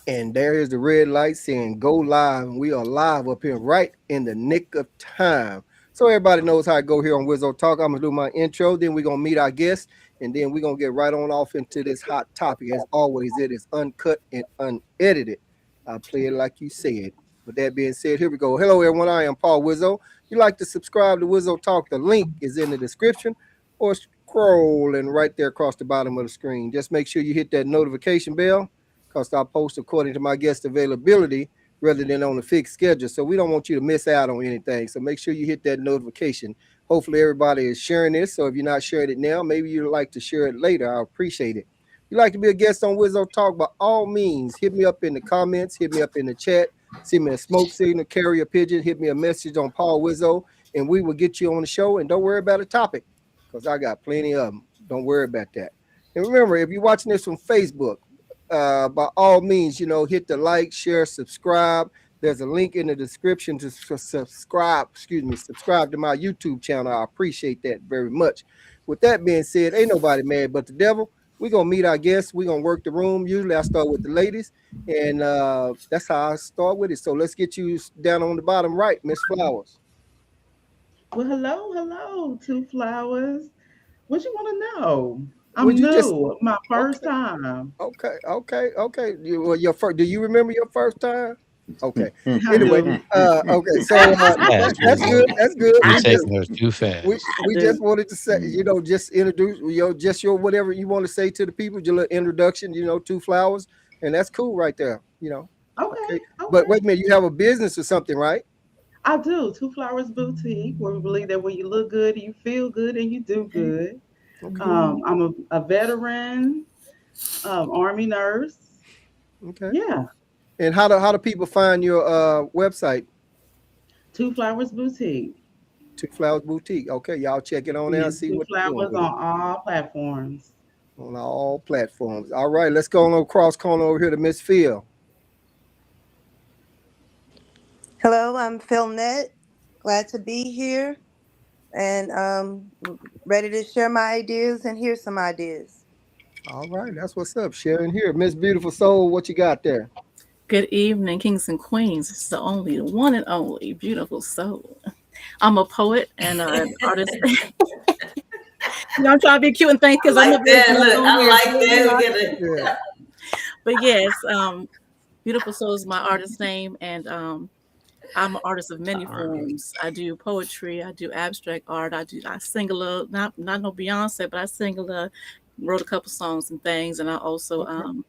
And there is the red light saying go live. And we are live up here right in the nick of time. So everybody knows how I go here on Wizzo Talk. I'm gonna do my intro, then we're gonna meet our guests, and then we're gonna get right on off into this hot topic. As always, it is uncut and unedited. I play it like you said. With that being said, here we go. Hello everyone, I am Paul Wizzo. If you like to subscribe to Wizzo Talk, the link is in the description or scrolling right there across the bottom of the screen. Just make sure you hit that notification bell because I post according to my guest availability rather than on a fixed schedule. So we don't want you to miss out on anything. So make sure you hit that notification. Hopefully everybody is sharing this. So if you're not sharing it now, maybe you'd like to share it later. I appreciate it. If you'd like to be a guest on Wizzo Talk, by all means, hit me up in the comments, hit me up in the chat, send me a smoke signal, carry a pigeon, hit me a message on Paul Wizzo, and we will get you on the show. And don't worry about a topic because I got plenty of them. Don't worry about that. And remember, if you're watching this from Facebook, by all means, hit the like, share, subscribe. There's a link in the description to subscribe. Excuse me, subscribe to my YouTube channel. I appreciate that very much. With that being said, ain't nobody mad but the devil. We're gonna meet our guests. We're gonna work the room. Usually, I start with the ladies, and that's how I start with it. So let's get you down on the bottom right, Miss Flowers. Well, hello, Two Flowers. What you want to know? I'm Would you just new, my first okay? time. Okay. Your first. Do you remember your first time? Okay. I Anyway, do. okay. So Fast, that's good. Wizzo. That's good. You're I taking do. her too We fast. I we just do. wanted to say, just introduce just your whatever you want to say to the people, your little introduction. Two flowers, and that's cool right there. Okay, Okay. But okay. wait a minute, you have a business or something, right? I do. Two Flowers Boutique, where we believe that when you look good, you feel good, and you do good. Okay. I'm a veteran, Army nurse. Okay. Yeah, And how do people find your website? Two Flowers Boutique. Two Flowers Boutique. Okay, y'all check it on there. Yes, See Two what you're doing Flowers with it on all platforms. on all platforms. All right, let's go on across corner over here to Miss Phil. Hello, I'm Phil Net. Glad to be here and ready to share my ideas and hear some ideas. All right, that's what's up. Sharon here, Miss Beautiful Soul. What you got there? Good evening, kings and queens. It's the only, the one and only beautiful soul. I'm a poet and an artist. I'm trying to be cute and think I because I'm like the that. business Look, on I here. like So, that. We get it. Yeah. but yes, beautiful soul is my artist name, and I'm an artist of many All right. forms. I do poetry, I do abstract art, I sing a little, not no Beyonce, but I sing a little, wrote a couple songs and things, and Okay.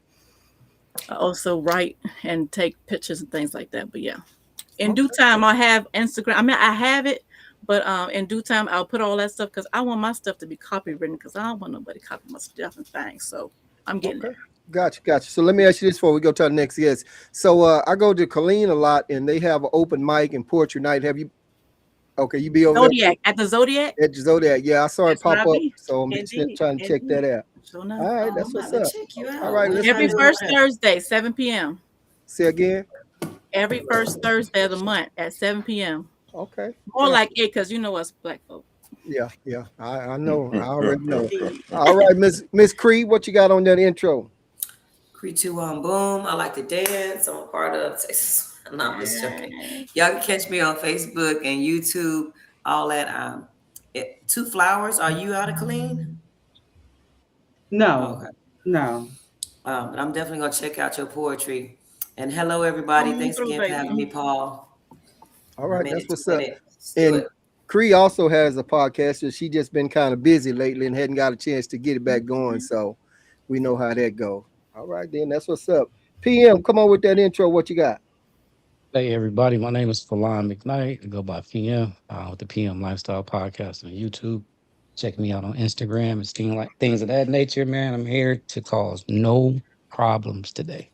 I also write and take pictures and things like that. But yeah, in due Okay. time, I have Instagram. I mean, I have it, but in due time, I'll put all that stuff because I want my stuff to be copywritten because I don't want nobody copying my stuff and things. So I'm getting Okay. there. Gotcha. So let me ask you this before we go to our next guest. So I go to Colleen a lot, and they have an open mic and poetry night. Have you? Okay, you be over there too Zodiac at the Zodiac. at Zodiac. Yeah, I saw it That's where pop I up, be. so I'm Indeed, trying to check indeed. that out. Sure enough. All right, Oh, that's I'm what's about to up. check you All out. right, What let's Every move time is on. first that? Thursday, 7 p.m. Say again. Every first Thursday of the month at 7 p.m. Okay, More gotcha. like 8 because you know us black folk. Yeah. I know. I already know. Indeed. All right, Miss Cree, what you got on that intro? Creed 2 on Boom. I like to dance. I'm a part of Texas. No, I'm just joking. Yes. Y'all can catch me on Facebook and YouTube, all that. Two Flowers. Are you out of clean? No, Okay. no. But I'm definitely going to check out your poetry. And hello, everybody. Come Thanks through, again for having baby. me, Paul. All I right, made that's it to what's win up. it. Let's do And it. Cree also has a podcast, and she just been kind of busy lately and hadn't got a chance to get it back going. So we know how that goes. All right, then that's what's up. PM, come on with that intro. What you got? Hey, everybody. My name is Falon McKnight. I go by PM with the PM Lifestyle Podcast on YouTube. Check me out on Instagram and things of that nature, man. I'm here to cause no problems today.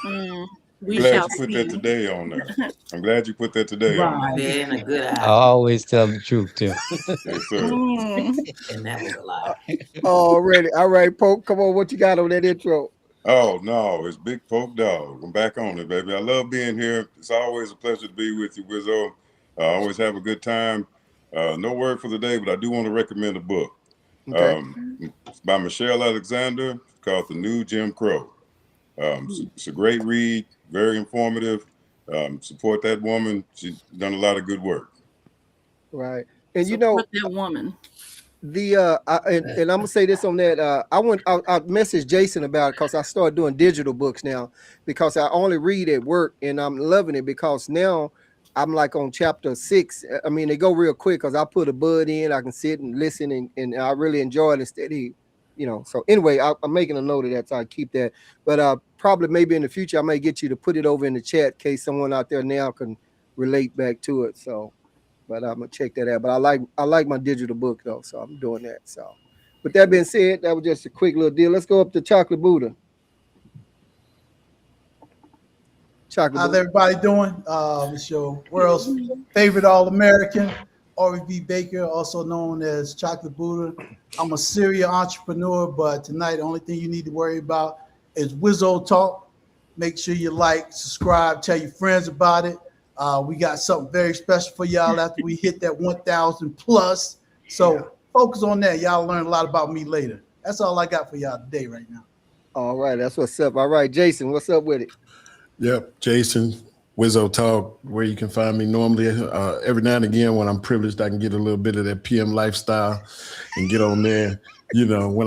Mm, I'm we glad shall you put that see. today on there. I'm glad you put that today on there. Right. Dead in a good I eye. always tell the truth, too. Yes, sir. Mm. And that was a Uh, lie. Already. All right, Poke, come on. What you got on that intro? Oh no, it's Big Poke Dog. I'm back on it, baby. I love being here. It's always a pleasure to be with you, Wizzo. I always have a good time. No word for the day, but I do want to recommend a book. Okay. Um, it's by Michelle Alexander. It's called The New Jim Crow. It's a great read, very informative. Support that woman. She's done a lot of good work. Right. And you know, Support that woman. and I'm gonna say this on that. I messaged Jason about it because I started doing digital books now because I only read at work and I'm loving it because now I'm like on chapter 6. I mean, they go real quick because I put a bud in, I can sit and listen and I really enjoy it instead of, you know. So anyway, I'm making a note of that so I keep that. But probably maybe in the future I may get you to put it over in the chat in case someone out there now can relate back to it. So. But I'm gonna check that out. But I like my digital book though, so I'm doing that. So, with that being said, that was just a quick little deal. Let's go up to Chocolate Buddha. Chocolate How's Buddha. everybody doing? It's your world's favorite All-American, Ori B. Baker, also known as Chocolate Buddha. I'm a serial entrepreneur, but tonight the only thing you need to worry about is Wizzo Talk. Make sure you like, subscribe, tell your friends about it. We got something very special for y'all after we hit that 1,000 plus. So focus on that. Y'all learn a lot about me later. That's all I got for y'all today right now. All right, that's what's up. All right, Jason, what's up with it? Yep, Jason, Wizzo Talk, where you can find me normally. Every now and again, when I'm privileged, I can get a little bit of that PM lifestyle and get on there. You know, when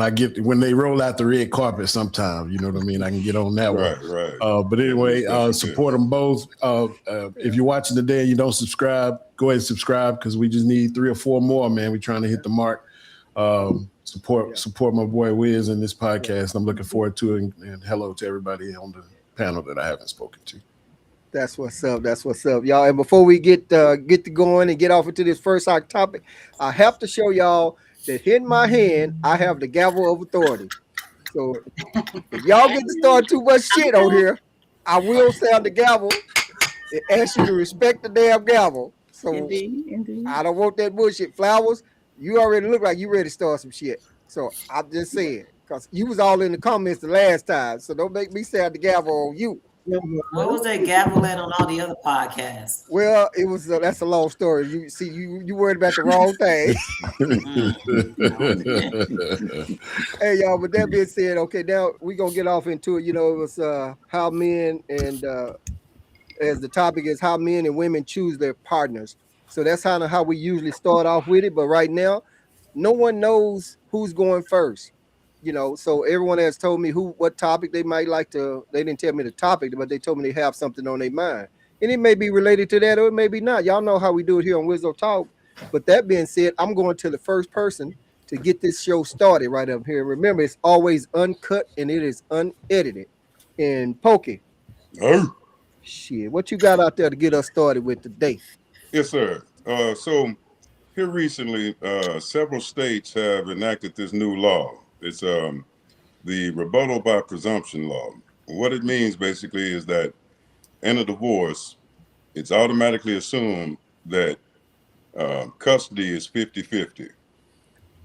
they roll out the red carpet sometime, you know what I mean? I can get on that one. Right. But anyway, support them both. If you're watching today and you don't subscribe, go ahead and subscribe because we just need 3 or 4 more, man. We're trying to hit the mark. Support my boy Wiz in this podcast. I'm looking forward to it. And hello to everybody on the panel that I haven't spoken to. That's what's up. That's what's up, y'all. And before we get to going and get off into this first hot topic, I have to show y'all that in my hand, I have the gavel of authority. So if y'all get to start too much shit on here, I will sound the gavel and ask you to respect the damn gavel. So Indeed. I don't want that bullshit. Flowers, you already look like you ready to start some shit. So I'm just saying, because you was all in the comments the last time. So don't make me sound the gavel on you. What was that gavel at on all the other podcasts? Well, it was that's a long story. You see, you worried about the wrong thing. Hey, y'all. With that being said, okay, now we're gonna get off into it. You know, it was how men and as the topic is how men and women choose their partners. So that's kind of how we usually start off with it. But right now, no one knows who's going first. You know, so everyone has told me what topic they might like to. They didn't tell me the topic, but they told me they have something on their mind, and it may be related to that or it may be not. Y'all know how we do it here on Wizzo Talk. But that being said, I'm going to the first person to get this show started right up here. Remember, it's always uncut and it is unedited. And Pokey, shit, what you got out there to get us started with today? Yes, sir. So here recently, several states have enacted this new law. It's the rebuttal by presumption law. What it means basically is that in a divorce, it's automatically assumed that custody is 50-50.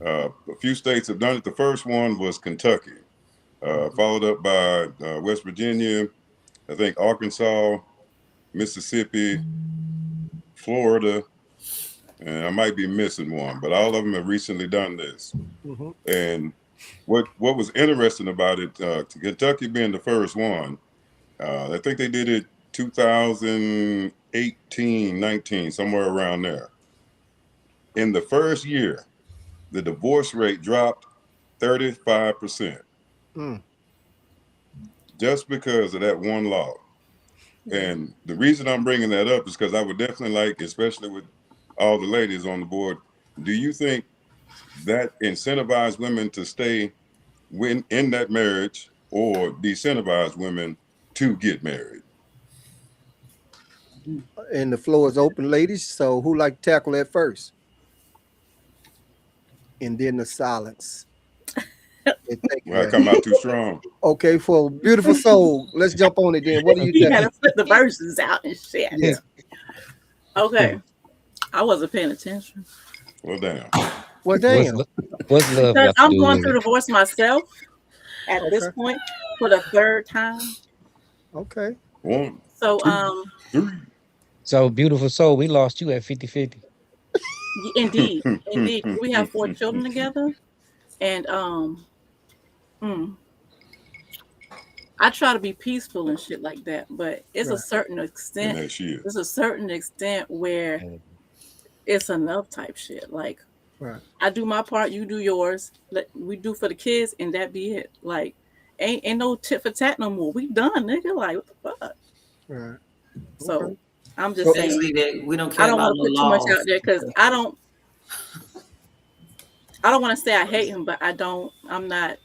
A few states have done it. The first one was Kentucky, followed up by West Virginia, I think Arkansas, Mississippi, Florida, and I might be missing one, but all of them have recently done this. Mm-hmm. And what was interesting about it, Kentucky being the first one, I think they did it 2018, 19, somewhere around there. In the first year, the divorce rate dropped 35%. Just because of that one law. And the reason I'm bringing that up is because I would definitely like, especially with all the ladies on the board, do you think that incentivize women to stay in that marriage or decentivize women to get married? And the floor is open, ladies. So who like to tackle that first? And then the silence. Well, I come out too strong. Okay, for Beautiful Soul, let's jump on it then. What do you You think? gotta flip the verses out and shit. Yeah. Okay. I wasn't paying attention. Well, damn. Well, damn. What's love Because got to I'm do going with through it? divorce myself at this point for the 3rd time. Okay. 1, So 2, 3. So Beautiful Soul, we lost you at 50-50. indeed. We have 4 children together. And I try to be peaceful and shit like that, but it's a Right. certain And extent. that she is. There's a certain extent where it's enough type shit. Like Right. I do my part, you do yours. We do for the kids, and that be it. Like ain't no tit for tat no more. We done, nigga. Like what the fuck? Right. So Okay. I'm just saying. Basically, that we don't I care don't about want no to put too much laws. out there because I don't want to say I hate him, but I don't. I'm not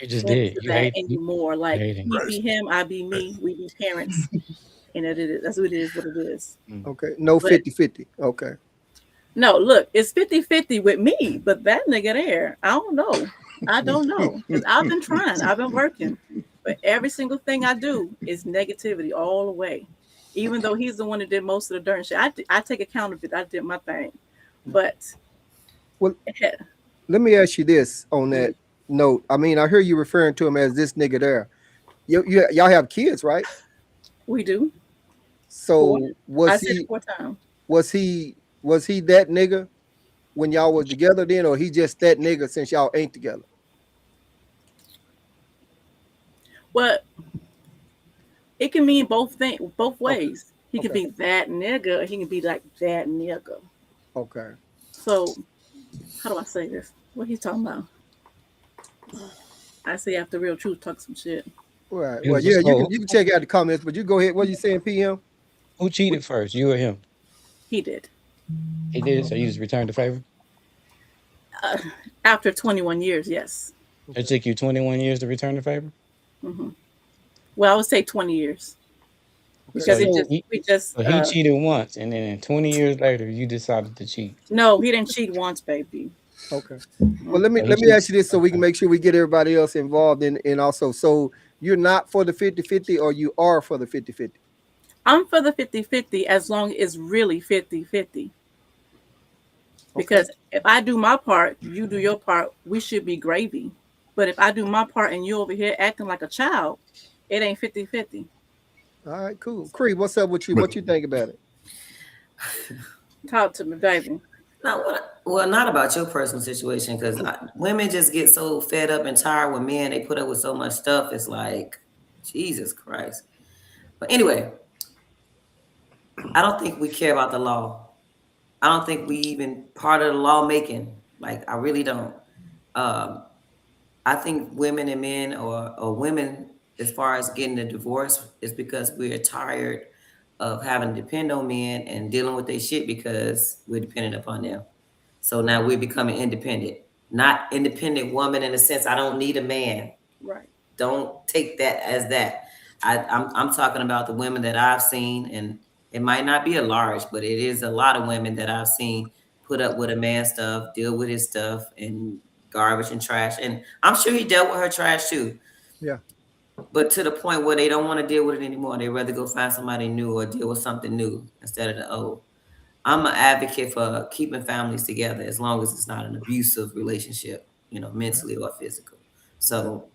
You just into did. You that hate. You anymore. Like hating. he be him, I be me. We be parents, and that's what it is. What it is. Okay. No But 50-50. Okay. no, look, it's 50-50 with me, but that nigga there, I don't know. I don't know. 'Cause I've been trying. I've been working, but every single thing I do is negativity all the way. Even though he's the one that did most of the dirt and shit, I take accountability. I did my thing, but Well, let me ask you this on that note. I mean, I hear you referring to him as this nigga there. Y'all have kids, right? we do. So I was said it he 4 times. was he that nigga when y'all was together then, or he just that nigga since y'all ain't together? Well, it can mean both Okay. ways. He can Okay. be that nigga, or he can be like that nigga. Okay. So, how do I say this? What he talking about? I say after real truth, talk some shit. All right. Well, Beautiful yeah, soul. you can check out the comments, but you go ahead. What you saying, PM? Who cheated first? You or him? He did. He did. So you just returned the favor. After 21 years, yes. It took you 21 years to return the favor. hmm Well, I would say 20 years because So we just so he cheated once, and then 20 years later, you decided to cheat. no, he didn't cheat once, baby. Okay. Well, let So he me cheated. ask you this so we can make sure we get everybody else involved in also. So you're not for the 50-50 or you are for the 50-50? I'm for the 50-50 as long as it's really 50-50. Because if I do my part, you do your part, we should be gravy. But if I do my part and you over here acting like a child, it ain't 50-50. All right, cool. Cree, what's up with you? What you think about it? Talk to me, baby. Well, not about your personal situation, because women just get so fed up and tired with men. They put up with so much stuff. It's like, Jesus Christ. But anyway, I don't think we care about the law. I don't think we even part of the lawmaking. Like, I really don't. I think women and men, or women, as far as getting a divorce, is because we're tired of having to depend on men and dealing with their shit because we're dependent upon them. So now we're becoming independent. Not independent woman in the sense I don't need a man. Right. Don't take that as that. I'm talking about the women that I've seen, and it might not be a large, but it is a lot of women that I've seen put up with a man's stuff, deal with his stuff, and garbage and trash. And I'm sure he dealt with her trash too. Yeah. But to the point where they don't want to deal with it anymore. They'd rather go find somebody new or deal with something new instead of the old. I'm an advocate for keeping families together as long as it's not an abusive relationship, mentally or physical. So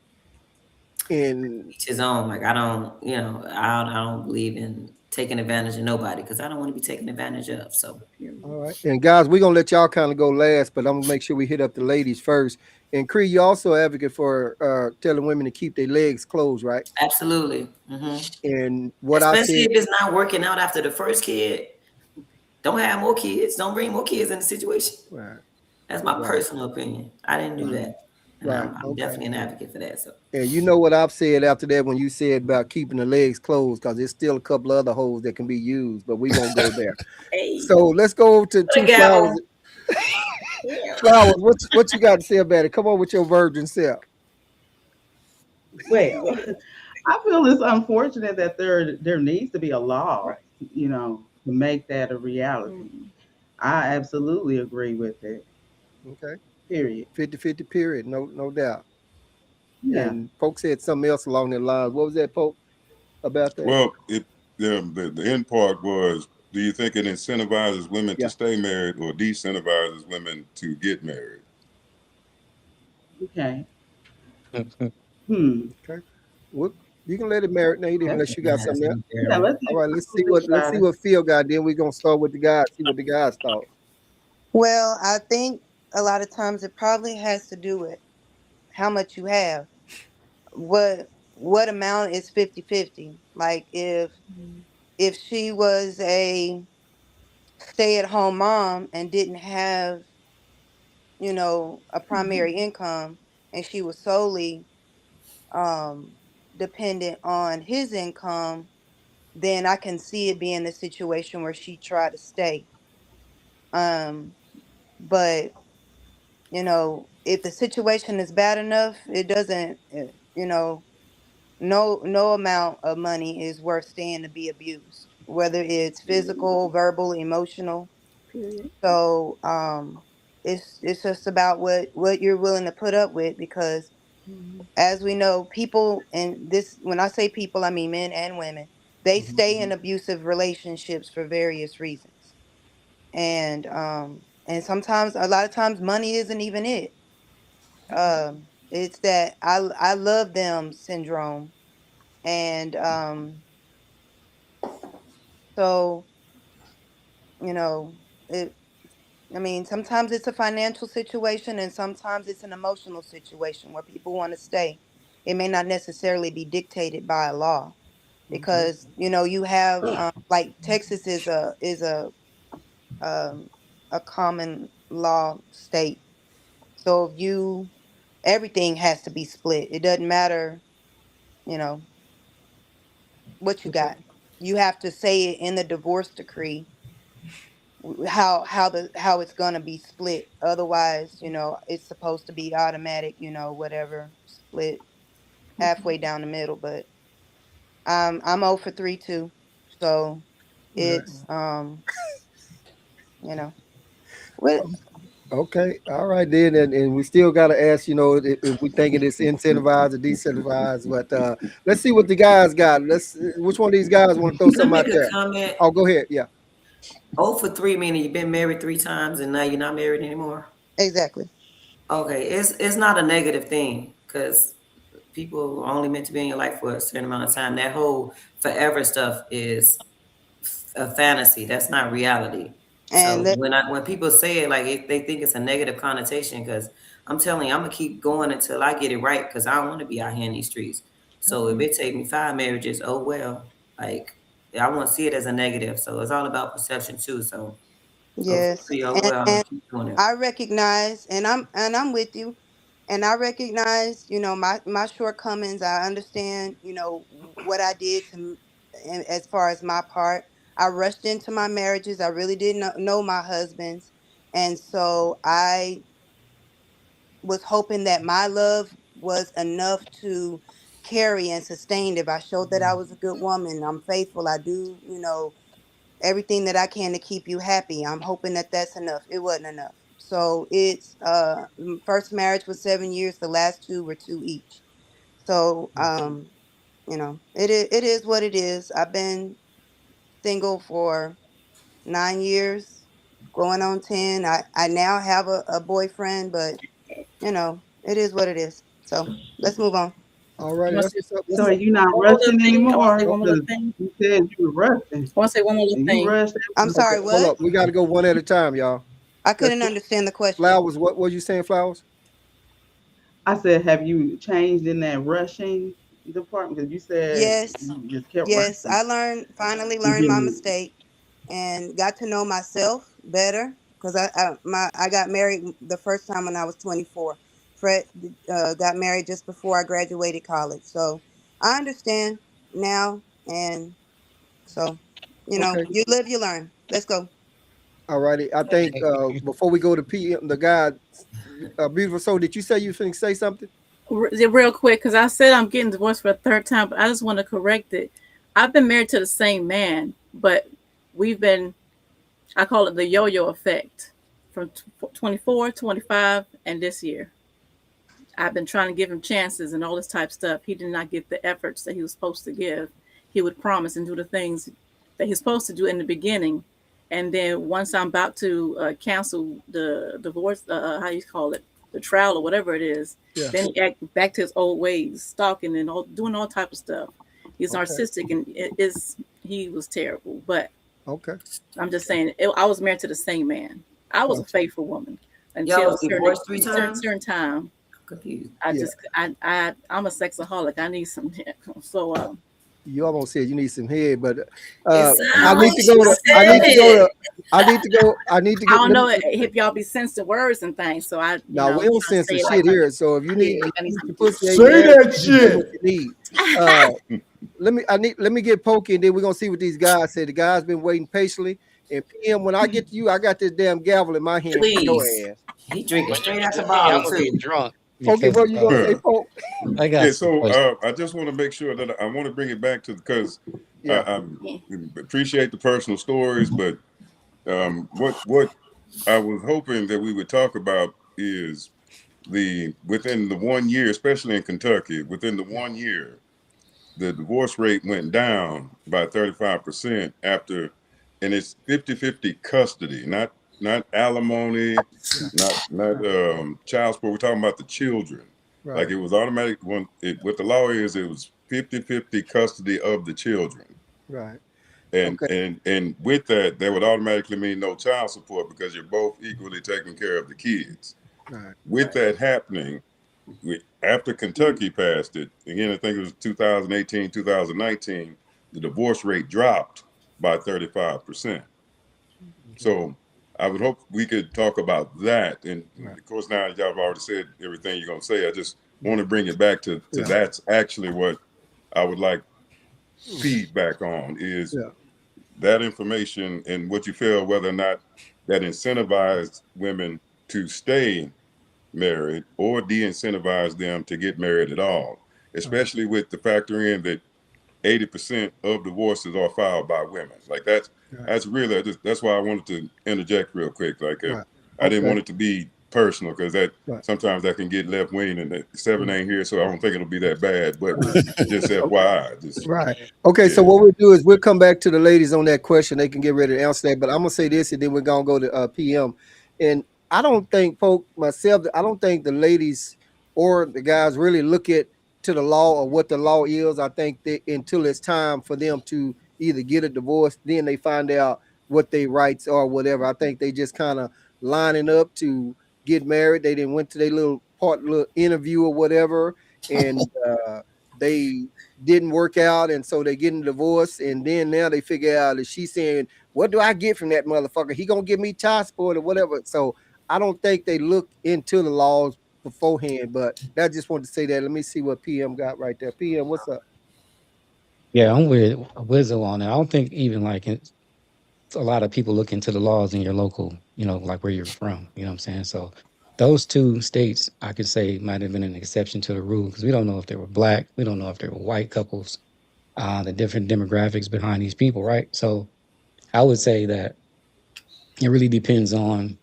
And each his own. Like I don't believe in taking advantage of nobody because I don't want to be taken advantage of. So all right. And guys, we're gonna let y'all kind of go last, but I'm gonna make sure we hit up the ladies first. And Cree, you also advocate for telling women to keep their legs closed, right? absolutely. And what Especially I said, if it's not working out after the first kid. Don't have more kids. Don't bring more kids in the situation. right. That's my Right. personal opinion. I didn't do that. And Right. I'm definitely an advocate for that. So And you know what I've said after that when you said about keeping the legs closed, because there's still a couple other holes that can be used, but we won't go there. Hey. So let's go to Two Flowers. Flowers, what you got to say about it? Come on with your virgin self. Well, I feel it's unfortunate that there needs to be a law, to make that a reality. I absolutely agree with it. Okay. Period. 50-50 period, no doubt. Yeah. And folks said something else along that lines. What was that, Pope, about that? Well, the end part was, do you think it incentivizes women to stay married or decentivizes women to get married? Okay. Okay. Well, you can let it marinate unless you got something else. Yeah, All right, let's see what Phil got. Then we're gonna start with the guys, see what the guys thought. Well, I think a lot of times it probably has to do with how much you have. What what amount is 50-50. Like if she was a stay-at-home mom and didn't have, a primary income, and she was solely um dependent on his income, then I can see it being a situation where she tried to stay. Um, but if the situation is bad enough, it doesn't, no amount of money is worth staying to be abused, whether it's physical, verbal, emotional. Period. So it's just about what you're willing to put up with, because as we know, people, and this, when I say people, I mean men and women, they stay in abusive relationships for various reasons. And sometimes, a lot of times, money isn't even it. It's that I love them syndrome. And so, you know, it I mean, sometimes it's a financial situation and sometimes it's an emotional situation where people want to stay. It may not necessarily be dictated by a law, because you have like Texas um, a common law state. So if everything has to be split. It doesn't matter, you know, what you got. You have to say it in the divorce decree how it's gonna be split. Otherwise, it's supposed to be automatic, whatever, split halfway down the middle. But I'm 0 for 3 too. So it's what Okay, all right then, and we still got to ask, if we thinking it's incentivized or decentralized. But let's see what the guys got. Which one of these guys want to throw Can I something out make a there? comment? Oh, go ahead. Yeah. 0 for 3, meaning you've been married 3 times and now you're not married anymore. exactly. Okay, it's not a negative thing, because people are only meant to be in your life for a certain amount of time. That whole forever stuff is a fantasy. That's not reality. And So when people say it, like they think it's a negative connotation, because I'm telling you, I'm gonna keep going until I get it right, because I don't want to be out here in these streets. So if it take me 5 marriages, oh well. Like, I won't see it as a negative. So it's all about perception too. So yes, oh well, I'm gonna and keep doing it. I recognize, and I'm with you, and I recognize, my shortcomings. I understand, what I did as far as my part. I rushed into my marriages. I really didn't know my husbands, and so I was hoping that my love was enough to carry and sustain. If I showed that I was a good woman, I'm faithful, I do, everything that I can to keep you happy, I'm hoping that that's enough. It wasn't enough. So it's first marriage was 7 years, the last two were 2 each. So it is what it is. I've been single for 9 years, going on 10. I now have a boyfriend, but it is what it is. So let's move on. All right. You want That's to say what's up. So are you not one more little rushing thing? I want to say anymore? one more little Because thing. you said you were rushing. I want to say one more little And you thing. rushed. I'm sorry, Okay, hold what? up. We got to go one at a time, y'all. I couldn't understand the question. Flowers, what were you saying, Flowers? I said, have you changed in that rushing department? Because you said Yes, you just kept yes. rushing. Finally You learned my didn't. mistake and got to know myself better, because I got married the first time when I was 24. Fred got married just before I graduated college. So I understand now. And so, Okay. you live, you learn. Let's go. All righty. I think before we go to PM, the guy, beautiful soul, did you say you think say something? Real quick, because I said I'm getting divorced for a third time, but I just want to correct it. I've been married to the same man, but we've been, I call it the yo-yo effect, from 24, 25, and this year. I've been trying to give him chances and all this type of stuff. He did not get the efforts that he was supposed to give. He would promise and do the things that he's supposed to do in the beginning. And then once I'm about to cancel the divorce, how you call it, the trial or whatever it is, Yeah. then he act back to his old ways, stalking and doing all type of stuff. He's Okay. narcissistic, and he was terrible. But Okay. I'm just saying, I was married to the same man. I was a faithful woman Y'all until was divorced 3 times? certain time. confused. I Yeah. just I'm a sexaholic. I need some. So You almost said you need some head, but It I sounds need like to she go to. I need to go said. to. I need to go. I need to I get. don't Let know me, if y'all be sensitive words and things. So I, now we try don't to censor say it shit like here. So if you need yeah, I need your some. pussy, ain't Say married, that that's shit. what you need. Let me get Pokey, and then we're gonna see what these guys say. The guys been waiting patiently. And PM, when I get to you, I got this damn gavel in my hand for your Please. ass. He drinking When you straight get out to the me, I'm bottle gonna too. get drunk Pokey, because what you gonna say, Poke? I got Yeah, some so questions. I just want to make sure that I want to bring it back to because Yeah. I appreciate the personal stories, but what I was hoping that we would talk about is within the 1 year, especially in Kentucky, within the 1 year, the divorce rate went down by 35% after, and it's 50-50 custody, not alimony, not child support. We're talking about the children. Like Right. it was automatic what the law is, it was 50-50 custody of the children. Right. And Okay. and with that, that would automatically mean no child support because you're both equally taking care of the kids. Right. With that happening, after Kentucky passed it, again, I think it was 2018, 2019, the divorce rate dropped by 35%. So I would hope we could talk about that. And Right. of course, now y'all have already said everything you're going to say. I just want to bring it back to Yeah. that's actually what I would like feedback on is Yeah. that information and what you feel, whether or not that incentivized women to stay married or de-incentivize them to get married at all, especially with the factor in that 80% of divorces are filed by women. Like that's really that's why I wanted to interject real quick. Like Right. I didn't Okay. want it to be personal because that Right. sometimes that can get left wing and the 7 ain't here, so I don't think it'll be that bad. But just Okay. FYI, just Right. Okay. So yeah. what we'll do is we'll come back to the ladies on that question. They can get ready to answer that. But I'm gonna say this, and then we're gonna go to PM. And I don't think, folk, myself, I don't think the ladies or the guys really look at to the law or what the law is. I think that until it's time for them to either get a divorce, then they find out what their rights are, whatever. I think they just kind of lining up to get married. They didn't went to their little interview or whatever, and they didn't work out, and so they getting divorced, and then now they figure out that she's saying, what do I get from that motherfucker? He gonna give me child support or whatever. So I don't think they look into the laws beforehand, but I just wanted to say that. Let me see what PM got right there. PM, what's up? Yeah, I'm with Wizzo on it. I don't think even like a lot of people look into the laws in your local, like where you're from. You know what I'm saying? So those two states, I could say, might have been an exception to the rule because we don't know if they were black, we don't know if they were white couples, the different demographics behind these people, right? So I would say that it really depends on,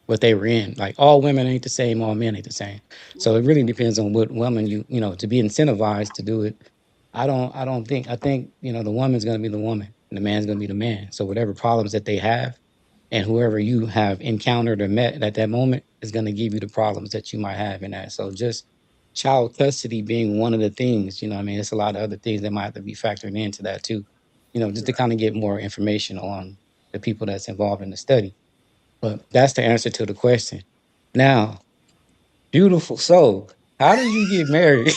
what they were in. Like all women ain't the same, all men ain't the same. So it really depends on what woman to be incentivized to do it. I think, the woman's gonna be the woman and the man's gonna be the man. So whatever problems that they have and whoever you have encountered or met at that moment is gonna give you the problems that you might have in that. So just child custody being one of the things, I mean, it's a lot of other things that might have to be factored into that too, just to kind of get more information on the people that's involved in the study. But that's the answer to the question. Now, beautiful soul, how did you get married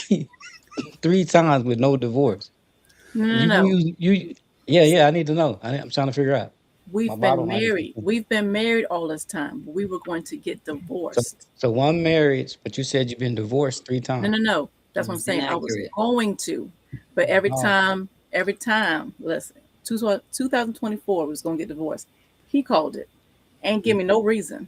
3 times with no divorce? No. Yeah, I need to know. I'm trying to figure out. My We've bottle been might have married. We've been married all this time. We were going to get so, divorced. so one marriage, but you said you've been divorced 3 times. No. That's what I'm saying. I was Inaccurate. going to, but every Oh. time, listen, 2024 was going to get divorced. He called it and give me no reason.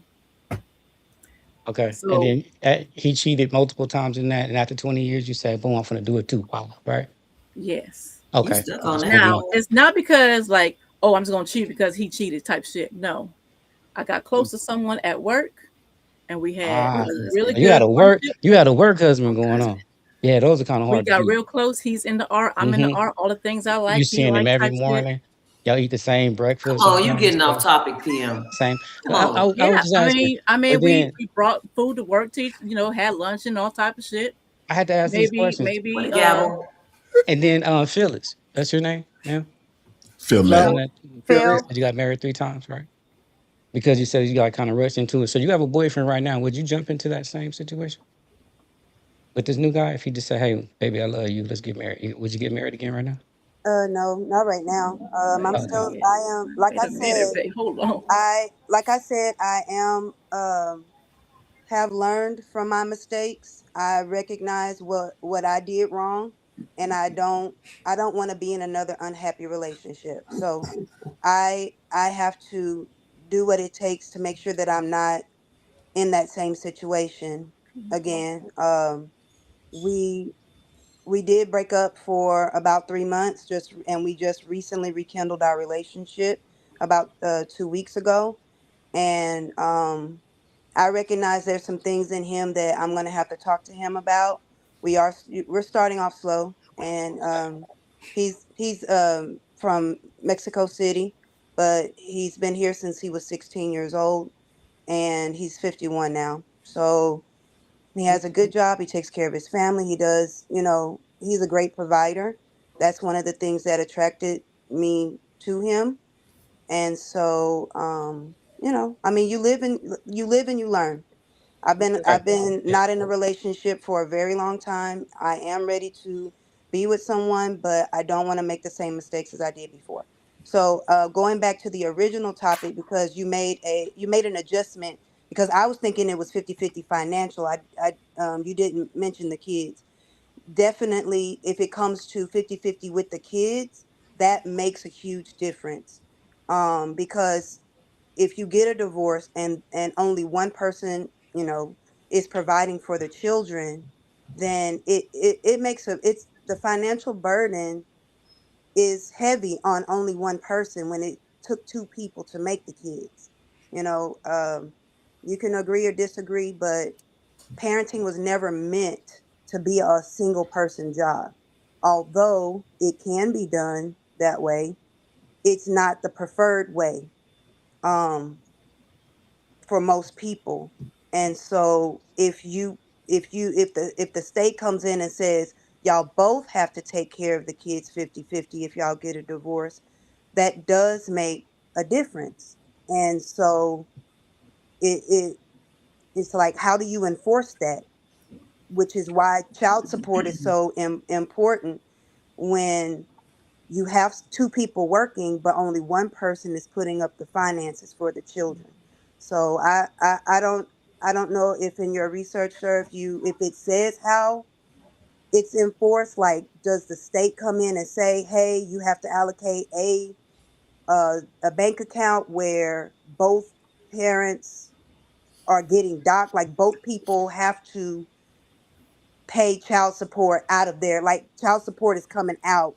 Okay. So And then he cheated multiple times in that. And after 20 years, you say, boom, I'm going to do it too. Wow. Right? yes. You Okay. stuck I on just that. want to Now know. it's not because like, oh, I'm just going to cheat because he cheated type shit. No, I got close to someone at work, and we had Ah, a really you had good friendship. a work husband going on. Yeah, those are kind of We hard to got beat. real close. He's in the art. I'm in the Mm-hmm. art. All the things I You like, he seeing him like every type shit. morning. Y'all eat the same breakfast. Come on, you Sometimes, getting off so topic, PM. same. Come But on. I was Yeah, just asking. I mean, But then we brought food to work to, had lunch and all type of shit. I had to ask these questions. With Maybe, a gavel. And then Phyllis, that's your name, yeah? The Phil one No, Mack. that Phil, Phil, you got married 3 times, right? because you said you got kind of rushed into it. So you have a boyfriend right now. Would you jump into that same situation with this new guy if he just said, "Hey, baby, I love you. Let's get married"? Would you get married again right now? No, not right now. I'm Wait a Okay. still, minute. I am, like Wait I a minute. said, Wait, hold on. I am, have learned from my mistakes. I recognize what I did wrong, and I don't want to be in another unhappy relationship. So I have to do what it takes to make sure that I'm not in that same situation again. We we did break up for about 3 months, and we just recently rekindled our relationship about 2 weeks ago. And I recognize there's some things in him that I'm gonna have to talk to him about. We're starting off slow, and he's from Mexico City, but he's been here since he was 16 years old, and he's 51 now. So he has a good job. He takes care of his family. He does, he's a great provider. That's one of the things that attracted me to him. And so, I mean, you live and you learn. Right. I've been Yeah. not in a relationship for a very long time. I am ready to be with someone, but I don't want to make the same mistakes as I did before. So, going back to the original topic, because you made an adjustment, because I was thinking it was 50-50 financial. You didn't mention the kids. Definitely, if it comes to 50-50 with the kids, that makes a huge difference. Because if you get a divorce and only one person, is providing for the children, then it makes it's the financial burden is heavy on only one person when it took two people to make the kids. You know, you can agree or disagree, but parenting was never meant to be a single person job. Although it can be done that way, it's not the preferred way. Um, for most people. And so if the state comes in and says y'all both have to take care of the kids 50-50 if y'all get a divorce, that does make a difference. And so it's like, how do you enforce that? Which is why child support is so important when you have two people working, but only one person is putting up the finances for the children. So I don't know if in your research, sir, if it says how it's enforced. Like, does the state come in and say, hey, you have to allocate a bank account where both parents are getting docked, like both people have to pay child support out of there, like child support is coming out,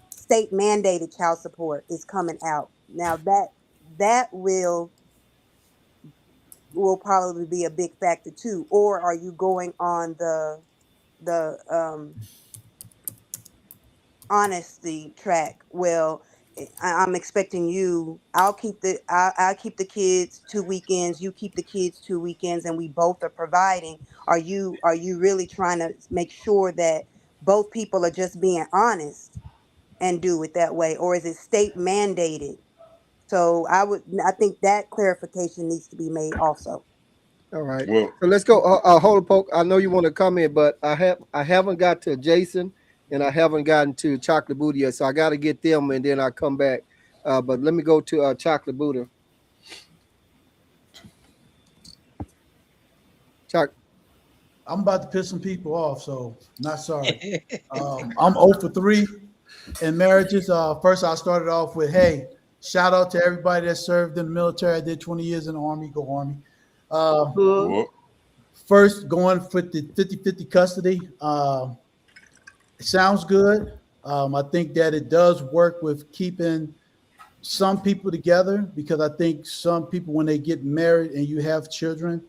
state mandated child support is coming out. Now that will probably be a big factor too. Or are you going on the honesty track? Well, I'm expecting you. I'll keep the kids 2 weekends. You keep the kids 2 weekends, and we both are providing. Are you really trying to make sure that both people are just being honest and do it that way, or is it state mandated? So I think that clarification needs to be made also. All right. Well, So let's go. Hold on, Poke. I know you want to come in, but I haven't got to Jason and I haven't gotten to Chocolate Buddha yet. So I got to get them and then I'll come back. But let me go to Chocolate Buddha. I'm about to piss some people off, so not sorry. I'm 0 for 3 in marriages. First, I started off with, hey, shout out to everybody that served in the military. I did 20 years in the Army. Go Army. well, First, going for the 50-50 custody. It sounds good. I think that it does work with keeping some people together, because I think some people, when they get married and you have children,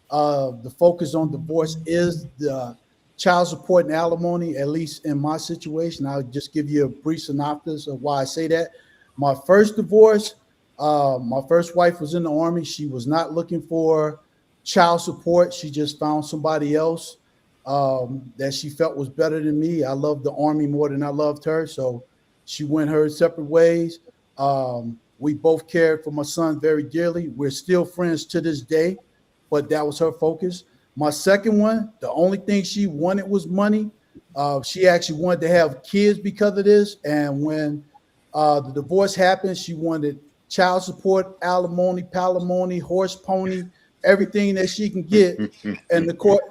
the focus on divorce is the child support and alimony, at least in my situation. I'll just give you a brief synopsis of why I say that. My first divorce, my first wife was in the Army. She was not looking for child support. She just found somebody else that she felt was better than me. I loved the Army more than I loved her, so she went her separate ways. We both cared for my son very dearly. We're still friends to this day, but that was her focus. My second one, the only thing she wanted was money. She actually wanted to have kids because of this. And when the divorce happened, she wanted child support, alimony, palimony, horse pony, everything that she can get. And the court,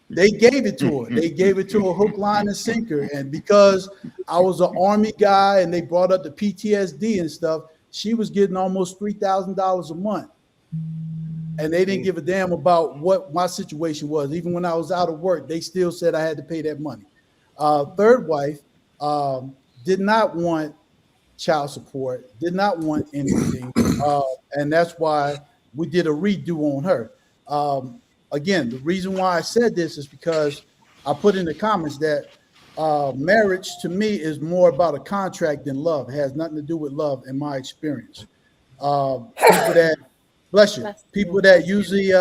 they gave it to her. They gave it to her hook, line, and sinker. And because I was an Army guy and they brought up the PTSD and stuff, she was getting almost $3,000 a month. And they didn't give a damn about what my situation was. Even when I was out of work, they still said I had to pay that money. Third wife did not want child support, did not want anything. And that's why we did a redo on her. Again, the reason why I said this is because I put in the comments that marriage to me is more about a contract than love. It has nothing to do with love in my experience. People that, bless you, people that usually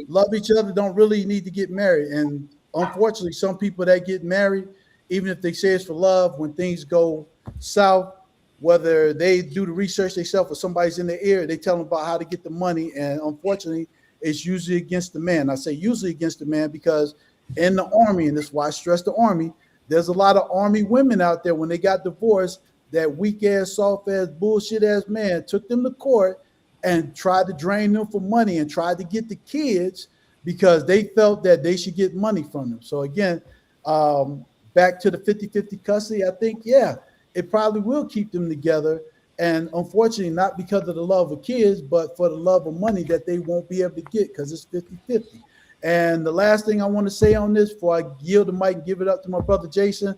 love each other don't really need to get married. And unfortunately, some people that get married, even if they say it's for love, when things go south, whether they do the research themselves or somebody's in their ear, they tell them about how to get the money. And unfortunately, it's usually against the man. I say usually against the man because in the Army, and that's why I stress the Army, there's a lot of Army women out there when they got divorced, that weak ass, soft ass, bullshit ass man took them to court and tried to drain them for money and tried to get the kids because they felt that they should get money from them. So again, back to the 50-50 custody, I think, yeah, it probably will keep them together. And unfortunately, not because of the love of kids, but for the love of money that they won't be able to get because it's 50-50. And the last thing I want to say on this before I yield the mic and give it up to my brother Jason,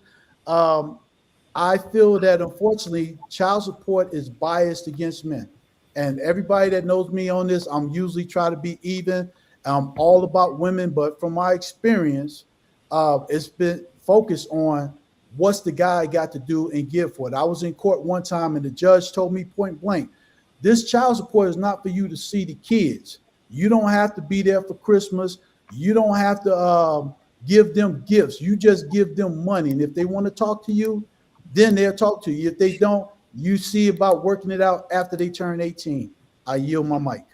I feel that unfortunately, child support is biased against men. And everybody that knows me on this, I'm usually try to be even. I'm all about women, but from my experience, it's been focused on what's the guy got to do and give for it. I was in court one time and the judge told me point blank, this child support is not for you to see the kids. You don't have to be there for Christmas. You don't have to give them gifts. You just give them money. And if they want to talk to you, then they'll talk to you. If they don't, you see about working it out after they turn 18. I yield my mic.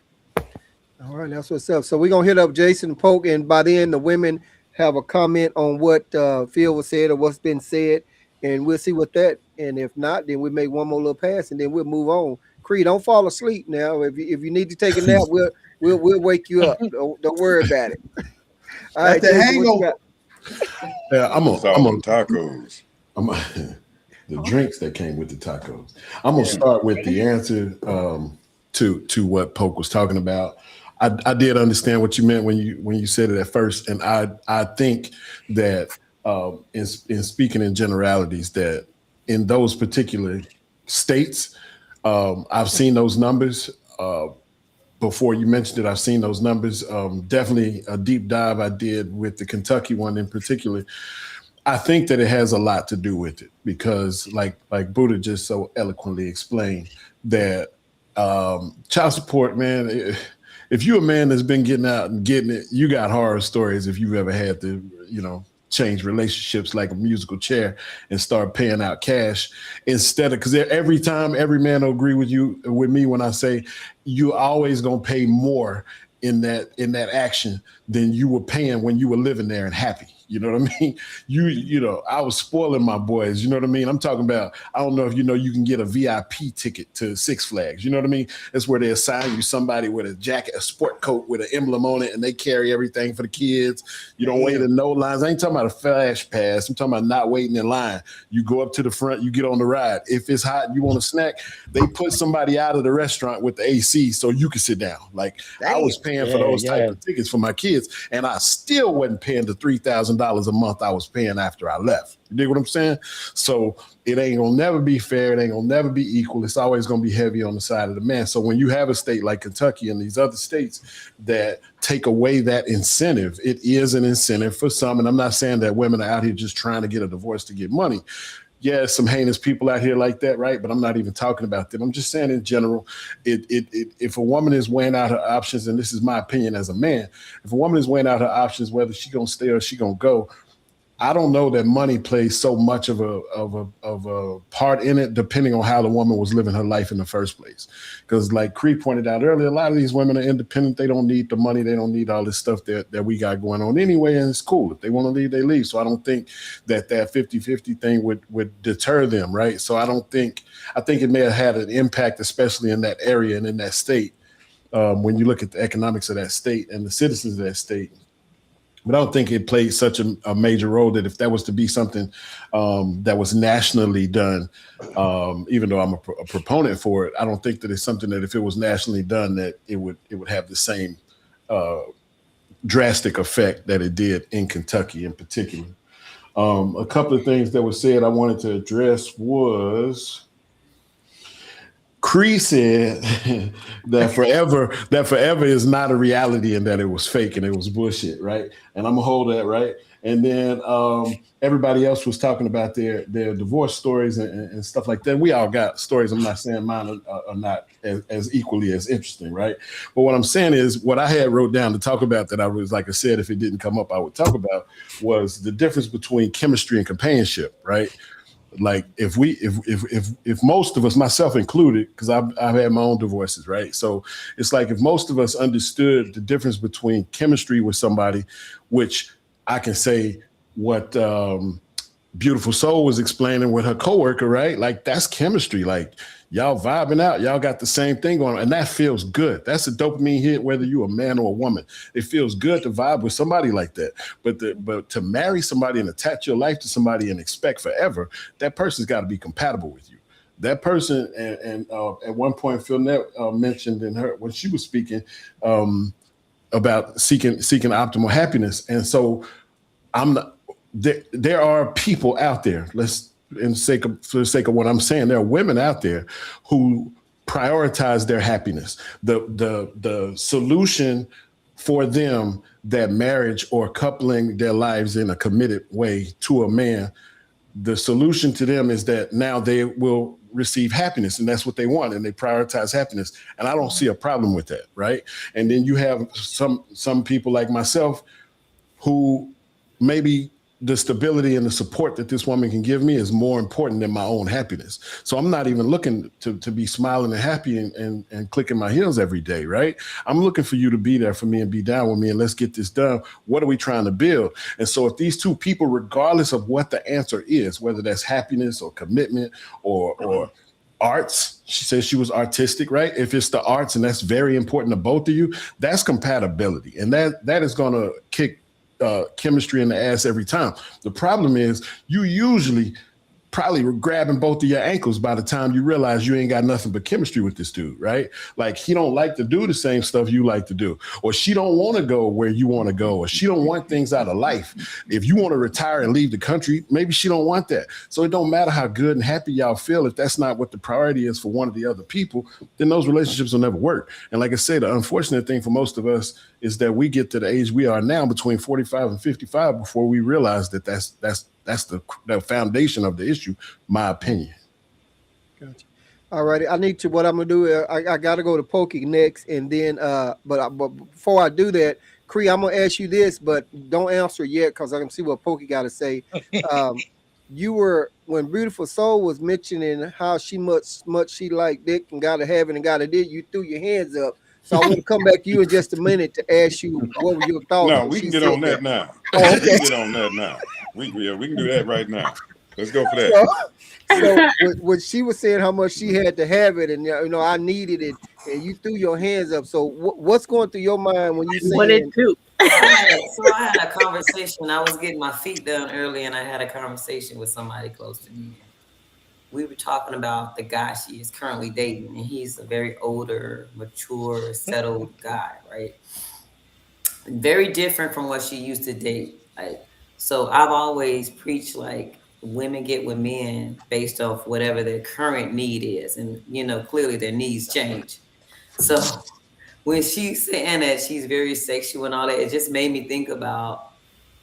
All right, that's what's up. So we're going to hit up Jason Polk, and by then the women have a comment on what Phil was said or what's been said, and we'll see what that. And if not, then we make one more little pass, and then we'll move on. Creed, don't fall asleep now. If you need to take a nap, we'll wake you up. Don't worry about it. All right, the hangover. Yeah, I'm on tacos. The drinks that came with the tacos. I'm gonna start with the answer to what Polk was talking about. I did understand what you meant when you said it at first, and I think that in speaking in generalities, that in those particular states, I've seen those numbers before you mentioned it. I've seen those numbers. Definitely a deep dive I did with the Kentucky one in particular. I think that it has a lot to do with it because, like Buddha just so eloquently explained, that child support, man. If you're a man that's been getting out and getting it, you got horror stories if you've ever had to, change relationships like a musical chair and start paying out cash instead of, because every time every man will agree with me when I say you always gonna pay more in that action than you were paying when you were living there and happy. You know what I mean? I was spoiling my boys. You know what I mean? I'm talking about, I don't know if you can get a VIP ticket to Six Flags. You know what I mean? That's where they assign you somebody with a jacket, a sport coat with an emblem on it, and they carry everything for the kids. You don't wait in no lines. I ain't talking about a flash pass. I'm talking about not waiting in line. You go up to the front, you get on the ride. If it's hot and you want a snack, they put somebody out of the restaurant with the AC so you can sit down. Like, I was paying for those type of tickets for my kids, and I still wasn't paying the $3,000 a month I was paying after I left. You dig what I'm saying? So it ain't gonna never be fair. It ain't gonna never be equal. It's always gonna be heavy on the side of the man. So when you have a state like Kentucky and these other states that take away that incentive, it is an incentive for some. And I'm not saying that women are out here just trying to get a divorce to get money. Yeah, some heinous people out here like that, right? But I'm not even talking about them. I'm just saying in general, if a woman is weighing out her options, and this is my opinion as a man, if a woman is weighing out her options, whether she gonna stay or she gonna go, I don't know that money plays so much of a part in it, depending on how the woman was living her life in the first place. Because like Cree pointed out earlier, a lot of these women are independent. They don't need the money. They don't need all this stuff that we got going on anyway. And it's cool. If they want to leave, they leave. So I don't think that 50-50 thing would deter them, right? So I think it may have had an impact, especially in that area and in that state, when you look at the economics of that state and the citizens of that state. But I don't think it played such a major role that if that was to be something that was nationally done, even though I'm a proponent for it, I don't think that it's something that if it was nationally done, that it would have the same drastic effect that it did in Kentucky in particular. A couple of things that were said I wanted to address was Cree said that forever is not a reality and that it was fake and it was bullshit, right? And I'm gonna hold that, right? And then everybody else was talking about their divorce stories and stuff like that. We all got stories. I'm not saying mine are not as equally as interesting, right? But what I'm saying is what I had wrote down to talk about that I was, like I said, if it didn't come up, I would talk about was the difference between chemistry and companionship, right? Like if most of us, myself included, because I've had my own divorces, right? So it's like if most of us understood the difference between chemistry with somebody, which I can say what Beautiful Soul was explaining with her coworker, right? Like that's chemistry. Like y'all vibing out, y'all got the same thing going on, and that feels good. That's a dopamine hit, whether you're a man or a woman. It feels good to vibe with somebody like that. But to marry somebody and attach your life to somebody and expect forever, that person's got to be compatible with you. That person, and at one point, Philnett mentioned in her when she was speaking about seeking optimal happiness, and so I'm not. There are people out there. For the sake of what I'm saying, there are women out there who prioritize their happiness. The solution for them that marriage or coupling their lives in a committed way to a man, the solution to them is that now they will receive happiness, and that's what they want, and they prioritize happiness. And I don't see a problem with that, right? And then you have some people like myself who maybe the stability and the support that this woman can give me is more important than my own happiness. So I'm not even looking to be smiling and happy and clicking my heels every day, right? I'm looking for you to be there for me and be down with me and let's get this done. What are we trying to build? And so if these two people, regardless of what the answer is, whether that's happiness or commitment or arts, she says she was artistic, right? If it's the arts and that's very important to both of you, that's compatibility. And that is going to kick chemistry in the ass every time. The problem is you usually probably were grabbing both of your ankles by the time you realize you ain't got nothing but chemistry with this dude, right? Like he don't like to do the same stuff you like to do, or she don't want to go where you want to go, or she don't want things out of life. If you want to retire and leave the country, maybe she don't want that. So it don't matter how good and happy y'all feel. If that's not what the priority is for one of the other people, then those relationships will never work. And like I said, the unfortunate thing for most of us is that we get to the age we are now, between 45 and 55, before we realize that that's the foundation of the issue, my opinion. Gotcha. All righty. What I'm gonna do, I gotta go to Pokey next, and then but before I do that, Cree, I'm gonna ask you this, but don't answer yet because I can see what Pokey got to say. You were, when Beautiful Soul was mentioning how much she liked dick and gotta have it and gotta do, you threw your hands up. So I want to come back to you in just a minute to ask you what were your thoughts. No, we can get on that now. Oh, okay. We can get on that now. We can do that right now. Let's go for that. So when she was saying how much she had to have it, and I needed it, and you threw your hands up. So what's going through your mind when you say what it do? So I had a conversation. I was getting my feet done early, and I had a conversation with somebody close to me. We were talking about the guy she is currently dating, and he's a very older, mature, settled guy, right? Very different from what she used to date. So I've always preached like women get with men based off whatever their current need is, and clearly their needs change. So when she's saying that she's very sexual and all that, it just made me think about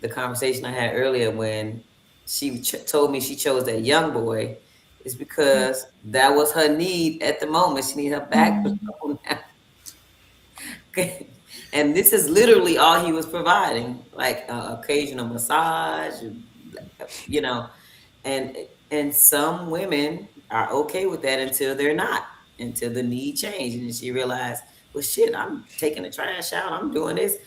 the conversation I had earlier when she told me she chose that young boy. Is because that was her need at the moment. She needed her back. And this is literally all he was providing, like occasional massage, you know, and some women are okay with that until they're not, until the need change, and then she realized, well, shit, I'm taking the trash out, I'm doing this,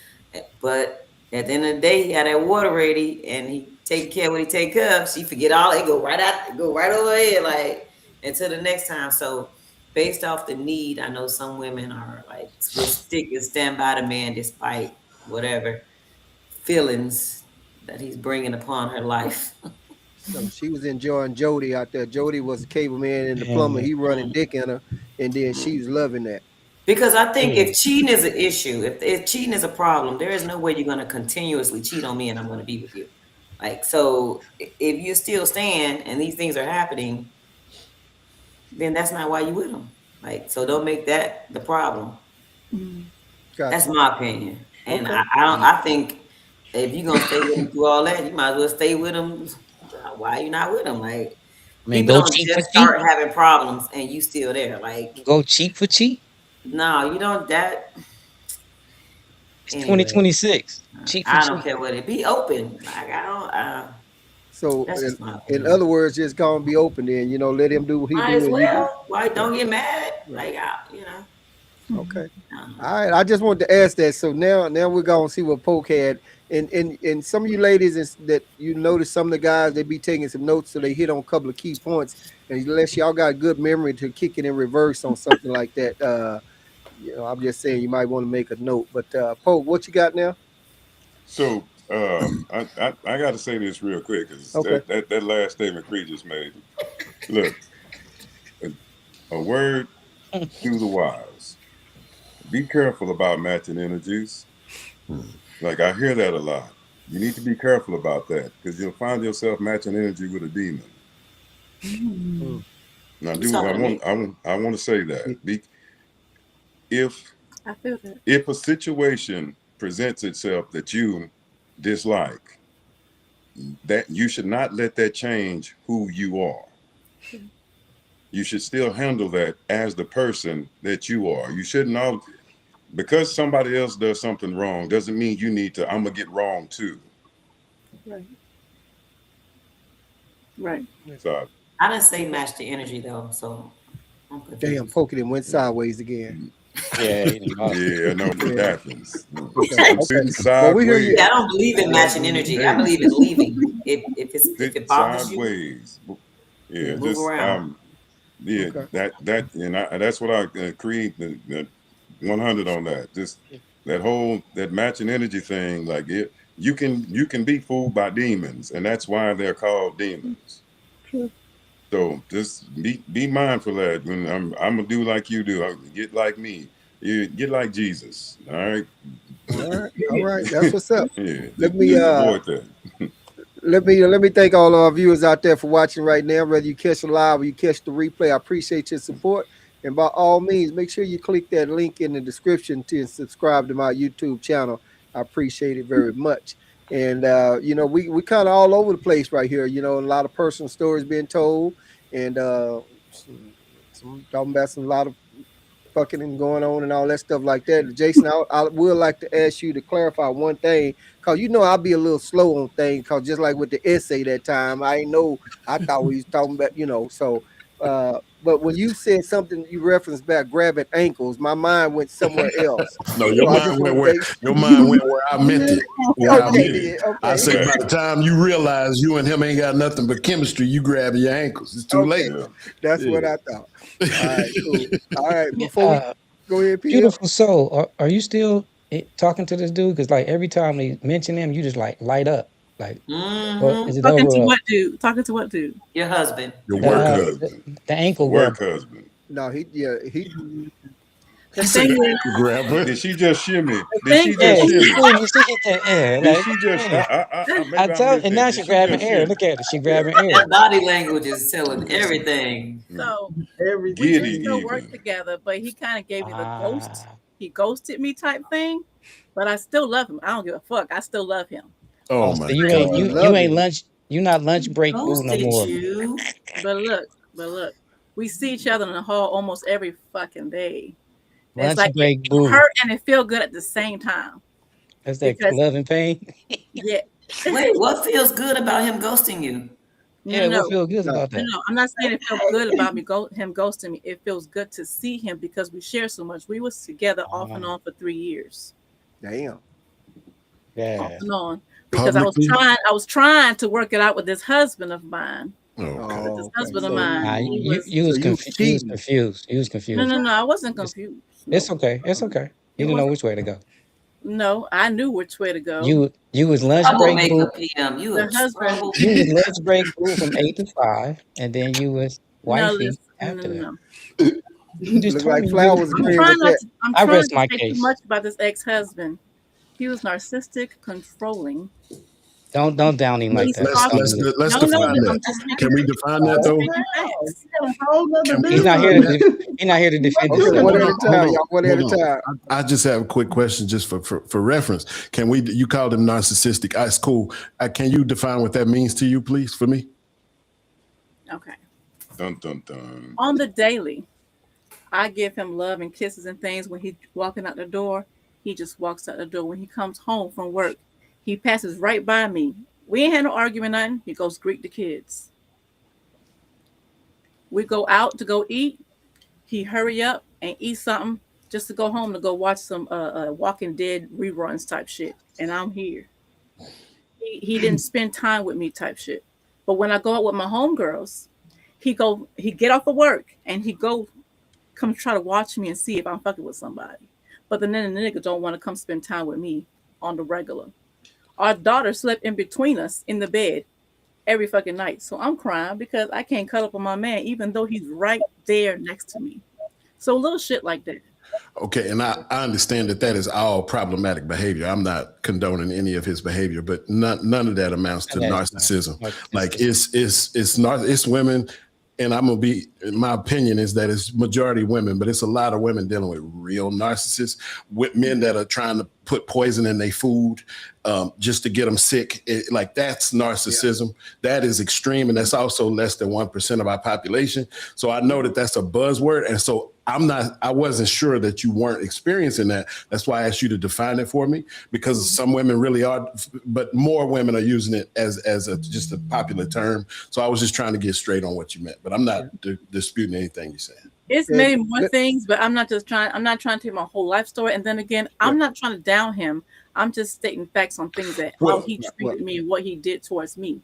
but at the end of the day, he had that water ready, and he take care of what he take care of. She forget all it, go right over here, like until the next time. So based off the need, I know some women are like will stick and stand by the man despite whatever feelings that he's bringing upon her life. So she was enjoying Jody out there. Jody was the cable man and the plumber. He running dick in her, and then she was loving that. Because I think if cheating is an issue, if cheating is a problem, there is no way you're going to continuously cheat on me and I'm going to be with you. Like, so if you still stand and these things are happening, then that's not why you with them. Like, so don't make that the problem. Gotcha. That's my opinion. And Okay. I think if you're going to stay with him through all that, you might as well stay with him. Why are you not with him? Like, I mean, people go don't cheap for just cheap. start having problems and you still there. Like, Go cheap for cheap. no, you don't. That It's anyway, 2026. Cheap for I don't cheap. care what it be open. Like, I don't. So That's just my in opinion. other words, just gonna be open then. You know, let him do what he Might do. as And well. Why don't get mad? Like, you know. you, okay. I don't know. All right. I just wanted to ask that. So now we're gonna see what Poke had. And some of you ladies that you notice some of the guys they be taking some notes so they hit on a couple of key points. And unless y'all got good memory to kick it in reverse on something like that, you know, I'm just saying you might want to make a note. But Poke, what you got now? So I got to say this real quick because Okay. that last statement Creed just made. Look, a word to the wise. Be careful about matching energies. Like I hear that a lot. You need to be careful about that because you'll find yourself matching energy with a demon. Now, I want to say that I feel that. if a situation presents itself that you dislike, that you should not let that change who you are. You should still handle that as the person that you are. You shouldn't all because somebody else does something wrong doesn't mean you need to. I'm gonna get wrong too. Right. Right. So I didn't say match the energy though, so I'm Damn, confused. Poke it went sideways again. Yeah. yeah, I know what happens. Okay. I'm sitting Well, we hear you. sideways. Yeah, I don't believe in matching energy. I believe in leaving. If it bothers you, Sideways. Yeah, move just around. Okay. that and that's what I create the 100 on that. Just that whole that matching energy thing. Like you can be fooled by demons, and that's why they're called demons. So just be mindful of that. When I'm gonna do like you do, get like me. You get like Jesus. All right. All right. That's what's up. Yeah. Let me just avoid that. let me thank all of our viewers out there for watching right now. Whether you catch the live or you catch the replay, I appreciate your support. And by all means, make sure you click that link in the description to subscribe to my YouTube channel. I appreciate it very much. And you know, we kind of all over the place right here. You know, a lot of personal stories being told, and some talking about some lot of fucking and going on and all that stuff like that. Jason, I would like to ask you to clarify one thing, because you know I'll be a little slow on things, because just like with the essay that time, I thought we was talking about, you know, so but when you said something, you referenced back grabbing ankles, my mind went somewhere else. No, So your I just mind went want to where make your mind went where I meant it. Where I okay, meant it. okay. I said by the time you realize you and him ain't got nothing but chemistry, you grab your ankles. It's too Okay. late. That's Yeah. what I thought. All right, cool. All right, before we go ahead, PM. Beautiful soul. Are you still talking to this dude? Because like every time they mention him, you just like light up. Like, or is it Talking over? to what dude? Talking to what dude? Your husband. Your The, work uh, husband. the ankle Work grab. husband. No, he The thing is, Grab her. Did she just shimmy? the Did thing she Yeah, just is, shimmy? you see it there. Did Like, she just? yeah. Maybe I I tell, missed and that. now Did she she grabbing just air. shimmy? Look at it. She grabbing air. That body language is telling everything. so we Giddy can still work even. together, but he kind of gave me the ghost. Ah, He ghosted me type thing, but I still love him. I don't give a fuck. I still love him. Oh so my you God. ain't you you love ain't him. lunch. You not lunch break boo no Ghosted more. you. But look, we see each other in the hall almost every fucking day. And Lunch it's like break it boo. hurt and it feel good at the same time. That's that Because love and pain. yeah, Wait, what feels good about him ghosting you? Yeah, No, what feels good No. about that? no, I'm not saying it felt good about him ghosting me. It feels good to see him because we share so much. We was together off and on for 3 years. Damn. Off Yeah. and on. Because I Publicly? was trying to work it out with this husband of mine. Okay. With this Okay. husband of So mine. Nah, He you was, you was So you was confused. You was cheating. confused. You was no, confused. no, no, I wasn't It's, confused. it's No, okay. It's okay. You it didn't know wasn't. which way to go. No, I knew which way to go. You was lunch break boo. Troublemaker, PM. You The a husband, trouble. You was lunch break boo from 8 to 5, and then you was no, wifey listen, no, after that. no. You just Look told like me you Flowers didn't I'm agreeing know. trying with not that. to. I'm I trying rest to my say too case. much about this ex-husband. He was narcissistic, controlling. Don't down him like He's that. Let's Don't let's do it. let's No, define I'm that. just Can we define that though? speaking Wow, facts. you got a whole nother Can we He's not here define to that? he's not here to defend Okay, himself. one Hold at a on, time, hold y'all. One at a on, hold time. on. I just have a quick question just for reference. Can we, you called him narcissistic. That's cool. Can you define what that means to you, please, for me? Okay. Dun dun dun. On the daily, I give him love and kisses and things when he's walking out the door. He just walks out the door. When he comes home from work, he passes right by me. We ain't had no argument, nothing. He goes greet the kids. We go out to go eat. He hurry up and eat something just to go home to go watch some Walking Dead reruns type shit. And I'm here. He didn't spend time with me type shit. But when I go out with my homegirls, he get off of work and he come try to watch me and see if I'm fucking with somebody. But then the nigga don't want to come spend time with me on the regular. Our daughter slept in between us in the bed every fucking night. So I'm crying because I can't cuddle up on my man, even though he's right there next to me. So little shit like that. Okay, and I understand that is all problematic behavior. I'm not condoning any of his behavior, but none of that amounts to narcissism. Like it's women, and I'm gonna be. My opinion is that it's majority women, but it's a lot of women dealing with real narcissists, with men that are trying to put poison in their food just to get them sick. Like that's narcissism. That is extreme, and that's also less than 1% of our population. So I know that that's a buzzword, and so I wasn't sure that you weren't experiencing that. That's why I asked you to define it for me, because some women really are, but more women are using it as just a popular term. So I was just trying to get straight on what you meant, but I'm not disputing anything you're saying. It's many more things, but I'm not trying to tell my whole life story. And then again, I'm not trying to down him. I'm just stating facts on things that how he treated me and what he did towards me.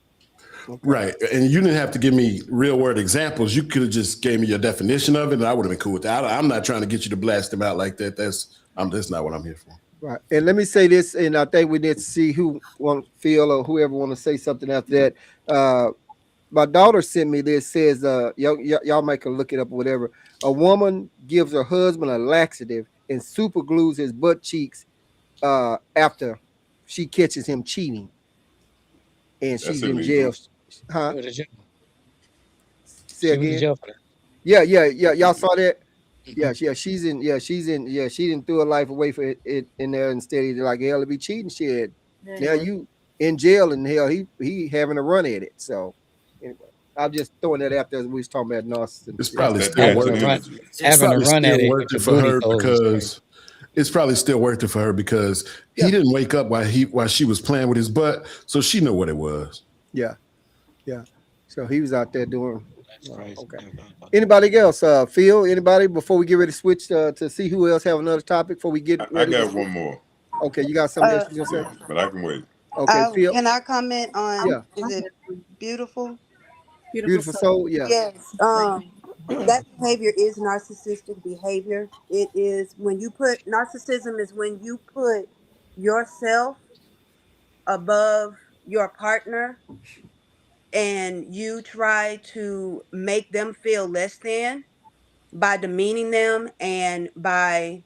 Right. And you didn't have to give me real word examples. You could have just gave me your definition of it, and I would have been cool with that. I'm not trying to get you to blast him out like that. That's not what I'm here for. Right. And let me say this, and I think we need to see who want Phil or whoever want to say something after that. My daughter sent me this, says, y'all might can look it up or whatever. A woman gives her husband a laxative and super glues his butt cheeks after she catches him cheating. And she's in jail. Huh? Say again? Yeah. Y'all saw that? Yeah, she didn't throw her life away for it in there instead of like hell to be cheating shit. Now you in jail and hell he having a run at it. So anyway, I'm just throwing that out there as we was talking about narcissism. It's probably still worth it for her because it's probably still worth it for her because he didn't wake up while she was playing with his butt, so she knew what it was. Yeah. So he was out there doing. Okay. Anybody else? Phil? Anybody? Before we get ready to switch to see who else have another topic before we get ready. I got one more. Okay, you got something else you gonna say? But I can wait. Okay, Phil. Can I comment on? Is it beautiful? Beautiful soul. Yeah. Yes. That behavior is narcissistic behavior. It is when you put narcissism is when you put yourself above your partner and you try to make them feel less than by demeaning them and by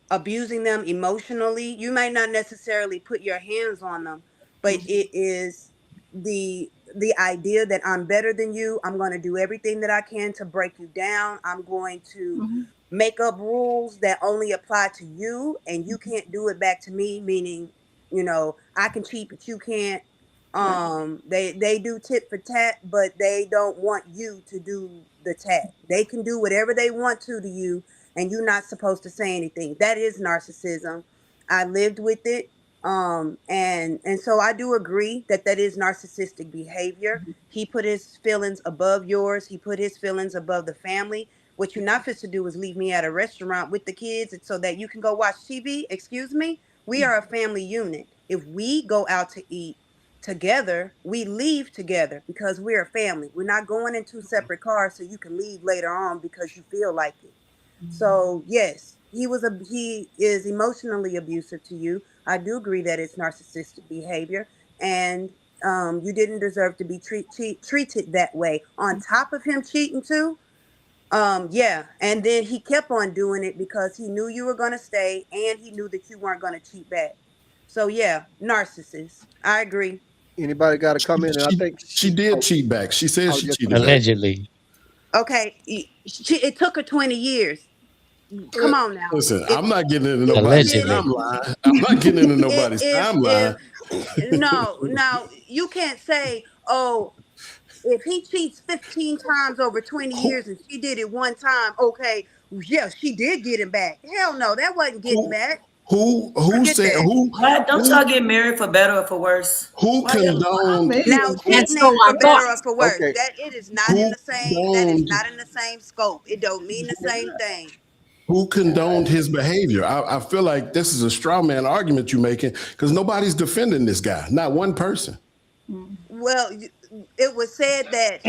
abusing them emotionally. You might not necessarily put your hands on them, but it is the idea that I'm better than you. I'm going to do everything that I can to break you down. I'm going to make up rules that only apply to you and you can't do it back to me, meaning, I can cheat but you can't. They do tit for tat, but they don't want you to do the tat. They can do whatever they want to you, and you're not supposed to say anything. That is narcissism. I lived with it. And so I do agree that that is narcissistic behavior. He put his feelings above yours. He put his feelings above the family. What you're not supposed to do is leave me at a restaurant with the kids so that you can go watch TV. Excuse me. We are a family unit. If we go out to eat together, we leave together because we're a family. We're not going in two separate cars so you can leave later on because you feel like it. So yes, he is emotionally abusive to you. I do agree that it's narcissistic behavior, and you didn't deserve to be treated that way. On top of him cheating too, yeah, and then he kept on doing it because he knew you were gonna stay, and he knew that you weren't gonna cheat back. So yeah, narcissist. I agree. Anybody got a comment? And I think She did cheat back. She said Oh, she yes, cheated back. Allegedly. Okay, it took her 20 years. Come on now. Listen, If- I'm not getting into nobody's Allegedly. timeline. I'm not getting into nobody's timeline. No, you can't say, oh, if he cheats 15 times over 20 years and she did it one time, okay, yeah, she did get him back. Hell no, that wasn't getting back. Who Forget said that. What? Don't y'all get married for better or for worse? who condoned Now And cheating so ain't I for better thought- or for worse. Okay. That it is not Who in the same. That is condoned- not in the same scope. It don't mean the same thing. who condoned his behavior? I feel like this is a straw man argument you're making because nobody's defending this guy. Not one person. Well, it was said that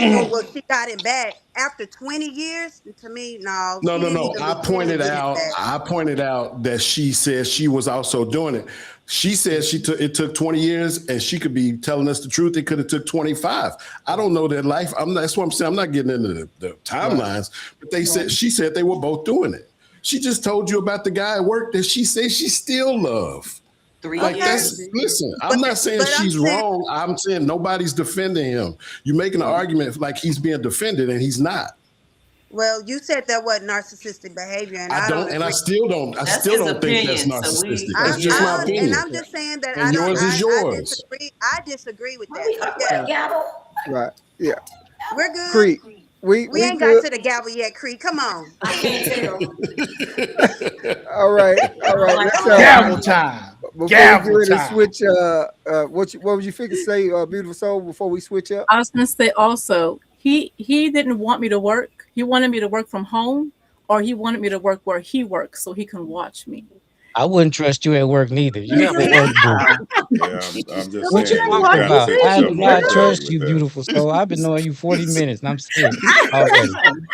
she got him back after 20 years. To me, no. No. she didn't even I begin to get it back. I pointed out that she said she was also doing it. She said it took 20 years, and she could be telling us the truth. It could have took 25. I don't know their life. That's what I'm saying. I'm not getting into the timelines, but she said they were both doing it. She just told you about the guy at work that she says she still love. 3 Like years. listen, I'm not saying but I'm she's saying- wrong. I'm saying nobody's defending him. You're making an argument like he's being defended, and he's not. Well, you said that wasn't narcissistic behavior, and I don't. and I agree. still don't. That's still his don't think that's opinion, so we- narcissistic. I- That's just my opinion. And I'm just saying that And I don't. yours is yours. I disagree with We that. got Yeah, gavel. right. Yeah. we're good. Creed. We ain't good. got to the gavel yet, Creed. Come on. I can't tell. All right. Let's, Gavel time. before Gavel we get ready to time. switch, what was you figure to say, Beautiful Soul, before we switch up? I was going to say also, he didn't want me to work. He wanted me to work from home, or he wanted me to work where he works so he can watch me. I wouldn't trust you at work neither. You have a work boo. Yeah, I'm just What you saying. talking gotta about? set I do yourself not right trust with you, that. beautiful soul. I've been knowing you 40 minutes and I'm scared already.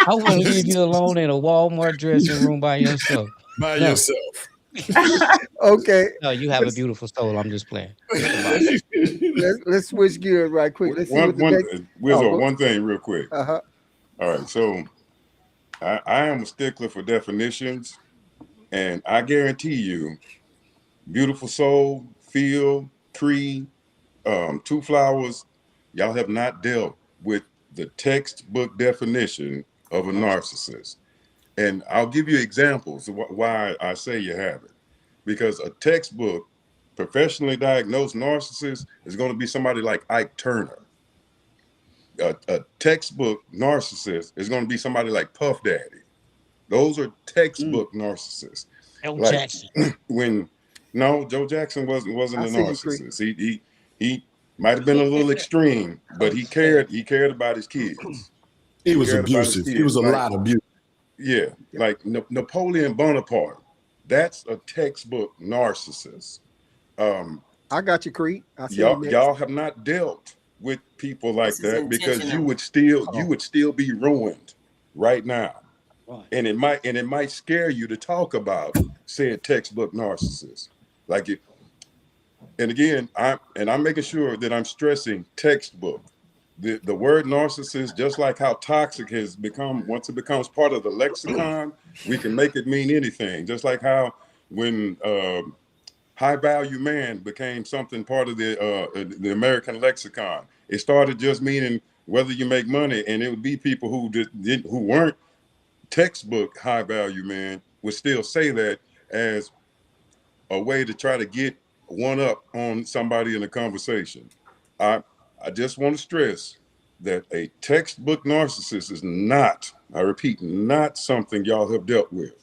I wouldn't leave you alone in a Walmart dressing room by yourself. By No. yourself. Okay. No, you have a beautiful soul. I'm just playing. Let's switch gears right quick. Let's see what the next. Wizzo, Oh, one thing real quick. Uh-huh. All right, so I am a stickler for definitions, and I guarantee you, Beautiful Soul, Phil, Tree, Two Flowers, y'all have not dealt with the textbook definition of a narcissist. And I'll give you examples of why I say you haven't. Because a textbook, professionally diagnosed narcissist is going to be somebody like Ike Turner. A textbook narcissist is going to be somebody like Puff Daddy. Those are textbook narcissists. Joe Like, Jackson. Joe Jackson wasn't I a see you, Creed. narcissist. He might have been a little extreme, but he cared about his kids. He was cared about his abusive. He kids. was a Like, lot abusive. Yeah, like Napoleon Bonaparte. That's a textbook narcissist. I got you, Creed. I see you next. Y'all have not dealt with people like This is that because you intentional. would still be ruined right now. Right. And it might scare you to talk about said textbook narcissist. Like it, and again, I'm making sure that I'm stressing textbook. The word narcissist, just like how toxic has become, once it becomes part of the lexicon, we can make it mean anything. Just like how when high value man became something part of the American lexicon, it started just meaning whether you make money, and it would be people who weren't textbook high value man would still say that as a way to try to get one up on somebody in a conversation. I just want to stress that a textbook narcissist is not, I repeat, not something y'all have dealt with,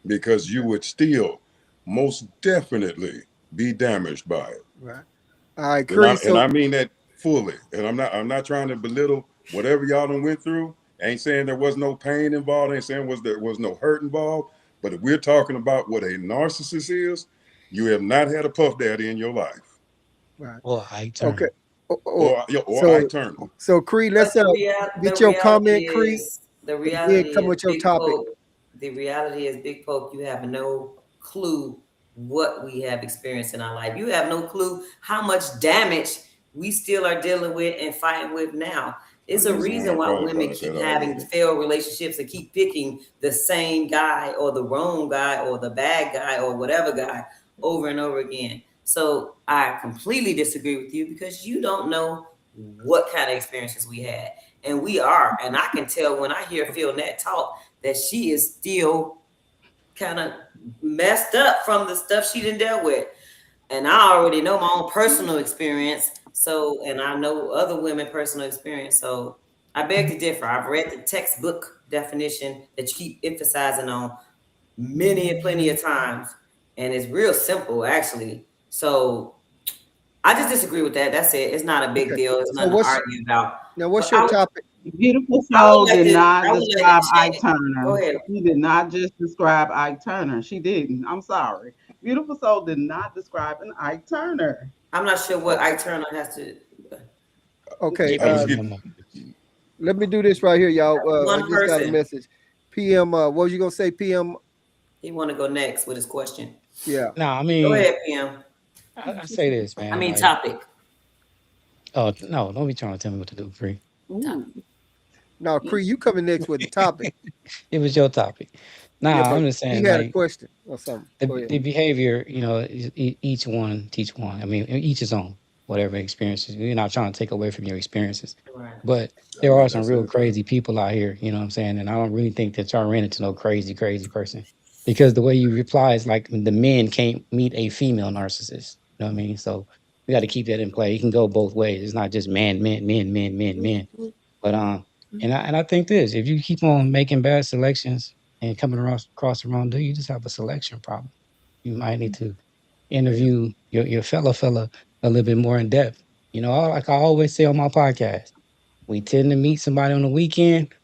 because you would still most definitely be damaged by it. Right. All right, And I, Chris. So and I mean that fully. And I'm not trying to belittle whatever y'all done went through. Ain't saying there was no pain involved. Ain't saying there was no hurt involved. But if we're talking about what a narcissist is, you have not had a puff daddy in your life. right. Well, I turn. Okay. Or so, I turn. So Creed, let's But get your comment, Creed. The and reality then come is with your Big topic. Poke. The reality is, Big Poke, you have no clue what we have experienced in our life. You have no clue how much damage we still are dealing with and fighting with now. It's a reason why women keep having failed relationships and keep picking the same guy or the wrong guy or the bad guy or whatever guy over and over again. So I completely disagree with you because you don't know what kind of experiences we had. And we are. And I can tell when I hear Phil Nat talk that she is still kind of messed up from the stuff she done dealt with. And I already know my own personal experience. So, and I know other women personal experience. So I beg to differ. I've read the textbook definition that you keep emphasizing on many and plenty of times. And it's real simple, actually. So I just disagree with that. That's it. It's not a big deal. It's nothing to argue about. Now, what's your topic? Beautiful Soul did not describe Ike Go Turner. ahead. She did not just describe Ike Turner. She didn't. I'm sorry. Beautiful Soul did not describe an Ike Turner. I'm not sure what Ike Turner has to. Okay. Let me do this right here, y'all. I just got a message. PM, what was you gonna say, PM? He want to go next with his question. Yeah. No, I mean, Go ahead, PM. I say this, man. I mean, like, topic. Oh no! Don't be trying to tell me what to do, Free. No, Cree, you coming next with the topic. It was your topic. Nah, Yeah, but I'm just saying. he had like, a question or something. Go ahead. the behavior, you know, each one teach one. I mean, each his own. Whatever experiences. You're not trying to take away from your experiences, Right. but there are some real crazy people out here. You know what I'm saying? And I don't really think that y'all ran into no crazy person, because the way you reply is like the men can't meet a female narcissist. You know what I mean? So we got to keep that in play. It can go both ways. It's not just men. But and I think this: if you keep on making bad selections and coming across the wrong dude, you just have a selection problem. You might need to interview your fella a little bit more in depth. You know, like I always say on my podcast, we tend to meet somebody on the weekend,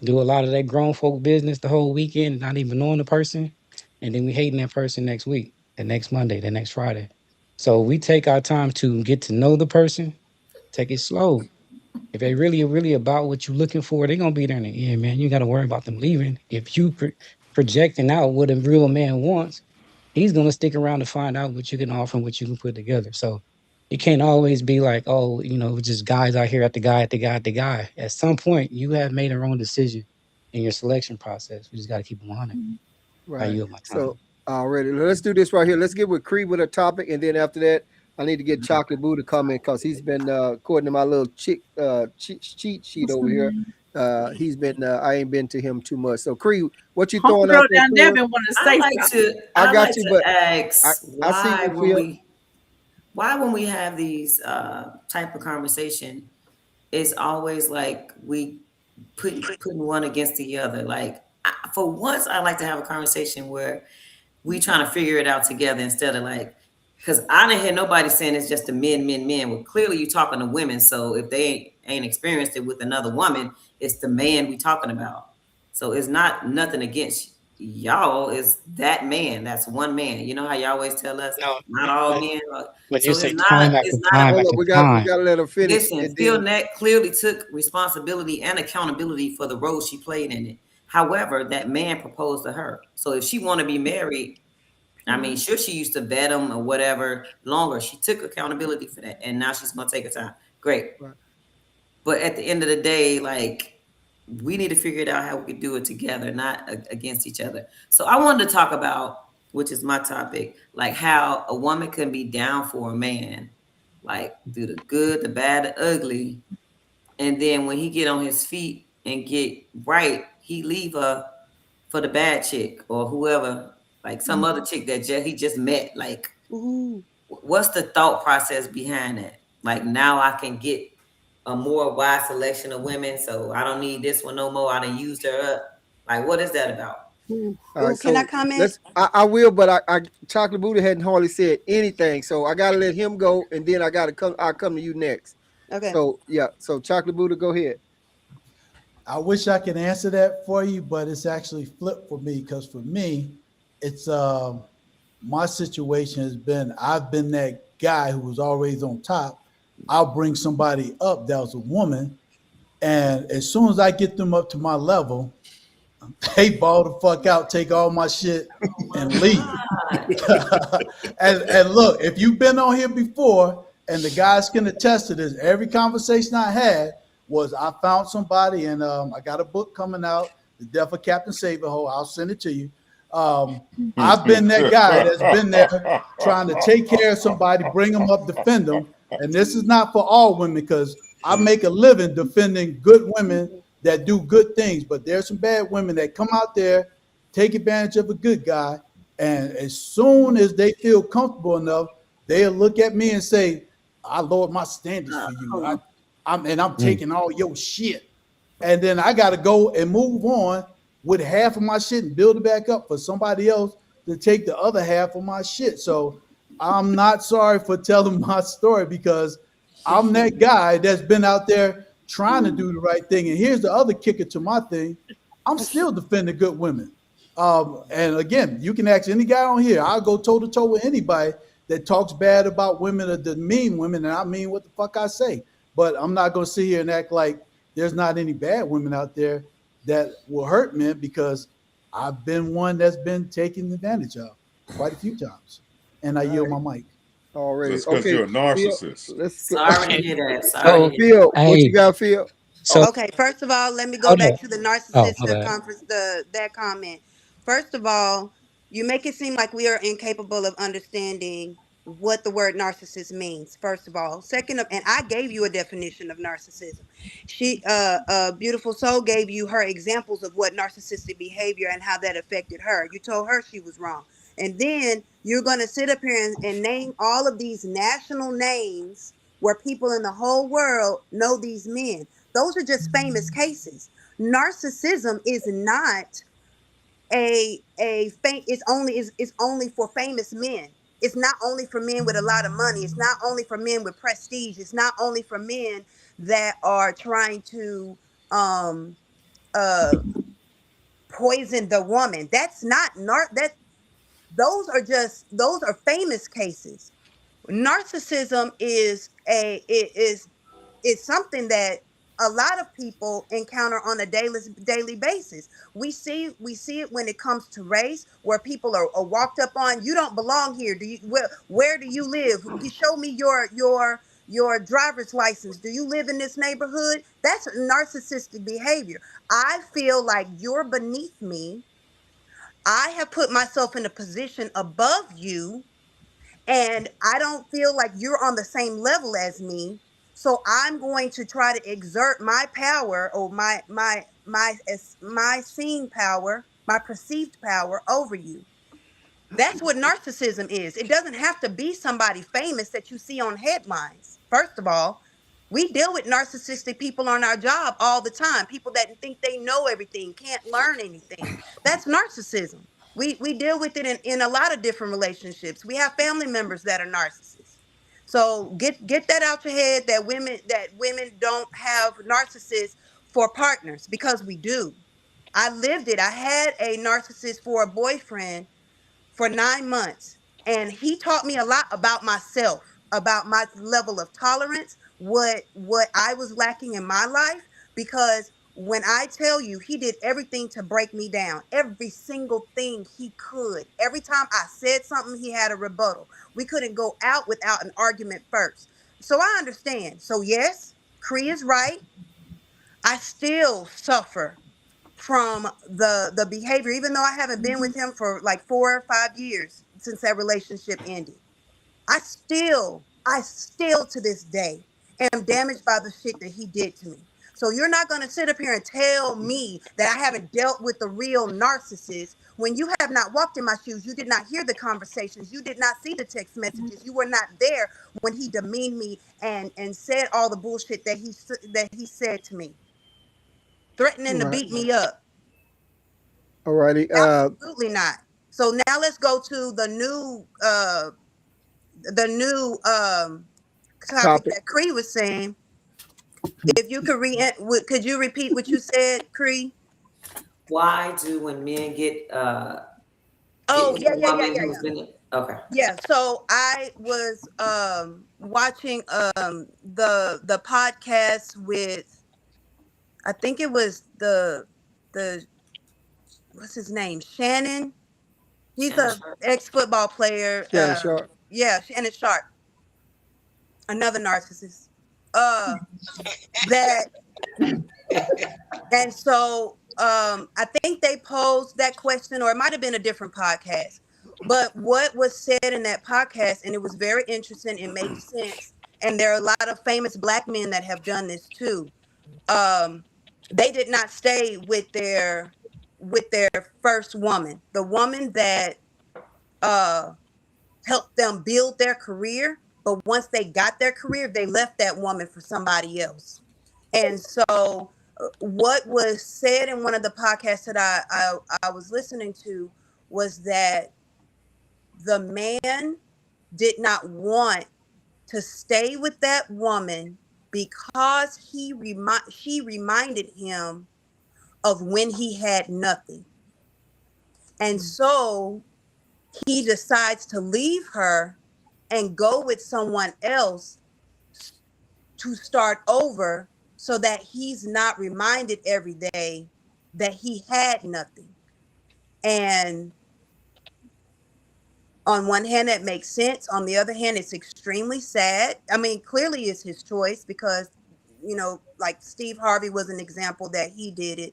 do a lot of that grown folk business the whole weekend, not even knowing the person, and then we hating that person next week, the next Monday, the next Friday. So we take our time to get to know the person, take it slow. If they really about what you're looking for, they're gonna be there in the end, man. You got to worry about them leaving. If you projecting out what a real man wants, he's gonna stick around to find out what you can offer and what you can put together. So it can't always be like, oh, you know, just guys out here at the guy. At some point, you have made a wrong decision in your selection process. We just got to keep them on it. Right. yield my time. So already, let's do this right here. Let's get with Creed with a topic, and then after that, I need to get Chocolate Boo to come in because he's been according to my little cheat sheet over here. He's been I ain't been to him too much. So Creed, what you throwing out there? Down Devin want to say something. I got you, but ask I see you, why when we have these type of conversation, it's always like we putting one against the other. Like for once, I like to have a conversation where we trying to figure it out together instead of like, because I didn't hear nobody saying it's just the men. Well, clearly you talking to women. So if they ain't experienced it with another woman, it's the man we talking about. So it's not nothing against y'all. It's that man. That's one man. You know how you always tell us, not all men. But So you say time after time after we got time. to let her finish. Listen, Phil Nett clearly took responsibility and accountability for the role she played in it. However, that man proposed to her. So if she want to be married, I mean, sure, she used to vet him or whatever longer. She took accountability for that. And now she's going to take her time. Great. Right. But at the end of the day, like, we need to figure it out how we can do it together, not against each other. So I wanted to talk about, which is my topic, like how a woman can be down for a man, like do the good, the bad, the ugly. And then when he get on his feet and get right, he leave her for the bad chick or whoever, like some other chick that he just met. Like, what's the thought process behind that? Like, now I can get a more wide selection of women, so I don't need this one no more. I done used her up. Like, what is that about? All Ooh, right, can I so comment? I will, but I Chocolate Buddha hadn't hardly said anything, so I gotta let him go, and then I'll come to you next. Okay. So yeah, so Chocolate Buddha, go ahead. I wish I could answer that for you, but it's actually flipped for me because for me, it's my situation has been I've been that guy who was always on top. I'll bring somebody up that was a woman, and as soon as I get them up to my level, they ball the fuck out, take all my shit, and leave. And look, if you've been on here before, and the guys can attest to this, every conversation I had was I found somebody, and I got a book coming out, The Death of Captain Saberho. I'll send it to you. I've been that guy that's been there trying to take care of somebody, bring them up, defend them. And this is not for all women because I make a living defending good women that do good things. But there's some bad women that come out there, take advantage of a good guy, and as soon as they feel comfortable enough, they'll look at me and say, I lowered my standards for you. I'm taking all your shit. And then I got to go and move on with half of my shit and build it back up for somebody else to take the other half of my shit. So I'm not sorry for telling my story because I'm that guy that's been out there trying to do the right thing. And here's the other kicker to my thing. I'm still defending good women. And again, you can ask any guy on here. I'll go toe to toe with anybody that talks bad about women or demean women. And I mean what the fuck I say. But I'm not going to sit here and act like there's not any bad women out there that will hurt men because I've been one that's been taken advantage of quite a few times. And I yield my mic. Already. Just because Okay. you're a narcissist. Phil, let's Sorry to hear that. Sorry Oh, to hear Phil, what Hey, you got, Phil? so Okay, first of all, let me go hold back up. to the Oh, my narcissistic bad. conference, that comment. First of all, you make it seem like we are incapable of understanding what the word narcissist means. First of all, second of, and I gave you a definition of narcissism. She, Beautiful Soul, gave you her examples of what narcissistic behavior and how that affected her. You told her she was wrong, and then you're gonna sit up here and name all of these national names where people in the whole world know these men. Those are just famous cases. Narcissism is not it's only for famous men. It's not only for men with a lot of money. It's not only for men with prestige. It's not only for men that are trying to um uh poison the woman. That's not that those are famous cases. Narcissism is something that a lot of people encounter on a daily basis. We see it when it comes to race, where people are walked up on. You don't belong here. Do you? Where do you live? You show me your driver's license. Do you live in this neighborhood? That's narcissistic behavior. I feel like you're beneath me. I have put myself in a position above you, and I don't feel like you're on the same level as me. So I'm going to try to exert my power, or my seen power, my perceived power over you. That's what narcissism is. It doesn't have to be somebody famous that you see on headlines. First of all, we deal with narcissistic people on our job all the time. People that think they know everything, can't learn anything. That's narcissism. We deal with it in a lot of different relationships. We have family members that are narcissists. So get that out your head, that women don't have narcissists for partners, because we do. I lived it. I had a narcissist for a boyfriend for 9 months. And he taught me a lot about myself, about my level of tolerance, what I was lacking in my life. Because when I tell you, he did everything to break me down, every single thing he could. Every time I said something, he had a rebuttal. We couldn't go out without an argument first. So I understand. So yes, Cree is right. I still suffer from the behavior, even though I haven't been with him for like 4 or 5 years since that relationship ended. I still to this day am damaged by the shit that he did to me. So you're not going to sit up here and tell me that I haven't dealt with the real narcissist when you have not walked in my shoes. You did not hear the conversations. You did not see the text messages. You were not there when he demeaned me and said all the bullshit that he said to me, threatening to Right. beat me up. All righty. Absolutely not. So now let's go to the new topic Topic. that Cree was saying. If you could you repeat what you said, Cree? Why do when men get Oh, with yeah, a yeah, yeah, woman yeah, who's yeah. been okay? Yeah, so I was watching the podcast with, I think it was the what's his name? Shannon. He's Shannon a Sharp. ex-football player. Shannon Sharp. Yeah, Shannon Sharp. Another narcissist. That and so I think they posed that question, or it might have been a different podcast. But what was said in that podcast, and it was very interesting, it made sense. And there are a lot of famous Black men that have done this too. They did not stay with their first woman, the woman that helped them build their career. But once they got their career, they left that woman for somebody else. And so, what was said in one of the podcasts that I was listening to was that the man did not want to stay with that woman because she reminded him of when he had nothing. And so he decides to leave her and go with someone else to start over, so that he's not reminded every day that he had nothing. And on one hand, that makes sense. On the other hand, it's extremely sad. I mean, clearly it's his choice because, like Steve Harvey was an example that he did it.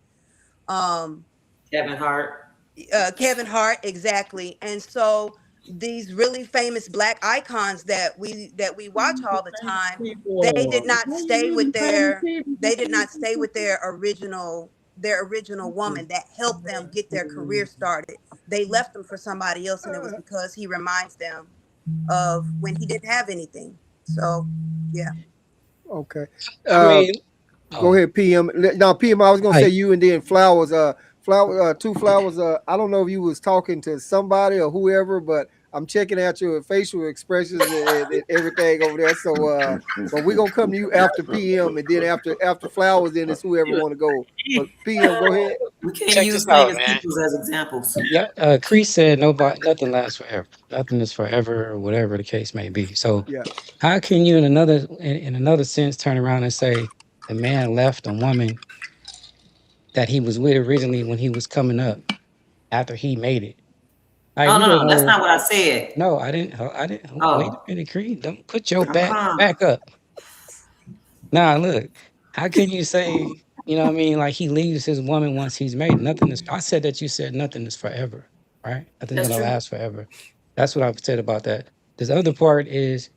Kevin Hart. Kevin Hart, exactly. And so these really famous Black icons that we watch all the time, they did not stay with their original woman that helped them get their career started. They left them for somebody else, and it was because he reminds them of when he didn't have anything. So yeah. Okay. I mean, Go ahead, PM. Now, PM, I was gonna say you, and then Flowers. Two Flowers. I don't know if you was talking to somebody or whoever, but I'm checking out your facial expressions and everything over there. So, but we're gonna come to you after PM, and then after Flowers, then it's whoever want to go. But PM, go ahead. We can't Check use this out, famous man. people as examples. Yeah, Chris said nothing lasts forever. Nothing is forever, or whatever the case may be. So, Yeah. how can you, in another sense, turn around and say the man left a woman that he was with originally when he was coming up after he made it? Like, Oh no, that's not what I said. No, I didn't. Wait a Oh. minute, Creed. Don't put your back up. Nah, look. How can you say, what I mean, like he leaves his woman once he's made? Nothing is. I said that you said nothing is forever, right? Nothing's That's gonna true. last forever. That's what I've said about that. This other part is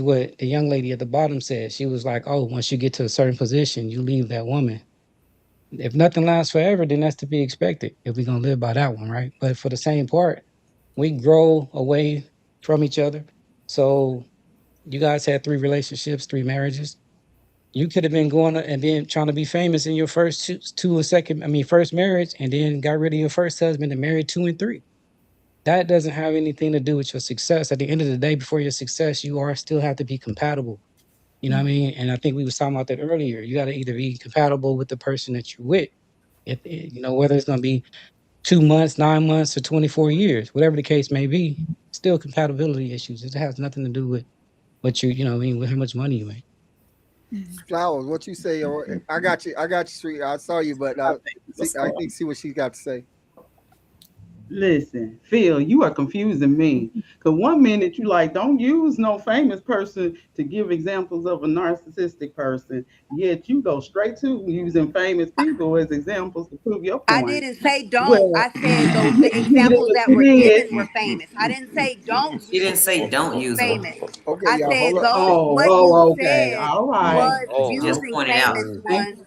what the young lady at the bottom said. She was like, "Oh, once you get to a certain position, you leave that woman." If nothing lasts forever, then that's to be expected. If we're gonna live by that one, right? But for the same part, we grow away from each other. So you guys had 3 relationships, 3 marriages. You could have been going and then trying to be famous in your first first marriage, and then got rid of your first husband and married 2 and 3. That doesn't have anything to do with your success. At the end of the day, before your success, you still have to be compatible. You know what I mean? And I think we was talking about that earlier. You got to either be compatible with the person that you're with. Whether it's going to be 2 months, 9 months, or 24 years, whatever the case may be, still compatibility issues. It has nothing to do with what with how much money you make. Flowers, what you say? I got you, Street. I saw you, but I think see what she's got to say. Listen, Phil, you are confusing me. Because one minute you like, don't use no famous person to give examples of a narcissistic person, yet you go straight to using famous people as examples to prove your point. I didn't say don't. Well, I said the examples that were given were famous. I didn't say don't. She didn't say don't use them. Famous. Okay, I y'all, said hold those. up. Said all right. was Just using pointed out. famous ones,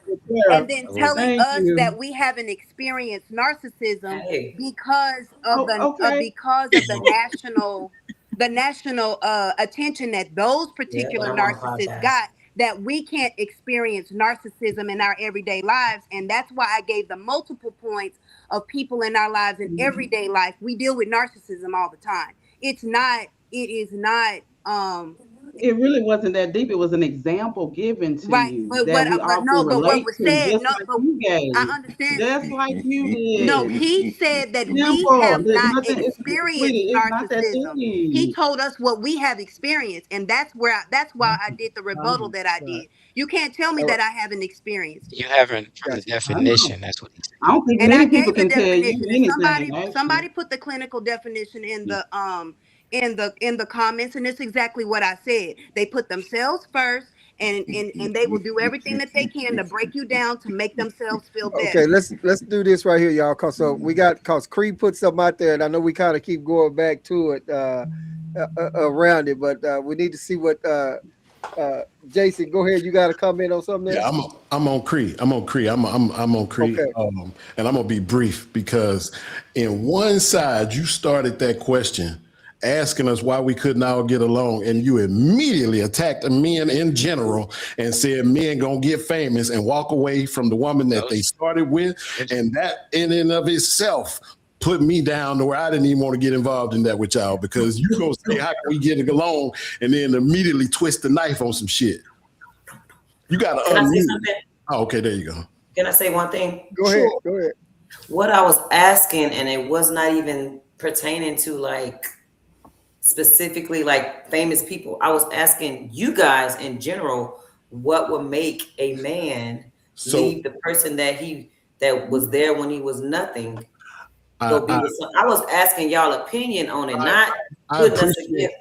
and then telling us that we haven't experienced narcissism because of the national attention that those particular narcissists got. that we can't experience narcissism in our everyday lives. And that's why I gave the multiple points of people in our lives in everyday life. We deal with narcissism all the time. It is not It really wasn't that deep. It was an example given to right. you But that what we all can but what relate was to, said, just no, like but you gave, I understand. just like you did. No, he said that we Simple. have There's not nothing. experienced Sweetie, it's not that narcissism. He deep. told us what we have experienced, and that's why I did the rebuttal that I did. You can't tell me All right. that I haven't experienced it. You haven't from the Gotcha. definition. That's what he said. I don't think And I many gave people the can tell you definition. And anything. somebody put the clinical definition in the comments, and it's exactly what I said. They put themselves first, and they will do everything that they can to break you down to make themselves feel better. Okay, let's do this right here, y'all. Cause Creed put something out there, and I know we kind of keep going back to it around it, but we need to see what Jason. Go ahead. You got to comment on something there? Yeah, I'm on Creed. I'm on Creed. I'm on Creed. Okay. And I'm gonna be brief because in one side you started that question asking us why we couldn't all get along, and you immediately attacked men in general and said men gonna get famous and walk away from the woman that they started with, and that in and of itself put me down to where I didn't even want to get involved in that with y'all, because you gonna say how can we get along and then immediately twist the knife on some shit. You gotta Can I say unmute. something? Oh, okay, there you go. Can I say one thing? Go ahead. What I was asking, and it was not even pertaining to like specifically like famous people. I was asking you guys in general, what would make a man leave the person that was there when he was nothing? I was asking y'all opinion on it, not putting us against.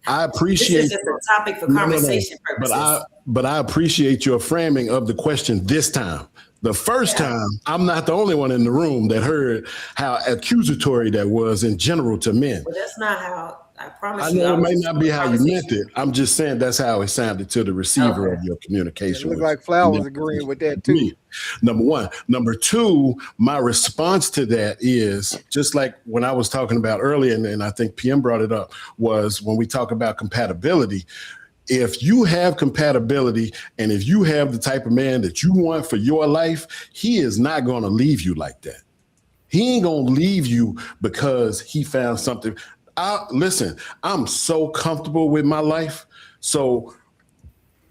I appreciate. This is just a topic for conversation purposes. But I appreciate your framing of the question this time. The first time, I'm not the only one in the room that heard how accusatory that was in general to men. But that's not how. I promise I you. know it may not be how you meant it. I'm just saying that's how it sounded to the receiver of your communication. It looked like Flowers agreeing with that too. Number one. Number two, my response to that is just like when I was talking about earlier, and I think PM brought it up, was when we talk about compatibility. If you have compatibility and if you have the type of man that you want for your life, he is not going to leave you like that. He ain't going to leave you because he found something. Listen, I'm so comfortable with my life. So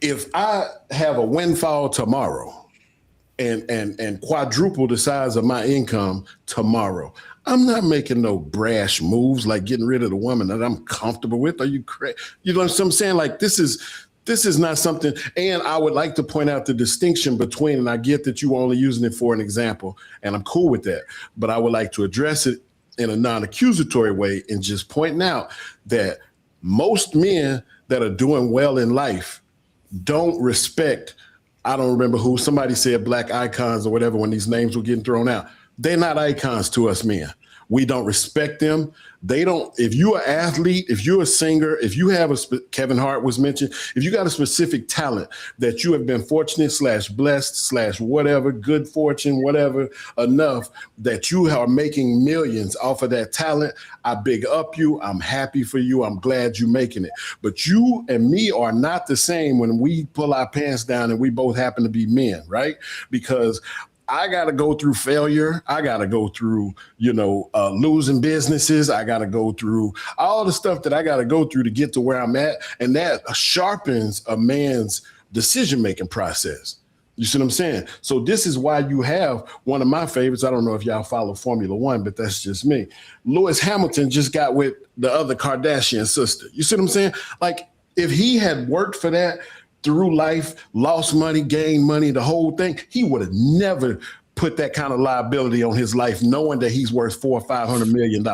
if I have a windfall tomorrow and quadruple the size of my income tomorrow, I'm not making no brash moves like getting rid of the woman that I'm comfortable with. Are you crazy? You know what I'm saying? Like this is not something. And I would like to point out the distinction between, and I get that you were only using it for an example, and I'm cool with that, but I would like to address it in a non-accusatory way and just pointing out that most men that are doing well in life don't respect, I don't remember who, somebody said black icons or whatever when these names were getting thrown out. They're not icons to us men. We don't respect them. They don't, if you're an athlete, if you're a singer, if you have Kevin Hart was mentioned, if you got a specific talent that you have been fortunate / blessed / whatever, good fortune, whatever, enough that you are making millions off of that talent, I big up you. I'm happy for you. I'm glad you're making it. But you and me are not the same when we pull our pants down and we both happen to be men, right? Because I got to go through failure. I got to go through, losing businesses. I got to go through all the stuff that I got to go through to get to where I'm at. And that sharpens a man's decision-making process. You see what I'm saying? So this is why you have one of my favorites. I don't know if y'all follow Formula One, but that's just me. Lewis Hamilton just got with the other Kardashian sister. You see what I'm saying? Like if he had worked for that through life, lost money, gained money, the whole thing, he would have never put that kind of liability on his life, knowing that he's worth $400 or $500 million.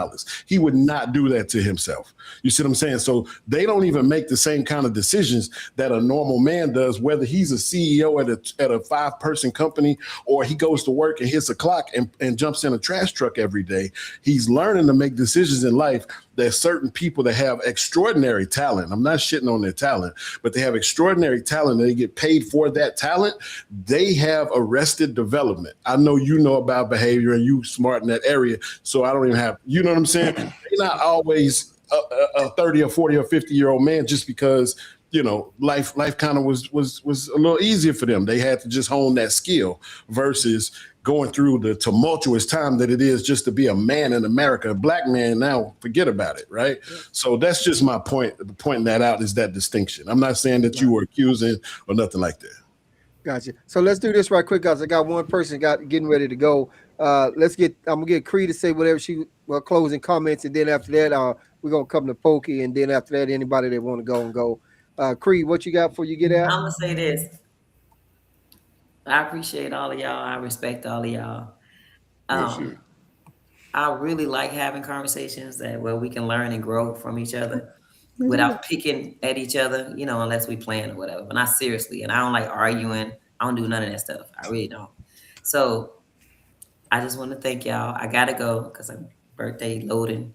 He would not do that to himself. You see what I'm saying? So they don't even make the same kind of decisions that a normal man does, whether he's a CEO at a 5-person company or he goes to work and hits a clock and jumps in a trash truck every day. He's learning to make decisions in life. There's certain people that have extraordinary talent. I'm not shitting on their talent, but they have extraordinary talent. They get paid for that talent. They have arrested development. I know you know about behavior and you smart in that area, so I don't even have, you know what I'm saying? They're not always a 30 or 40 or 50-year-old man just because, life kind of was a little easier for them. They had to just hone that skill versus going through the tumultuous time that it is just to be a man in America. A black man now, forget about it, right? So that's just my point. Pointing that out is that distinction. I'm not saying that you were accusing or nothing like that. Gotcha. So let's do this right quick, guys. I got one person getting ready to go. I'm gonna get Cree to say whatever closing comments, and then after that, we're gonna come to Pokey, and then after that, anybody that want to go and go. Cree, what you got before you get out? I'm gonna say this. I appreciate all of y'all. I respect all of y'all. I really like having conversations where we can learn and grow from each other without picking at each other, unless we plan or whatever. But not seriously. And I don't like arguing. I don't do none of that stuff. I really don't. So I just want to thank y'all. I gotta go because I'm birthday loading.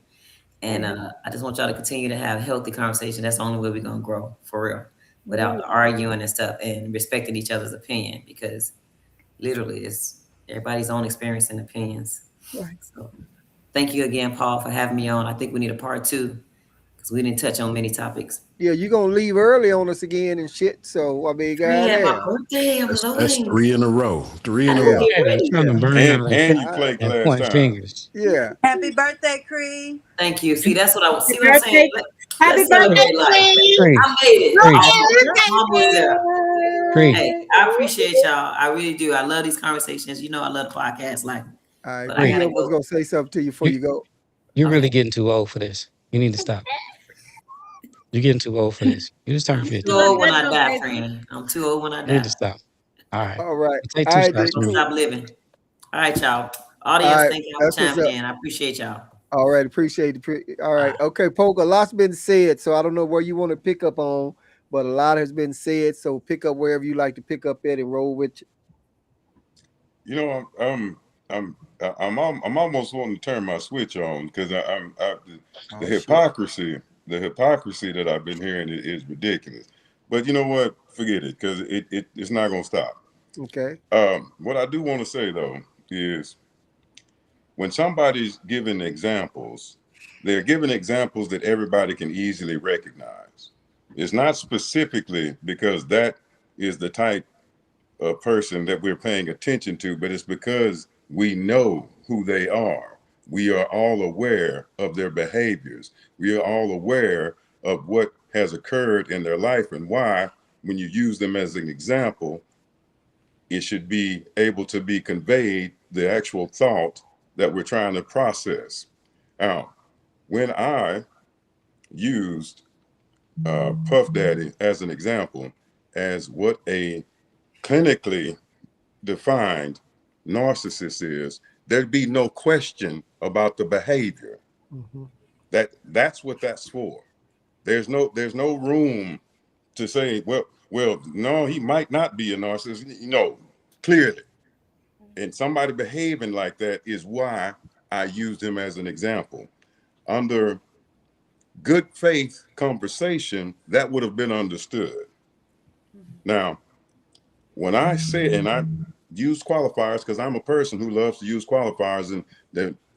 And I just want y'all to continue to have healthy conversation. That's the only way we're gonna grow, for real, without arguing and stuff, and respecting each other's opinion, because literally it's everybody's own experience and opinions. Right. So thank you again, Paul, for having me on. I think we need a part 2 because we didn't touch on many topics. Yeah, you're gonna leave early on us again and shit. So I mean, Yeah, my birthday. I'm That's loading. 3 in a row. 3 in a Yeah. row. Trying to burn And you played and last point time. fingers. Yeah. Happy birthday, Cree. Thank you. See, that's what I see. Happy What I'm saying? Happy Let's celebrate birthday, life. Queen. Cree, I made it. Cree, Almost there. Cree. Hey, I appreciate y'all. I really do. I love these conversations. I love the podcast. Like, All right. but Cree, I gotta was go. gonna say something to you before you go. You're really getting too old for this. You need to stop. You're getting too old for this. You just turned 50. Too old when I die, friend. I'm too old when I You need die. to stop. All right. All right. Take All 2 right, shots. then, cool. Stop living. All right, y'all. Audience, All right, thank y'all for that's what's chiming up. in. I appreciate y'all. All right, appreciate it. All right, okay, Poke. A lot's been said, so I don't know where you want to pick up on, but a lot has been said. So pick up wherever you like to pick up at and roll with you. I'm almost wanting to turn my switch on because the hypocrisy that I've been hearing is ridiculous. But you know what? Forget it, because it's not gonna stop. Okay. What I do want to say though is, when somebody's giving examples, they're giving examples that everybody can easily recognize. It's not specifically because that is the type of person that we're paying attention to, but it's because we know who they are. We are all aware of their behaviors. We are all aware of what has occurred in their life and why, when you use them as an example, it should be able to be conveyed, the actual thought that we're trying to process. Now, when I used Puff Daddy as an example, as what a clinically defined narcissist is, there'd be no question about the behavior. Mm-hmm. That's what that's for. There's no room to say, well, no, he might not be a narcissist. Clearly. And somebody behaving like that is why I used him as an example. Under good faith conversation, that would have been understood. Now, when I say, and I use qualifiers because I'm a person who loves to use qualifiers,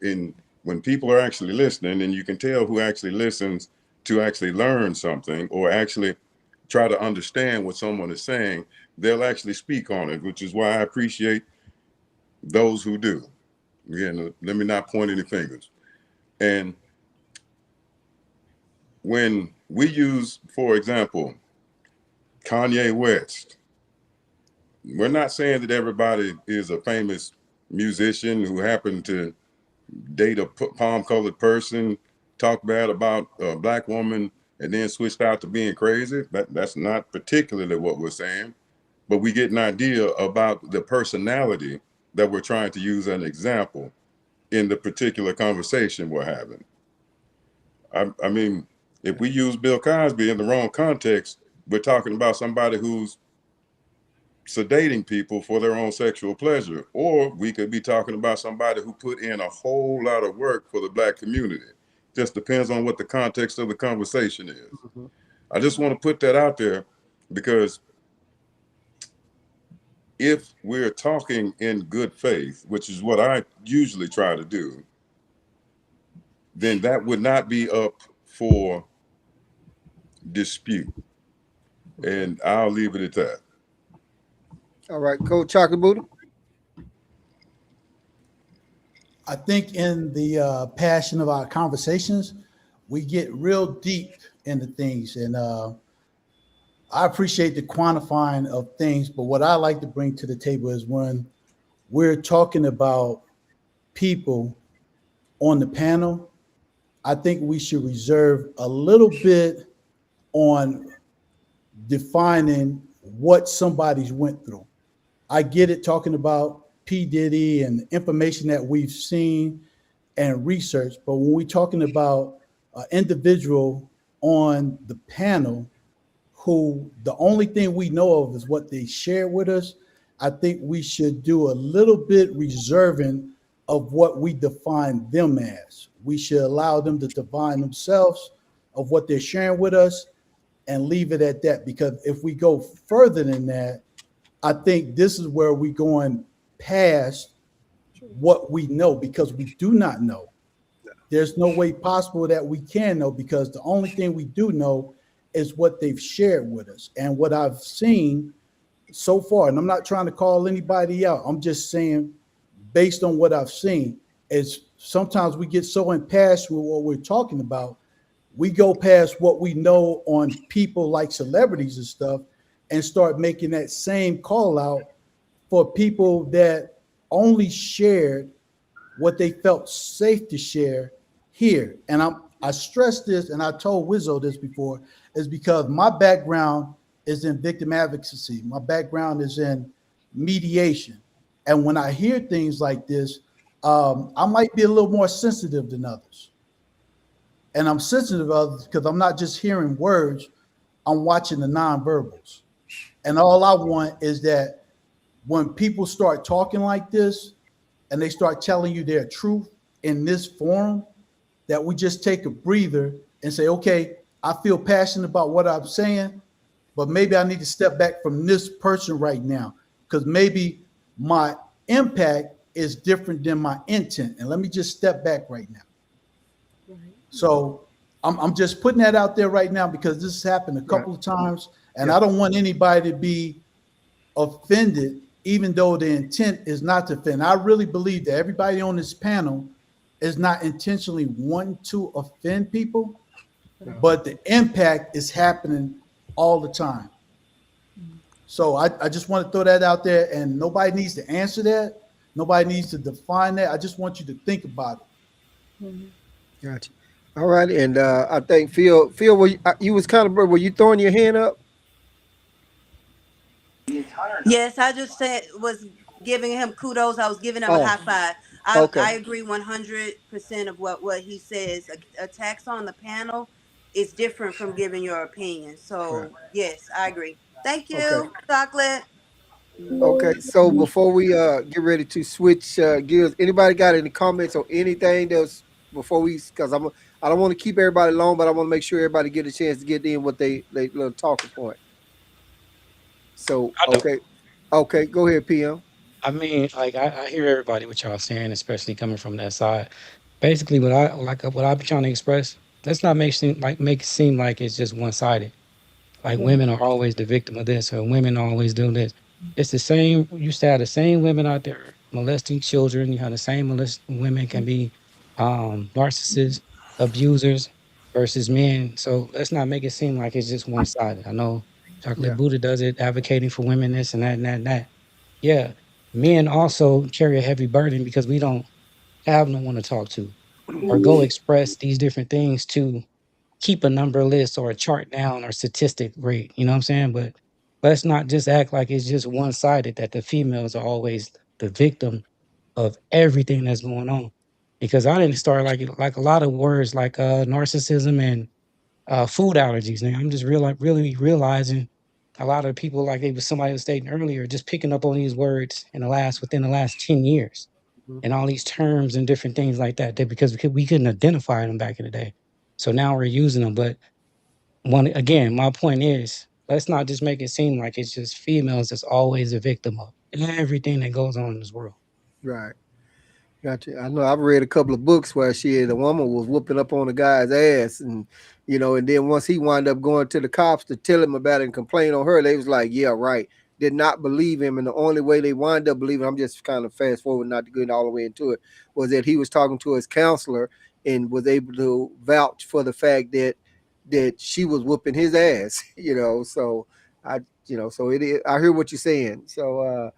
and when people are actually listening, and you can tell who actually listens to actually learn something or actually try to understand what someone is saying, they'll actually speak on it, which is why I appreciate those who do. Again, let me not point any fingers. And when we use, for example, Kanye West, we're not saying that everybody is a famous musician who happened to date a palm-colored person, talk bad about a black woman, and then switched out to being crazy. That's not particularly what we're saying, but we get an idea about the personality that we're trying to use as an example in the particular conversation we're having. I mean, if we use Bill Cosby in the wrong context, we're talking about somebody who's sedating people for their own sexual pleasure, or we could be talking about somebody who put in a whole lot of work for the black community. Just depends on what the context of the conversation is. Mm-hmm. I just want to put that out there, because if we're talking in good faith, which is what I usually try to do, then that would not be up for dispute. And I'll leave it at that. All right, Coach Chocolate Buddha. I think in the passion of our conversations, we get real deep into things. And I appreciate the quantifying of things. But what I like to bring to the table is when we're talking about people on the panel, I think we should reserve a little bit on defining what somebody's went through. I get it talking about P. Diddy and information that we've seen and research, but when we're talking about an individual on the panel who the only thing we know of is what they share with us, I think we should do a little bit reserving of what we define them as. We should allow them to define themselves of what they're sharing with us and leave it at that. Because if we go further than that, I think this is where we're going past what we know, because we do not know. There's no way possible that we can know, because the only thing we do know is what they've shared with us. And what I've seen so far, and I'm not trying to call anybody out, I'm just saying based on what I've seen, is sometimes we get so impassioned with what we're talking about, we go past what we know on people like celebrities and stuff and start making that same call out for people that only shared what they felt safe to share here. And I stress this, and I told Wizzo this before, is because my background is in victim advocacy. My background is in mediation. And when I hear things like this, I might be a little more sensitive than others. And I'm sensitive to others because I'm not just hearing words, I'm watching the nonverbals. And all I want is that when people start talking like this and they start telling you their truth in this forum, that we just take a breather and say, okay, I feel passionate about what I'm saying, but maybe I need to step back from this person right now, because maybe my impact is different than my intent. And let me just step back right now. So I'm just putting that out there right now, because this has happened a couple of times, and I don't want anybody to be offended, even though the intent is not to offend. I really believe that everybody on this panel is not intentionally wanting to offend people, but the impact is happening all the time. So I just want to throw that out there, and nobody needs to answer that. Nobody needs to define that. I just want you to think about it. Gotcha. All right, and I think Phil, you was kind of, were you throwing your hand up? Yes, I just was giving him kudos. I was giving him a high five. I agree 100% of what he says. Attacks on the panel is different from giving your opinion. So yes, I agree. Thank you, Chocolate. Okay, so before we get ready to switch gears, anybody got any comments or anything else before we? Because I don't want to keep everybody long, but I want to make sure everybody get a chance to get in what they little talking point. So okay, go ahead, PM. I mean, like I hear everybody what y'all saying, especially coming from that side. Basically, what I've been trying to express, let's not make it seem like it's just one sided. Like women are always the victim of this, or women always do this. It's the same. You used to have the same women out there molesting children. You have the same women can be narcissists, abusers versus men. So let's not make it seem like it's just one sided. I know Chocolate Buddha does it, advocating for women, this and that and that and that. Yeah, men also carry a heavy burden because we don't have no one to talk to or go express these different things to keep a number list or a chart down or statistic rate. You know what I'm saying? But let's not just act like it's just one sided, that the females are always the victim of everything that's going on. Because I didn't start like a lot of words like narcissism and food allergies. Now I'm just really realizing a lot of people, like somebody was stating earlier, just picking up on these words within the last 10 years and all these terms and different things like that, because we couldn't identify them back in the day. So now we're using them. But my point is, let's not just make it seem like it's just females that's always a victim of everything that goes on in this world. Right. Gotcha. I know I've read a couple of books where the woman was whooping up on the guy's ass, and and then once he wound up going to the cops to tell him about it and complain on her, they was like, yeah, right. Did not believe him, and the only way they wind up believing, I'm just kind of fast forward, not to get all the way into it, was that he was talking to his counselor and was able to vouch for the fact that she was whooping his ass. So I, so it is. I hear what you're saying. So.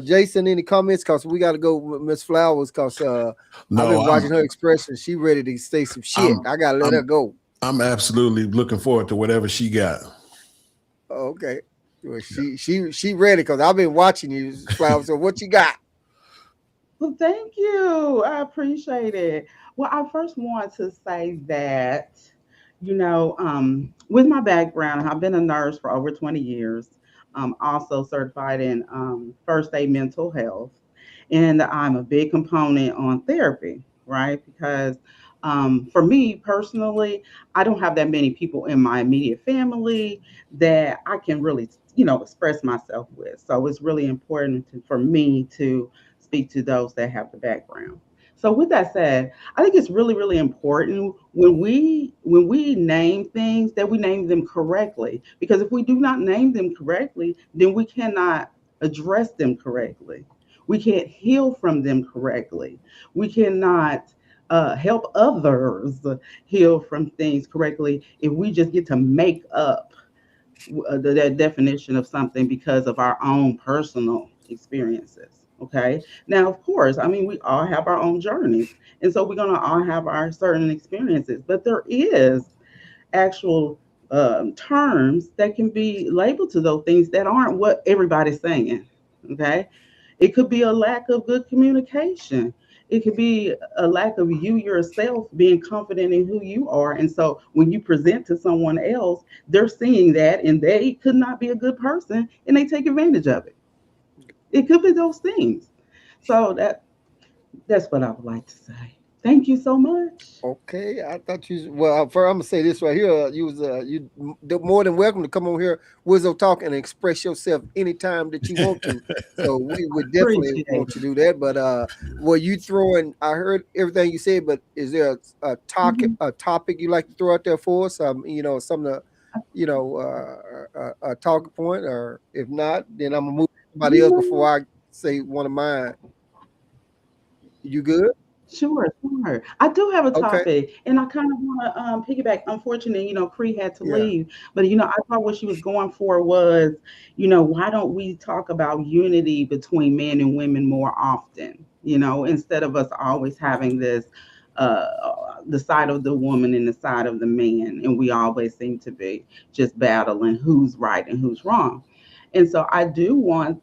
Jason, any comments? Cause we got to go with Miss Flowers. Cause I've been watching her expression. She ready to say some shit. I gotta let her go. I'm absolutely looking forward to whatever she got. Okay, well, she ready. Cause I've been watching you, Flowers. So what you got? Well, thank you. I appreciate it. Well, I first want to say that, with my background, I've been a nurse for over 20 years. I'm also certified in first aid mental health. And I'm a big component on therapy, right? Because for me personally, I don't have that many people in my immediate family that I can really, express myself with. So it's really important for me to speak to those that have the background. So with that said, I think it's really, really important when we name things that we name them correctly. Because if we do not name them correctly, then we cannot address them correctly. We can't heal from them correctly. We cannot help others heal from things correctly if we just get to make up that definition of something because of our own personal experiences. Okay. Now, of course, I mean, we all have our own journeys. And so we're going to all have our certain experiences, but there is actual terms that can be labeled to those things that aren't what everybody's saying. Okay. It could be a lack of good communication. It could be a lack of you yourself being confident in who you are. And so when you present to someone else, they're seeing that and they could not be a good person and they take advantage of it. It could be those things. So that's what I would like to say. Thank you so much. Okay, I thought you. Well, first I'm gonna say this right here. You more than welcome to come on here, Wizzo Talk, and express yourself anytime that you want to. So we would definitely want to do that. But were you throwing? I heard everything you said, but is there a topic you like to throw out there for us? Something a talking point, or if not, then I'm gonna move to somebody else before I say one of mine. You good? Sure. I do have a topic, Okay. and I kind of want to piggyback. Unfortunately, Cree had to Yeah. leave, but I thought what she was going for was, why don't we talk about unity between men and women more often? Instead of us always having this, the side of the woman and the side of the man, and we always seem to be just battling who's right and who's wrong. And so I do want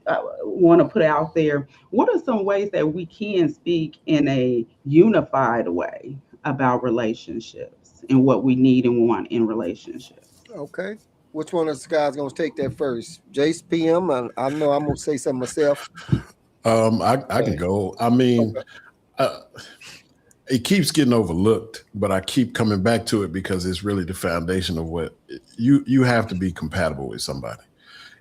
to put out there, what are some ways that we can speak in a unified way about relationships and what we need and want in relationships? Okay. Which one of the guys gonna take that first? Jace PM. I know I'm gonna say something myself. I can go. I mean, it keeps getting overlooked, but I keep coming back to it because it's really the foundation of what you have to be compatible with somebody.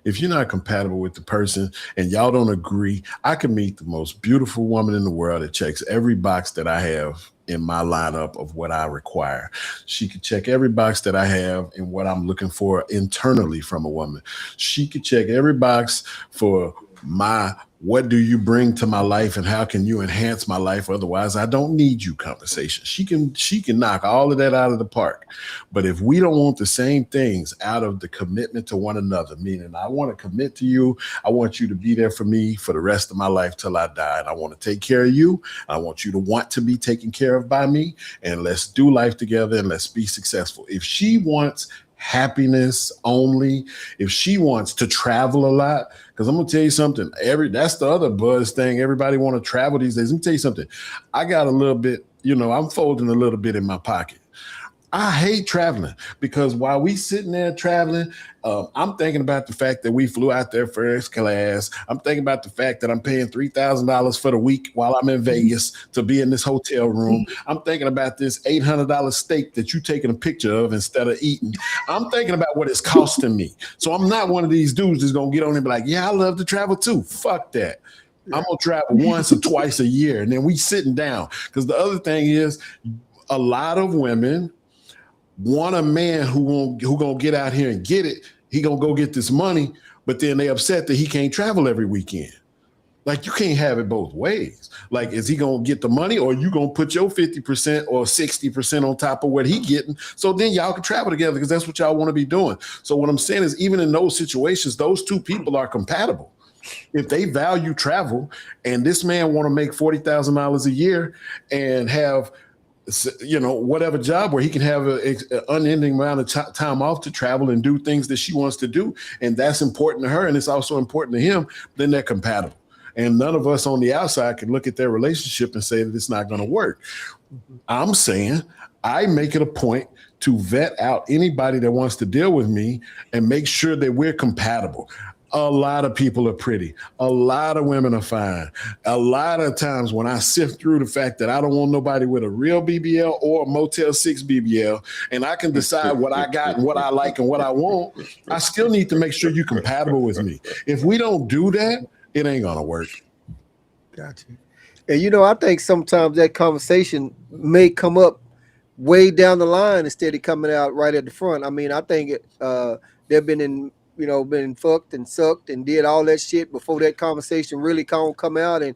If you're not compatible with the person and y'all don't agree, I can meet the most beautiful woman in the world that checks every box that I have in my lineup of what I require. She could check every box that I have in what I'm looking for internally from a woman. She could check every box for what do you bring to my life and how can you enhance my life? Otherwise, I don't need you conversation. She can knock all of that out of the park. But if we don't want the same things out of the commitment to one another, meaning I want to commit to you, I want you to be there for me for the rest of my life till I die. And I want to take care of you. I want you to want to be taken care of by me. And let's do life together and let's be successful. If she wants happiness only, if she wants to travel a lot, because I'm gonna tell you something, that's the other buzz thing. Everybody want to travel these days. Let me tell you something. I got a little bit, I'm folding a little bit in my pocket. I hate traveling because while we sitting there traveling, I'm thinking about the fact that we flew out there first class. I'm thinking about the fact that I'm paying $3,000 for the week while I'm in Vegas to be in this hotel room. I'm thinking about this $800 steak that you taking a picture of instead of eating. I'm thinking about what it's costing me. So I'm not one of these dudes that's going to get on and be like, yeah, I love to travel too. Fuck that. I'm gonna travel once or twice a year, and then we sitting down. Because the other thing is, a lot of women want a man who gonna get out here and get it. He gonna go get this money, but then they upset that he can't travel every weekend. Like, you can't have it both ways. Like, is he gonna get the money, or you gonna put your 50% or 60% on top of what he getting? So then y'all can travel together, because that's what y'all want to be doing. So what I'm saying is, even in those situations, those two people are compatible. If they value travel, and this man want to make $40,000 a year and have, you know, whatever job where he can have an unending amount of time off to travel and do things that she wants to do, and that's important to her, and it's also important to him, then they're compatible. And none of us on the outside can look at their relationship and say that it's not going to work. I'm saying I make it a point to vet out anybody that wants to deal with me and make sure that we're compatible. A lot of people are pretty. A lot of women are fine. A lot of times when I sift through the fact that I don't want nobody with a real BBL or a Motel 6 BBL, and I can decide what I got and what I like and what I want, I still need to make sure you're compatible with me. If we don't do that, it ain't gonna work. Gotcha. And you know, I think sometimes that conversation may come up way down the line instead of coming out right at the front. I mean, I think they've been been fucked and sucked and did all that shit before that conversation really come out, and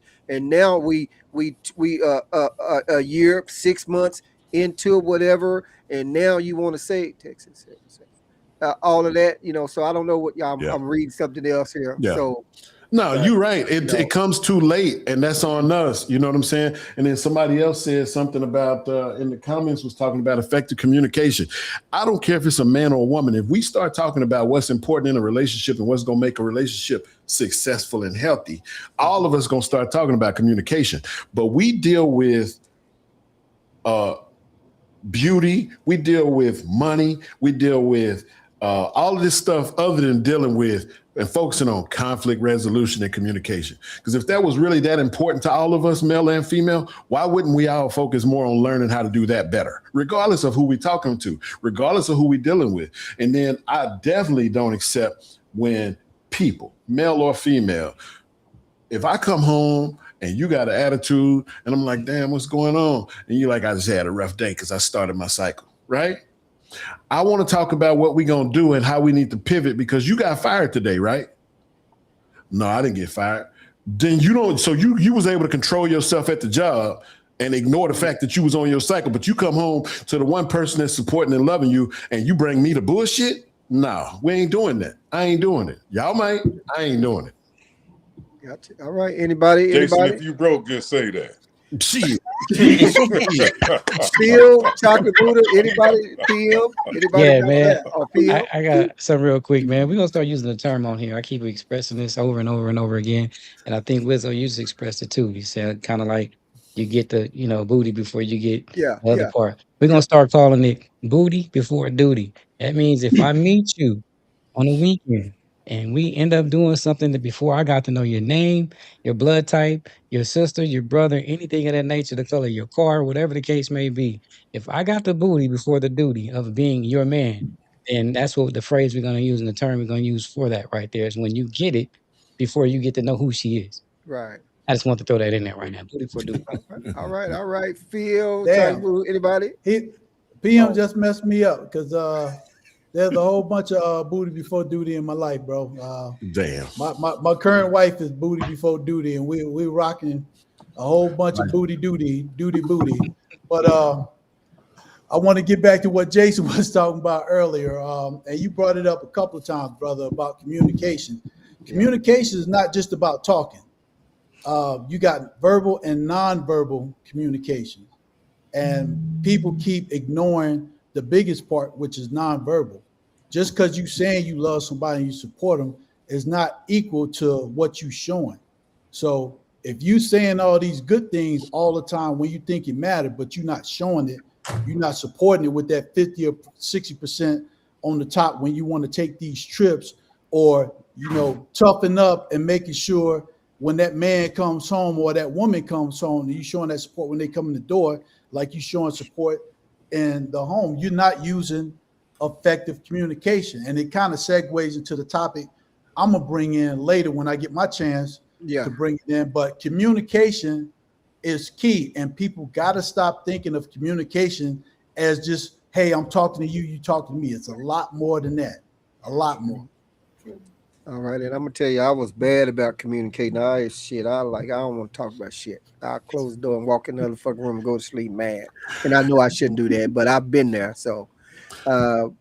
now we a year, 6 months into whatever, and now you want to say Texas, all of that, So I don't know what I'm reading something else here. Yeah. So. No, you're right. It comes too late, and that's on us. You know what I'm saying? And then somebody else said something about in the comments, was talking about effective communication. I don't care if it's a man or a woman. If we start talking about what's important in a relationship and what's going to make a relationship successful and healthy, all of us going to start talking about communication. But we deal with beauty, we deal with money, we deal with all of this stuff other than dealing with and focusing on conflict resolution and communication. Because if that was really that important to all of us, male and female, why wouldn't we all focus more on learning how to do that better, regardless of who we're talking to, regardless of who we're dealing with? And then I definitely don't accept when people, male or female, if I come home and you got an attitude and I'm like, damn, what's going on? And you're like, I just had a rough day because I started my cycle, right? I want to talk about what we're going to do and how we need to pivot, because you got fired today, right? No, I didn't get fired. Then you don't. So you was able to control yourself at the job and ignore the fact that you was on your cycle, but you come home to the one person that's supporting and loving you and you bring me the bullshit? No, we ain't doing that. I ain't doing it. Y'all might. I ain't doing it. Gotcha. All right. Anybody? Jason, if you broke, just say that. Shit. Steel, Chocolate Buddha, anybody? PM? Anybody? Yeah, man. Or PM? I got something real quick, man. We're gonna start using the term on here. I keep expressing this over and over and over again, and I think Wizzo used to express it too. He said kind of like you get the booty before you get the other part. We're gonna start calling it booty before duty. That means if I meet you on a weekend and we end up doing something that before I got to know your name, your blood type, your sister, your brother, anything of that nature, the color of your car, whatever the case may be, if I got the booty before the duty of being your man, then that's what the phrase we're going to use and the term we're going to use for that right there is when you get it before you get to know who she is. Right. I just want to throw that in there right now. Booty before duty. All right. Phil, Damn. Chocolate Buddha, anybody? PM just messed me up because there's a whole bunch of booty before duty in my life, bro. Damn. My current wife is booty before duty, and we rocking a whole bunch of booty. But I want to get back to what Jason was talking about earlier, and you brought it up a couple of times, brother, about communication. Communication is not just about talking. You got verbal and nonverbal communication, and people keep ignoring the biggest part, which is nonverbal. Just because you saying you love somebody and you support them is not equal to what you showing. So if you saying all these good things all the time when you think it matters, but you're not showing it, you're not supporting it with that 50 or 60% on the top when you want to take these trips, or toughen up and making sure when that man comes home or that woman comes home, you showing that support when they come in the door, like you showing support in the home. You're not using effective communication. And it kind of segues into the topic I'm gonna bring in later when I get my chance Yeah. to bring it in. But communication is key, and people got to stop thinking of communication as just, hey, I'm talking to you, you talk to me. It's a lot more than that. A lot more. All right, and I'm gonna tell you, I was bad about communicating. I don't want to talk about shit. I close the door and walk in the other fucking room and go to sleep mad. And I know I shouldn't do that, but I've been there. So, well,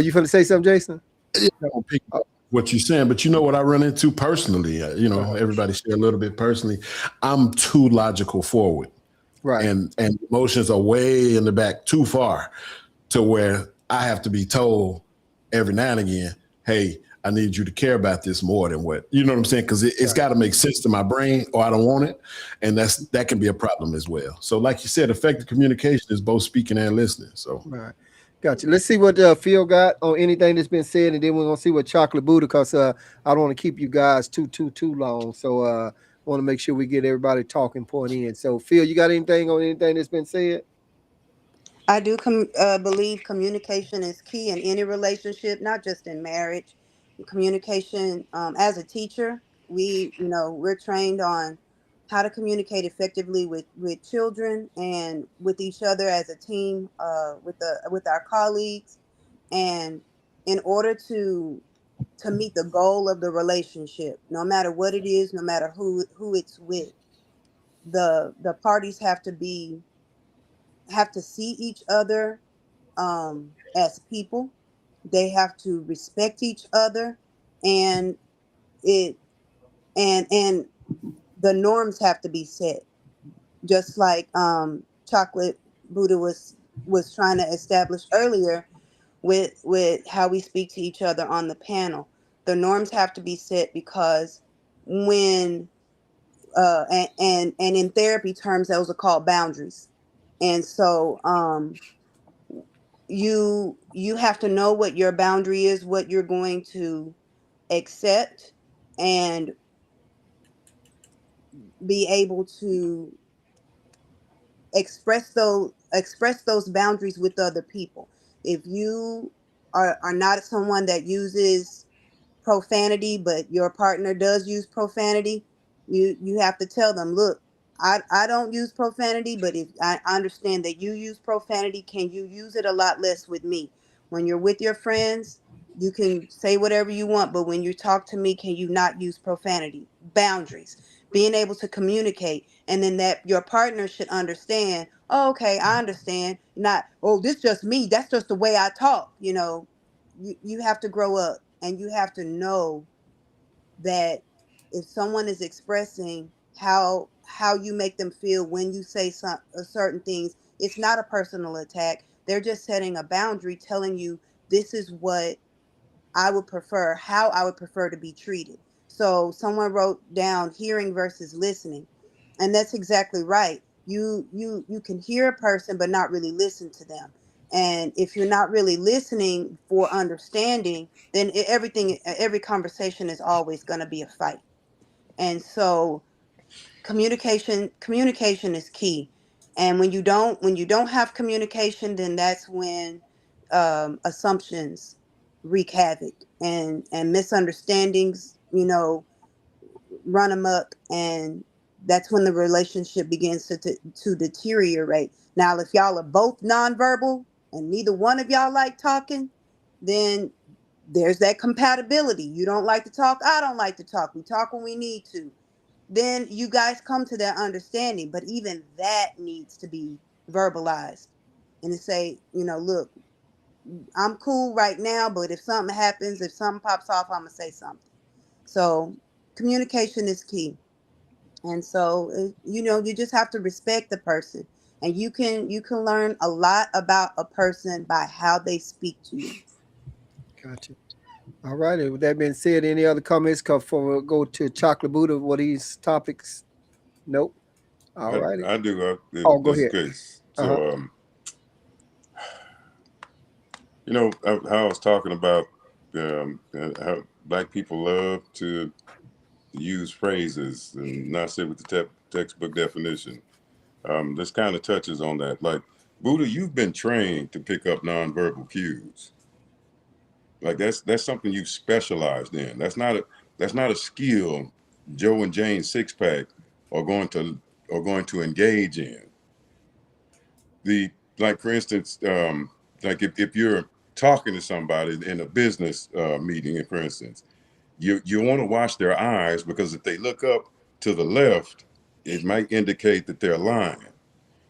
you finna say something, Jason? Yeah, I don't pick up what you're saying, but you know what I run into personally. Everybody share a little bit personally. I'm too logical forward, Right. and emotions are way in the back, too far, to where I have to be told every now and again, "Hey, I need you to care about this more than what," you know what I'm saying? Because it's got to make sense to my brain, or I don't want it, and that can be a problem as well. So, like you said, effective communication is both speaking and listening. So, Right. Gotcha. Let's see what Phil got on anything that's been said, and then we're gonna see what Chocolate Buddha, because I don't want to keep you guys too long. So want to make sure we get everybody talking point in. So Phil, you got anything on anything that's been said? I do believe communication is key in any relationship, not just in marriage. Communication, as a teacher, we're trained on how to communicate effectively with children and with each other as a team, with our colleagues, and in order to meet the goal of the relationship, no matter what it is, no matter who it's with, the parties have to see each other as people. They have to respect each other, and it and the norms have to be set. Just like Chocolate Buddha was trying to establish earlier with how we speak to each other on the panel. The norms have to be set because when and in therapy terms, those are called boundaries. And so you have to know what your boundary is, what you're going to accept, and be able to express those boundaries with other people. If you are not someone that uses profanity, but your partner does use profanity, you have to tell them, look, I don't use profanity, but if I understand that you use profanity, can you use it a lot less with me? When you're with your friends, you can say whatever you want, but when you talk to me, can you not use profanity? Boundaries. Being able to communicate, and then that your partner should understand, oh, okay, I understand. Not, oh, this just me. That's just the way I talk. You have to grow up, and you have to know that if someone is expressing how you make them feel when you say certain things, it's not a personal attack. They're just setting a boundary, telling you this is what I would prefer, how I would prefer to be treated. So someone wrote down hearing versus listening, and that's exactly right. You can hear a person but not really listen to them. And if you're not really listening for understanding, then every conversation is always going to be a fight. And so communication is key. And when you don't have communication, then that's when assumptions wreak havoc, and misunderstandings run amok, and that's when the relationship begins to deteriorate. Now, if y'all are both nonverbal and neither one of y'all like talking, then there's that compatibility. You don't like to talk, I don't like to talk, we talk when we need to. Then you guys come to that understanding, but even that needs to be verbalized, and to say, look, I'm cool right now, but if something happens, if something pops off, I'm gonna say something. So communication is key. And so you just have to respect the person, and you can learn a lot about a person by how they speak to you. Gotcha. All right. And with that being said, any other comments? Before we'll go to Chocolate Buddha, what these topics? Nope. All righty. I do. Oh, go Just in ahead. case. So, how I was talking about how Black people love to use phrases and not sit with the textbook definition. This kind of touches on that. Like, Buddha, you've been trained to pick up nonverbal cues. Like that's something you've specialized in. That's not a skill Joe and Jane six pack are going to engage in. Like for instance, like if you're talking to somebody in a business meeting, for instance, you want to watch their eyes, because if they look up to the left, it might indicate that they're lying.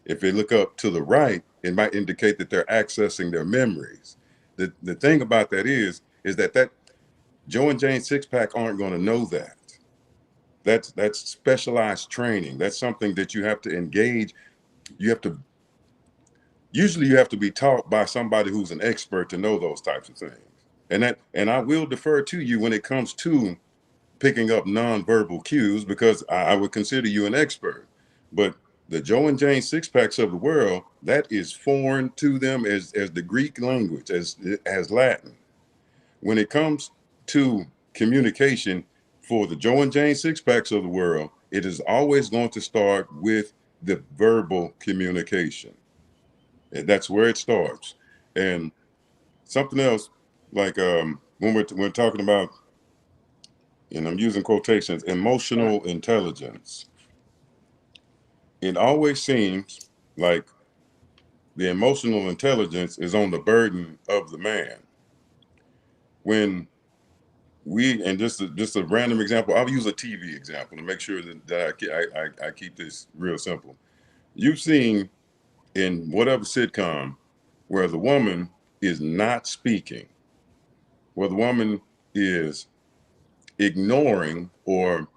If they look up to the right, it might indicate that they're accessing their memories. The thing about that is that Joe and Jane six pack aren't going to know that. That's specialized training. That's something that you have to engage. Usually you have to be taught by somebody who's an expert to know those types of things. And I will defer to you when it comes to picking up nonverbal cues, because I would consider you an expert. But the Joe and Jane six packs of the world, that is foreign to them as the Greek language, as Latin. When it comes to communication for the Joe and Jane six packs of the world, it is always going to start with the verbal communication. And that's where it starts. And something else, like when we're talking about, and I'm using quotations, emotional intelligence. It always seems like the emotional intelligence is on the burden of the man. When and just a random example, I'll use a TV example to make sure that I keep this real simple. You've seen in whatever sitcom where the woman is not speaking, where the woman is ignoring or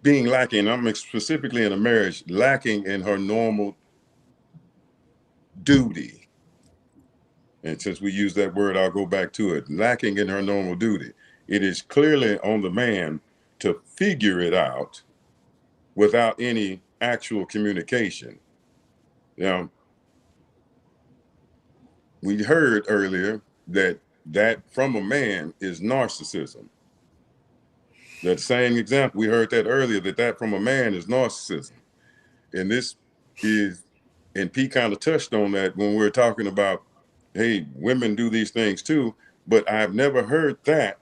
being lacking, I'm specifically in a marriage, lacking in her normal duty. And since we use that word, I'll go back to it. Lacking in her normal duty. It is clearly on the man to figure it out without any actual communication. Now, we heard earlier that from a man is narcissism. That same example, we heard that earlier, that from a man is narcissism. And this is, and Pete kind of touched on that when we were talking about, hey, women do these things too, but I've never heard that,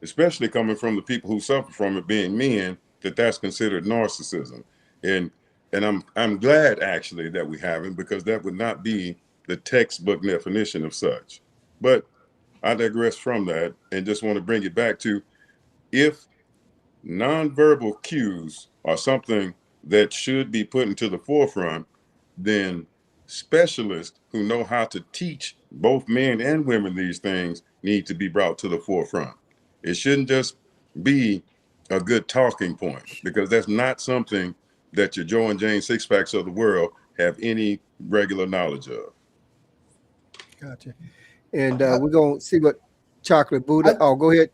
especially coming from the people who suffer from it, being men, that's considered narcissism. And I'm glad actually that we haven't, because that would not be the textbook definition of such. But I digress from that and just want to bring it back to, if nonverbal cues are something that should be put into the forefront, then specialists who know how to teach both men and women these things need to be brought to the forefront. It shouldn't just be a good talking point, because that's not something that your Joe and Jane six packs of the world have any regular knowledge of. Gotcha. And we're going to see what Chocolate Buddha. Go ahead.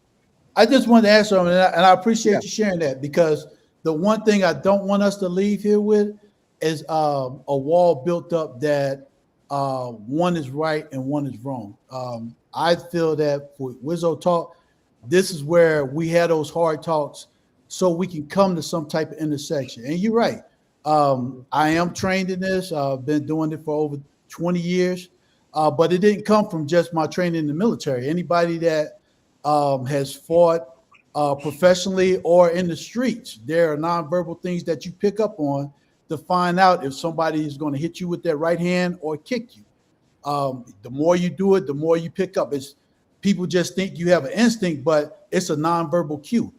I just wanted to ask something, and I appreciate you sharing that, because the one thing I don't want us to leave here with is a wall built up that one is right and one is wrong. I feel that for Wizzo Talk, this is where we had those hard talks so we can come to some type of intersection. And you're right. I am trained in this. I've been doing it for over 20 years, but it didn't come from just my training in the military. Anybody that has fought professionally or in the streets, there are nonverbal things that you pick up on to find out if somebody is going to hit you with their right hand or kick you. The more you do it, the more you pick up. People just think you have an instinct, but it's a nonverbal cue.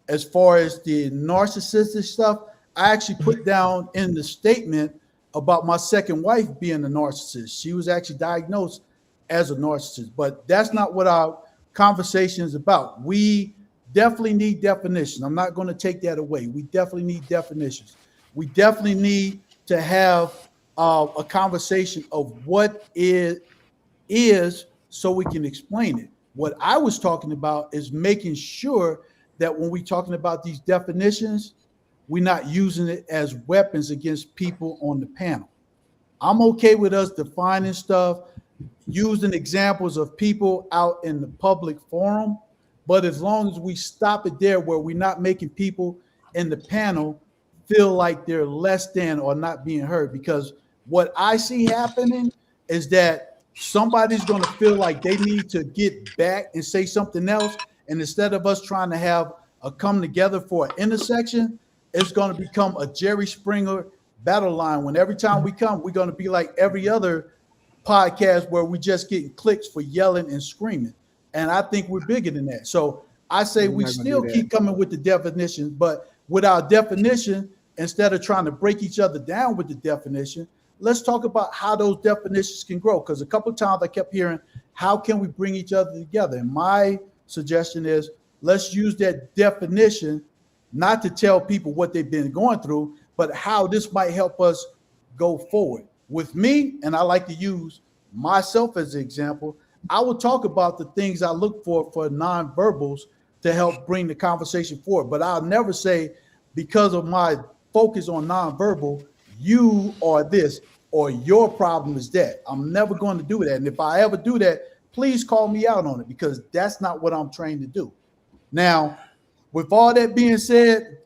As far as the narcissistic stuff, I actually put down in the statement about my second wife being a narcissist. She was actually diagnosed as a narcissist, but that's not what our conversation is about. We definitely need definitions. I'm not going to take that away. We definitely need definitions. We definitely need to have a conversation of what it is so we can explain it. What I was talking about is making sure that when we're talking about these definitions, we're not using it as weapons against people on the panel. I'm okay with us defining stuff, using examples of people out in the public forum, but as long as we stop it there, where we're not making people in the panel feel like they're less than or not being heard. Because what I see happening is that somebody's going to feel like they need to get back and say something else, And instead of us trying to have a come together for an intersection, it's going to become a Jerry Springer battle line. When every time we come, we're going to be like every other podcast where we just getting clicks for yelling and screaming. And I think we're bigger than that. So I say We're we not gonna still do that. keep coming with the definitions, but with our definition, instead of trying to break each other down with the definition, let's talk about how those definitions can grow. Because a couple of times I kept hearing, how can we bring each other together? And my suggestion is, let's use that definition not to tell people what they've been going through, but how this might help us go forward. With me, and I like to use myself as an example, I will talk about the things I look for nonverbals to help bring the conversation forward. But I'll never say, because of my focus on nonverbal, you are this or your problem is that. I'm never going to do that. And if I ever do that, please call me out on it, because that's not what I'm trained to do. Now, with all that being said,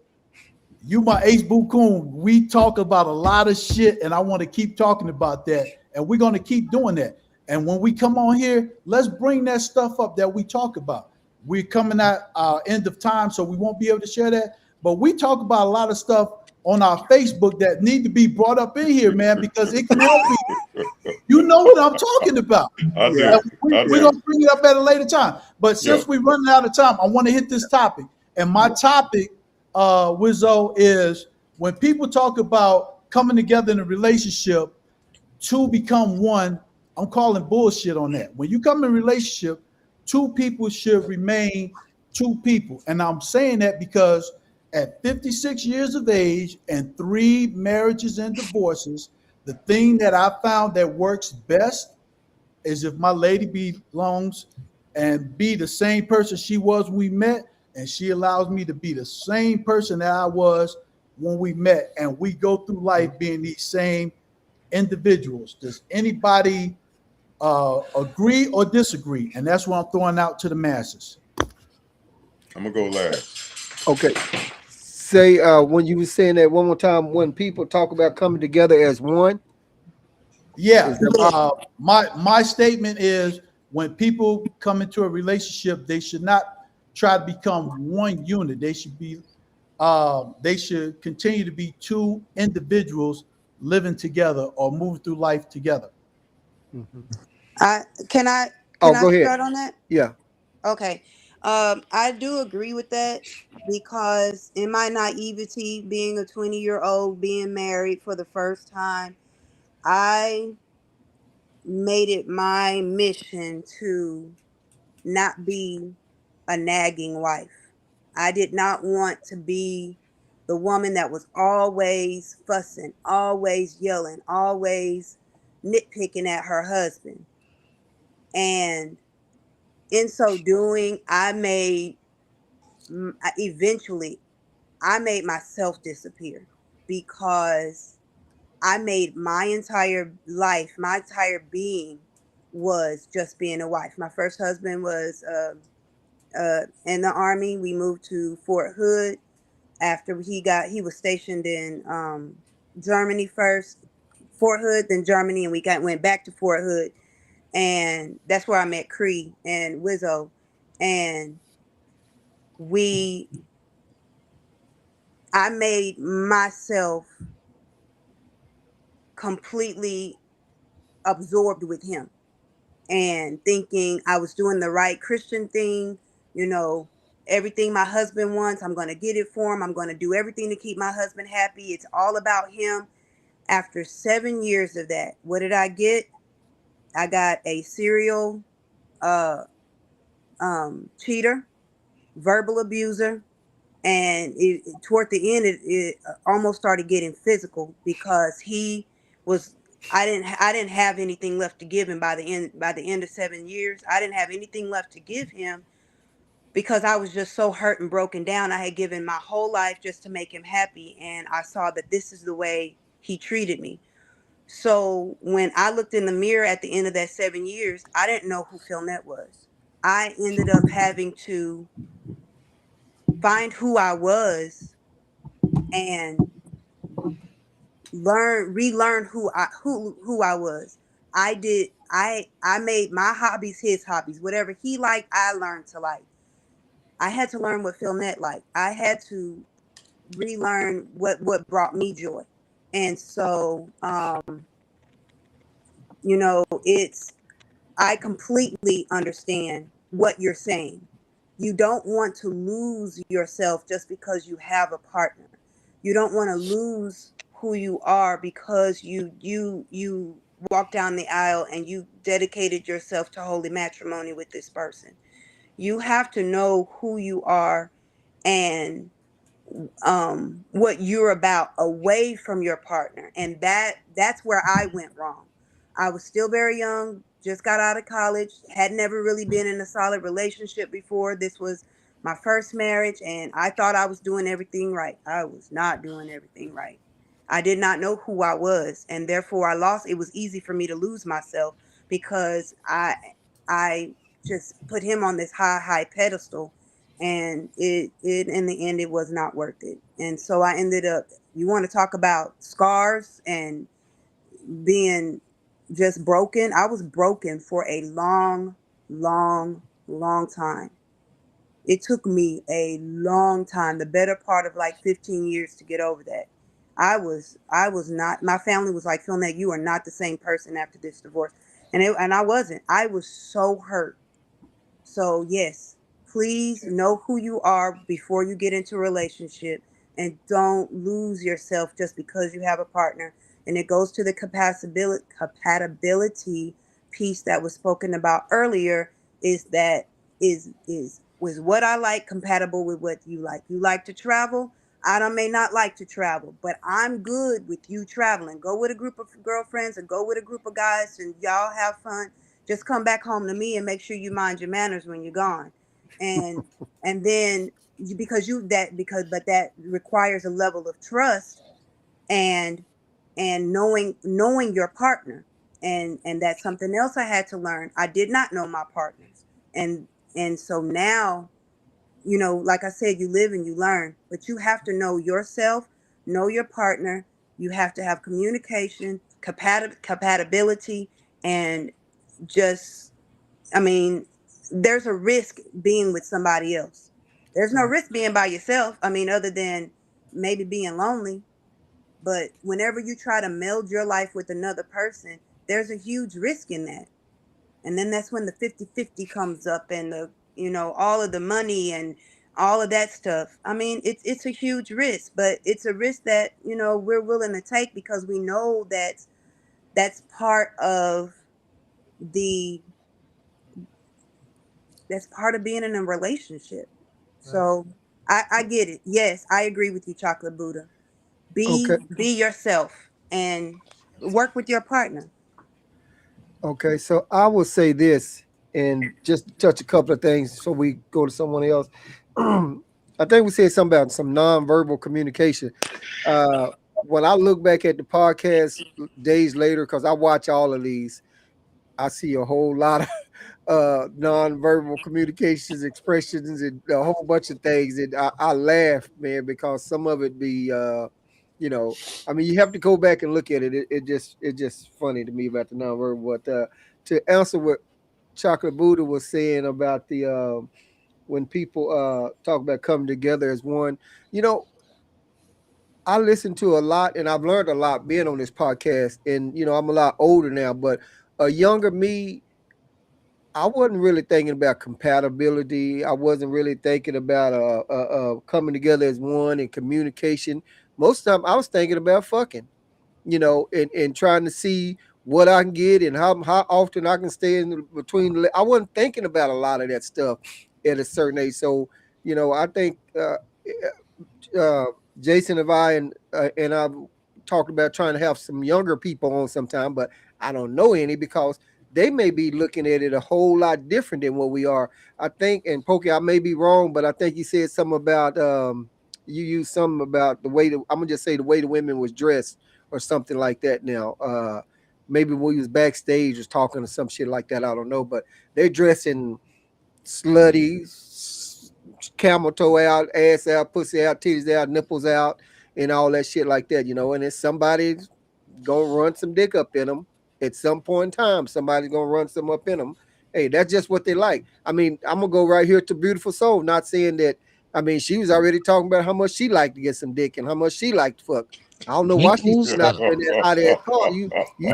you, my ace boo coon, we talk about a lot of shit, and I want to keep talking about that. And we're going to keep doing that. And when we come on here, let's bring that stuff up that we talk about. We're coming at our end of time, so we won't be able to share that. But we talk about a lot of stuff on our Facebook that need to be brought up in here, man, because it can help you. You know what I'm talking about. I do. And I we're do. going to bring it up at a later time. But since we're running out of time, I want to hit this topic. And my topic, Wizzo, is when people talk about coming together in a relationship to become one, I'm calling bullshit on that. When you come in a relationship, two people should remain two people. And I'm saying that because at 56 years of age and 3 marriages and divorces, the thing that I found that works best is if my lady belongs and be the same person she was when we met, and she allows me to be the same person that I was when we met, and we go through life being these same individuals. Does anybody agree or disagree? And that's what I'm throwing out to the masses. I'm gonna go last. Okay. Say when you were saying that one more time, when people talk about coming together as one. Yeah. My statement is, when people come into a relationship, they should not try to become one unit. They should be they should continue to be two individuals living together or moving through life together. Can I Go ahead. start on that? Yeah. Okay. I do agree with that, because in my naivety, being a 20-year-old, being married for the first time, I made it my mission to not be a nagging wife. I did not want to be the woman that was always fussing, always yelling, always nitpicking at her husband. And in so doing, eventually I made myself disappear, because I made my entire life, my entire being was just being a wife. My first husband was in the Army. We moved to Fort Hood after he was stationed in Germany first, Fort Hood, then Germany, and we went back to Fort Hood, and that's where I met Cree and Wizzo, and I made myself completely absorbed with him, and thinking I was doing the right Christian thing, everything my husband wants, I'm going to get it for him. I'm going to do everything to keep my husband happy. It's all about him. After 7 years of that, what did I get? I got a serial cheater, verbal abuser, and toward the end, it almost started getting physical, because I didn't have anything left to give him by the end of 7 years. I didn't have anything left to give him, because I was just so hurt and broken down. I had given my whole life just to make him happy, and I saw that this is the way he treated me. So when I looked in the mirror at the end of that 7 years, I didn't know who Philnett was. I ended up having to find who I was and relearn who I was. I made my hobbies his hobbies. Whatever he liked, I learned to like. I had to learn what Philnet like. I had to relearn what brought me joy. And so you know, I completely understand what you're saying. You don't want to lose yourself just because you have a partner. You don't want to lose who you are because you walked down the aisle and you dedicated yourself to holy matrimony with this person. You have to know who you are and what you're about away from your partner, and that's where I went wrong. I was still very young, just got out of college, had never really been in a solid relationship before. This was my first marriage, and I thought I was doing everything right. I was not doing everything right. I did not know who I was, and therefore I lost. It was easy for me to lose myself because I just put him on this high pedestal, and it in the end it was not worth it. And so I ended up, you want to talk about scars and being just broken. I was broken for a long time. It took me a long time, the better part of like 15 years, to get over that. I was not, my family was like, Philnet, you are not the same person after this divorce. And I wasn't. I was so hurt. So yes, please know who you are before you get into a relationship, and don't lose yourself just because you have a partner. And it goes to the compatibility piece that was spoken about earlier. Is that is was what I like compatible with what you like? You like to travel. I don't, may not like to travel, but I'm good with you traveling. Go with a group of girlfriends or go with a group of guys and y'all have fun. Just come back home to me and make sure you mind your manners when you're gone. And and then because you that because but that requires a level of trust and knowing your partner. And that's something else I had to learn. I did not know my partners. And so now, like I said, you live and you learn, but you have to know yourself, know your partner. You have to have communication, compatibility, and just, I mean, there's a risk being with somebody else. There's no risk being by yourself. I mean, other than maybe being lonely. But whenever you try to meld your life with another person, there's a huge risk in that. And then that's when the 50-50 comes up, and all of the money and all of that stuff. I mean, it's a huge risk, but it's a risk that, we're willing to take because we know that that's part of the that's part of being in a relationship. So I get it. Yes, I agree with you, Chocolate Buddha. Be Okay. yourself and work with your partner. Okay. So I will say this and just touch a couple of things so we go to someone else. I think we said something about some nonverbal communication. When I look back at the podcast days later, because I watch all of these, I see a whole lot of nonverbal communications, expressions, and a whole bunch of things. And I laugh, man, because some of it be, I mean, you have to go back and look at it. It just funny to me about the nonverbal. But to answer what Chocolate Buddha was saying about the when people talk about coming together as one, you know, I listen to a lot and I've learned a lot being on this podcast. And I'm a lot older now, but a younger me, I wasn't really thinking about compatibility. I wasn't really thinking about coming together as one and communication. Most of the time, I was thinking about fucking, and trying to see what I can get and how often I can stay in between. I wasn't thinking about a lot of that stuff at a certain age. So, I think uh, Jason and I've talked about trying to have some younger people on sometime, but I don't know any because they may be looking at it a whole lot different than what we are. I think, and Pokey, I may be wrong, but I think you said something about you used something about the way I'm gonna just say the way the women was dressed or something like that. Now, maybe when we was backstage was talking or some shit like that. I don't know, but they're dressing slutty, camel toe out, ass out, pussy out, titties out, nipples out, and all that shit like that. And then somebody's gonna run some dick up in them at some point in time. Somebody's gonna run some up in them, Hey, that's just what they like. I mean, I'm gonna go right here to Beautiful Soul. Not saying that. I mean, she was already talking about how much she liked to get some dick and how much she liked to fuck. I don't know why she's Equals sitting out there in that hot ass car.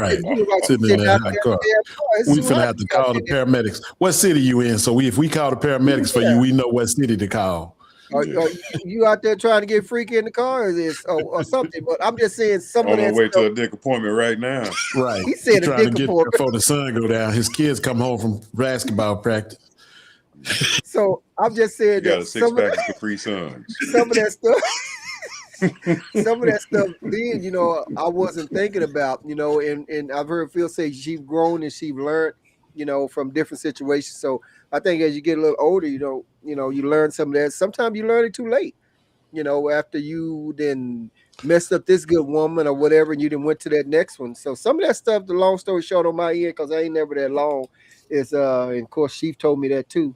Right. You like Sitting in sitting that out hot there car. in the damn car. It's We too finna hot have to to call the paramedics. What city you in? So if we call the paramedics for you, we know what city to call. Or you out there trying to get freaky in the car or something. But I'm just saying some On of my that way to stuff. a dick appointment right now. Right. He said a trying to dick get appointment. there before the sun go down. His kids come home from basketball practice. So I'm just You saying got a that six pack of Capri Suns. some of that stuff then, you know, I wasn't thinking about, you know, and I've heard Phil say she's grown and she's learned, you know, from different situations. So I think as you get a little older, you learn some of that. Sometimes you learn it too late, you know, after you then messed up this good woman or whatever, and you then went to that next one. So some of that stuff, the long story short on my end, because I ain't never that long, is and of course Chief told me that too.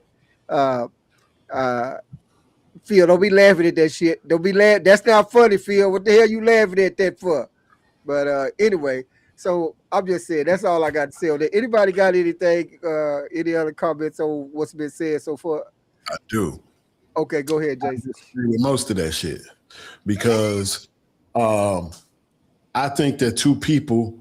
Phil, don't be laughing at that shit. Don't be laughing. That's not funny, Phil. What the hell you laughing at that for? But anyway, so I'm just saying that's all I got to say on that. Anybody got anything? Any other comments on what's been said so far? I do. Okay, go ahead, Jason. I agree with most of that shit because I think that two people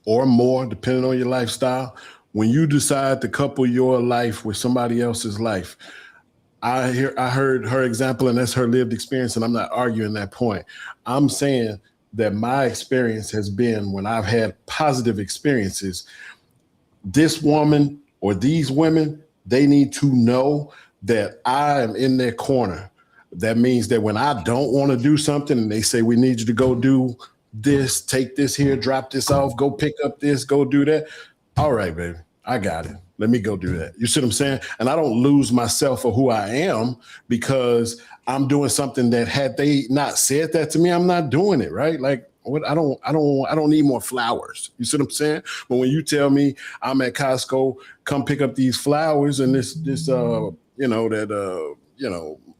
or more, depending on your lifestyle, when you decide to couple your life with somebody else's life, I heard her example, and that's her lived experience, and I'm not arguing that point. I'm saying that my experience has been when I've had positive experiences, this woman or these women, they need to know that I am in their corner. That means that when I don't want to do something and they say, we need you to go do this, take this here, drop this off, go pick up this, go do that. All right, baby, I got it. Let me go do that. You see what I'm saying? And I don't lose myself or who I am because I'm doing something that had they not said that to me, I'm not doing it, right? Like what I don't need more flowers. You see what I'm saying? But when you tell me I'm at Costco, come pick up these flowers and this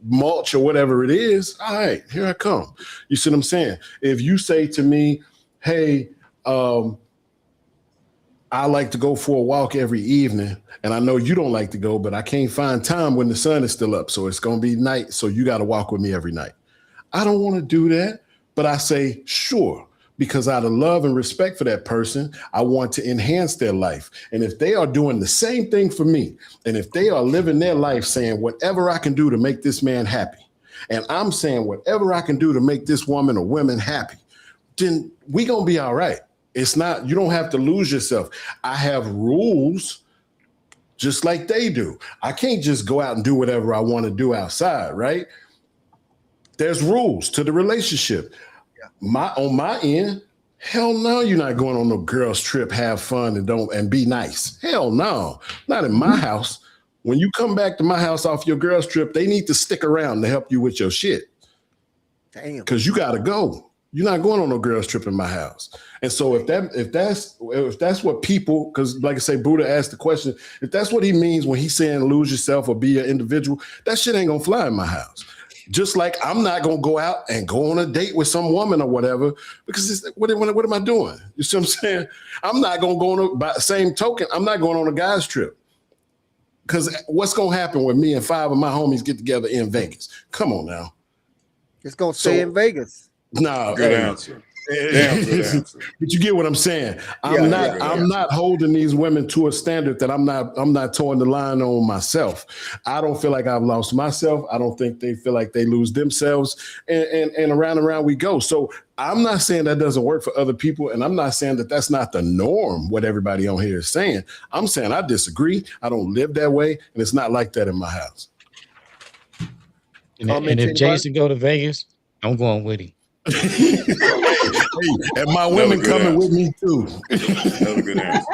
mulch or whatever it is, all right, here I come. You see what I'm saying? If you say to me, hey, I like to go for a walk every evening, and I know you don't like to go, but I can't find time when the sun is still up, so it's going to be night, so you got to walk with me every night. I don't want to do that, but I say, sure, because out of love and respect for that person, I want to enhance their life. And if they are doing the same thing for me, and if they are living their life saying whatever I can do to make this man happy, and I'm saying whatever I can do to make this woman or women happy, then we going to be all right. It's not, you don't have to lose yourself. I have rules just like they do. I can't just go out and do whatever I want to do outside, right? There's rules to the relationship. On my end, hell no, you're not going on no girls trip, have fun and be nice. Hell no, not in my house. When you come back to my house off your girls trip, they need to stick around to help you with your shit. Damn. Because you got to go. You're not going on no girls trip in my house. And so if that's what people, because like I say, Buddha asked the question, if that's what he means when he's saying lose yourself or be an individual, that shit ain't gonna fly in my house. Just like I'm not gonna go out and go on a date with some woman or whatever, because what am I doing? You see what I'm saying? I'm not gonna go on by the same token, I'm not going on a guy's trip. Because what's gonna happen when me and 5 of my homies get together in Vegas? Come on now. It's gonna stay in Vegas. No, Good answer. Damn good answer. But you get what I'm saying. I'm not holding these women to a standard that I'm not towing the line on myself. I don't feel like I've lost myself. I don't think they feel like they lose themselves. And around we go. So I'm not saying that doesn't work for other people. And I'm not saying that that's not the norm, what everybody on here is saying. I'm saying I disagree. I don't live that way. And it's not like that in my house. And if Jason go to Vegas, I'm going with him. Hey, and my women coming with me too. That was a good answer.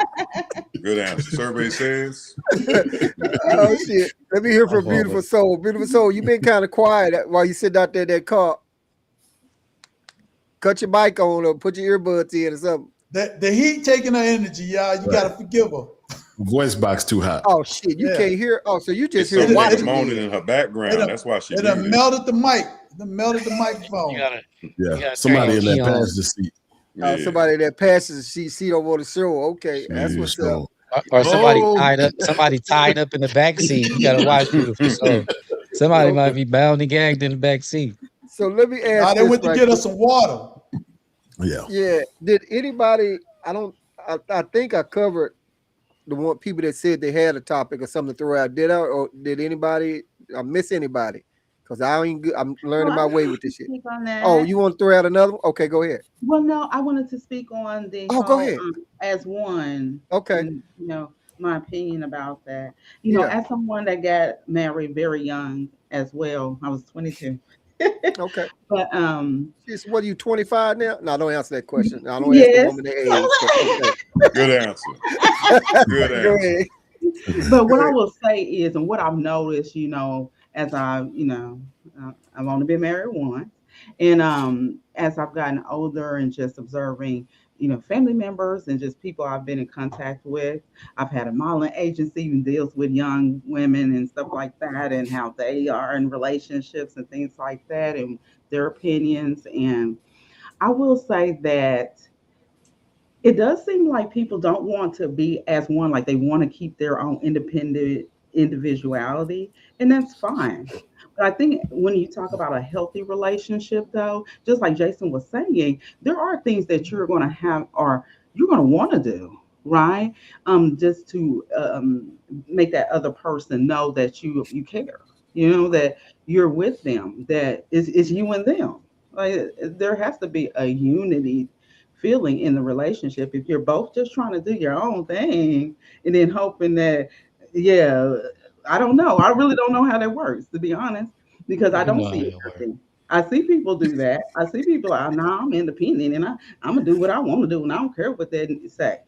Good answer. Survey says. Oh shit! Let me hear from Beautiful Soul. Beautiful Soul, you've been kind of quiet while you sit out there in that car. Cut your mic on or put your earbuds in or something. The heat taking her energy, y'all. You gotta forgive her. Voice box too hot. Oh shit! You can't hear. Oh, so you just It's hear watching moaning in her background. That's why she. It done melted the mic. It melted the microphone. Somebody in that passenger seat. Somebody that passes the seat over the show. Okay, that's what's up. or somebody Oh. tied up in the back seat. You gotta watch people. So somebody might be bound and gagged in the back seat. So let me ask Nah, they this went to right get quick. us some water. Yeah. Yeah, did anybody? I think I covered the one people that said they had a topic or something to throw out. Did I, or did anybody? I miss anybody? Because I ain't good. I'm learning my I way wanted with to this shit. speak on that. Oh, you want to throw out another one? Okay, go ahead. Well, no, I wanted to speak on the Oh, go whole ahead. as one. Okay. And, my opinion about that. You know, Yeah. as someone that got married very young as well, I was 22. Okay. But She's, what are you, 25 now? No, don't answer that question. I don't ask the yes. woman their age. But Good answer. okay. Good Go answer. ahead. But what Go I ahead. will say is, and what I've noticed, as I've only been married once, and as I've gotten older and just observing, family members and just people I've been in contact with, I've had a modeling agency who deals with young women and stuff like that, and how they are in relationships and things like that, and their opinions. And I will say that it does seem like people don't want to be as one, like they want to keep their own independent individuality, and that's fine. But I think when you talk about a healthy relationship, though, just like Jason was saying, there are things that you're going to have or you're going to want to do, right? Just to make that other person know that you care, that you're with them, that it's you and them. Like there has to be a unity feeling in the relationship if you're both just trying to do your own thing and then hoping that, yeah, I don't know. I really don't know how that works, to be honest, because I You don't know how see it that works. working. I see people do that. I see people are now I'm independent and I'm gonna do what I want to do and I don't care what they say.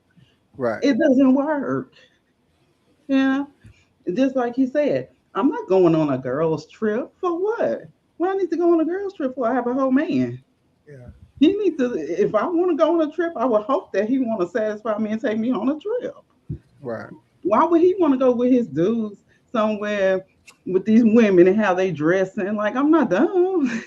Right. It doesn't work. Yeah. Just like you said, I'm not going on a girl's trip for what? Well, I need to go on a girl's trip for I have a whole man. Yeah. He needs to. If I want to go on a trip, I would hope that he want to satisfy me and take me on a trip. Right. Why would he want to go with his dudes somewhere with these women and how they dressing? Like I'm not dumb.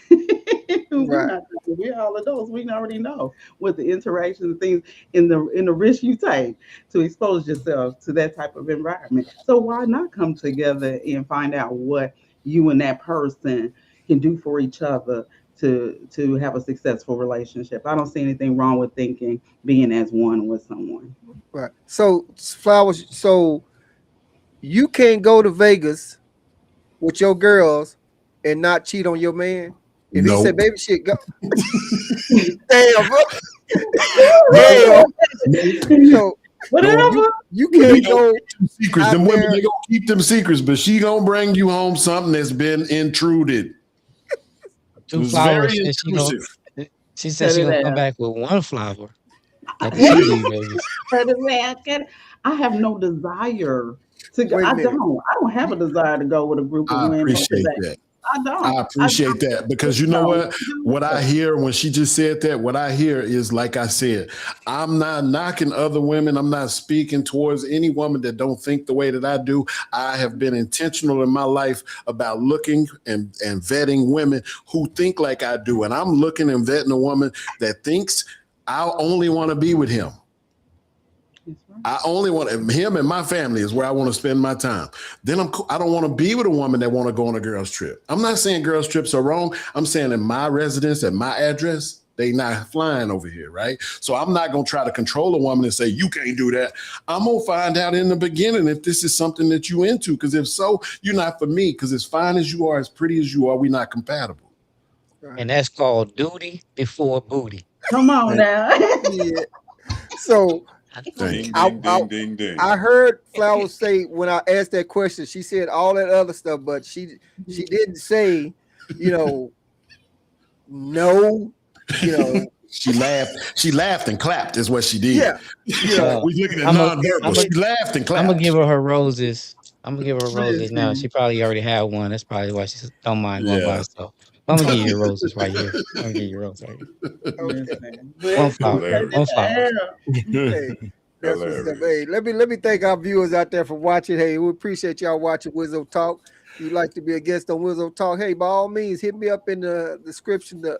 We're Right. not. We're all adults. We already know what the interactions and things in the risk you take to expose yourself to that type of environment. So why not come together and find out what you and that person can do for each other to have a successful relationship? I don't see anything wrong with thinking being as one with someone. Right. So Flowers, so you can't go to Vegas with your girls and not cheat on your man. If he said, Nope. "Baby, shit, go." Damn, bro. Damn. So Whatever. you They can't gonna go keep them secrets. out Them women, there. they gonna keep them secrets, but she gonna bring you home something that's been intruded. It Two was flowers. very And intrusive. she said Cut she it gonna come out. back with one flower after she leave Vegas. Cut it out. I have no desire to go. Wait a I minute. don't. I don't have a desire to go with a group of I women. appreciate that. I don't. I appreciate that because you know what? What I hear when she just said that, what I hear is like I said, I'm not knocking other women. I'm not speaking towards any woman that don't think the way that I do. I have been intentional in my life about looking and vetting women who think like I do. And I'm looking and vetting a woman that thinks I only want to be with him. I only want him and my family is where I want to spend my time. Then I don't want to be with a woman that want to go on a girl's trip. I'm not saying girls' trips are wrong. I'm saying in my residence, at my address, they not flying over here, right? So I'm not going to try to control a woman and say, you can't do that. I'm going to find out in the beginning if this is something that you into. Because if so, you're not for me. Because as fine as you are, as pretty as you are, we're not compatible. And that's called duty before booty. Come on now. Yeah. So Ding, I- ding, ding, ding, ding. I heard Flowers say when I asked that question, she said all that other stuff, but she didn't say, no, She laughed and clapped is what she did. yeah, We looking at I'm nonverbal. a- She laughed and clapped. I'm gonna give her roses. I'm gonna give her roses now. Listen. She probably already had one. That's probably why she don't mind going by Yeah. herself. I'm gonna give you your roses right here. I'm gonna give you your roses right here. Listen. One flower. Hilarious. One flower. hey, that's what's up. Hilarious. Hey, let me thank our viewers out there for watching. Hey, we appreciate y'all watching Wizzo Talk. If you'd like to be a guest on Wizzo Talk, hey, by all means, hit me up in the description, the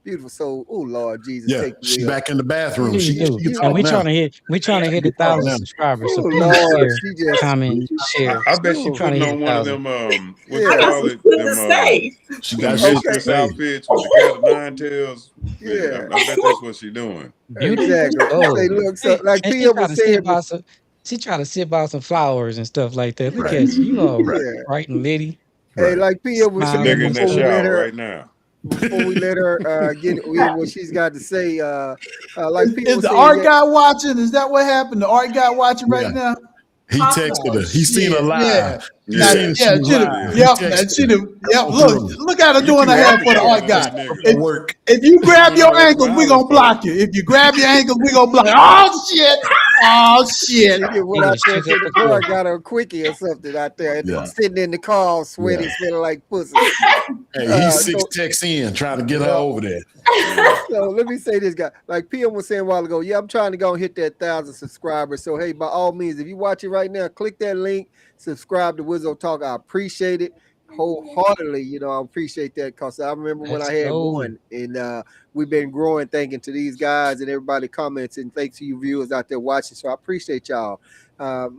Beautiful soul. Oh Lord Jesus, Yeah, take she me back in the bathroom. Please She do. can And talk we now. trying to hit 1,000 subscribers. So Oh please Lord, share, she just comment, share. I bet she Ooh. Trying to putting hit on one of 1,000. them what Yeah. you I got call some it, shit to them say. She them got shit to mistress say. outfits with the cat of nine tails. Yeah. I bet that's what she's doing. Beautiful Exactly. Say, soul. look, so like And she Pia try was to sit saying, by some. She try to sit by some flowers and stuff like that. Look Right. at you. You all Right. yeah. bright and litty, Hey, Right. like Pia was It's a smiling saying nigga in and that before we stuff. let shower her right now. get in what she's got to say. Like Pia Is was the saying, art yeah, guy watching? Is that what happened? The art guy watching Yeah. right now? He texted Oh, her. He seen her shit, live. yeah. He Yeah. seen she was She live. done, He yep, texted man, she her. done, yep. Come on, Look at her You doing too her hair for the art advocated guy. for that for nigga. work. If you grab Doing your all that ankles, for we gonna hours, block you. If you grab your ankles, we gonna block you. Oh shit! Oh shit! she did went He out was there shook to up the the car floor. and got her a quickie or something out there, and Yeah. sitting in the car, all sweaty, Yeah. smelling like pussy. Hey, he's six So texts in trying to get her Yeah. over there. So let me say this, guy. Like PM was saying a while ago, yeah, I'm trying to go and hit that 1,000 subscribers. So hey, by all means, if you watch it right now, click that link, subscribe to Wizzo Talk. I appreciate it wholeheartedly. You know, I appreciate that because I remember when Let's I had go. one, and we've been growing thanking to these guys and everybody comments, and thanks to you viewers out there watching. So I appreciate y'all.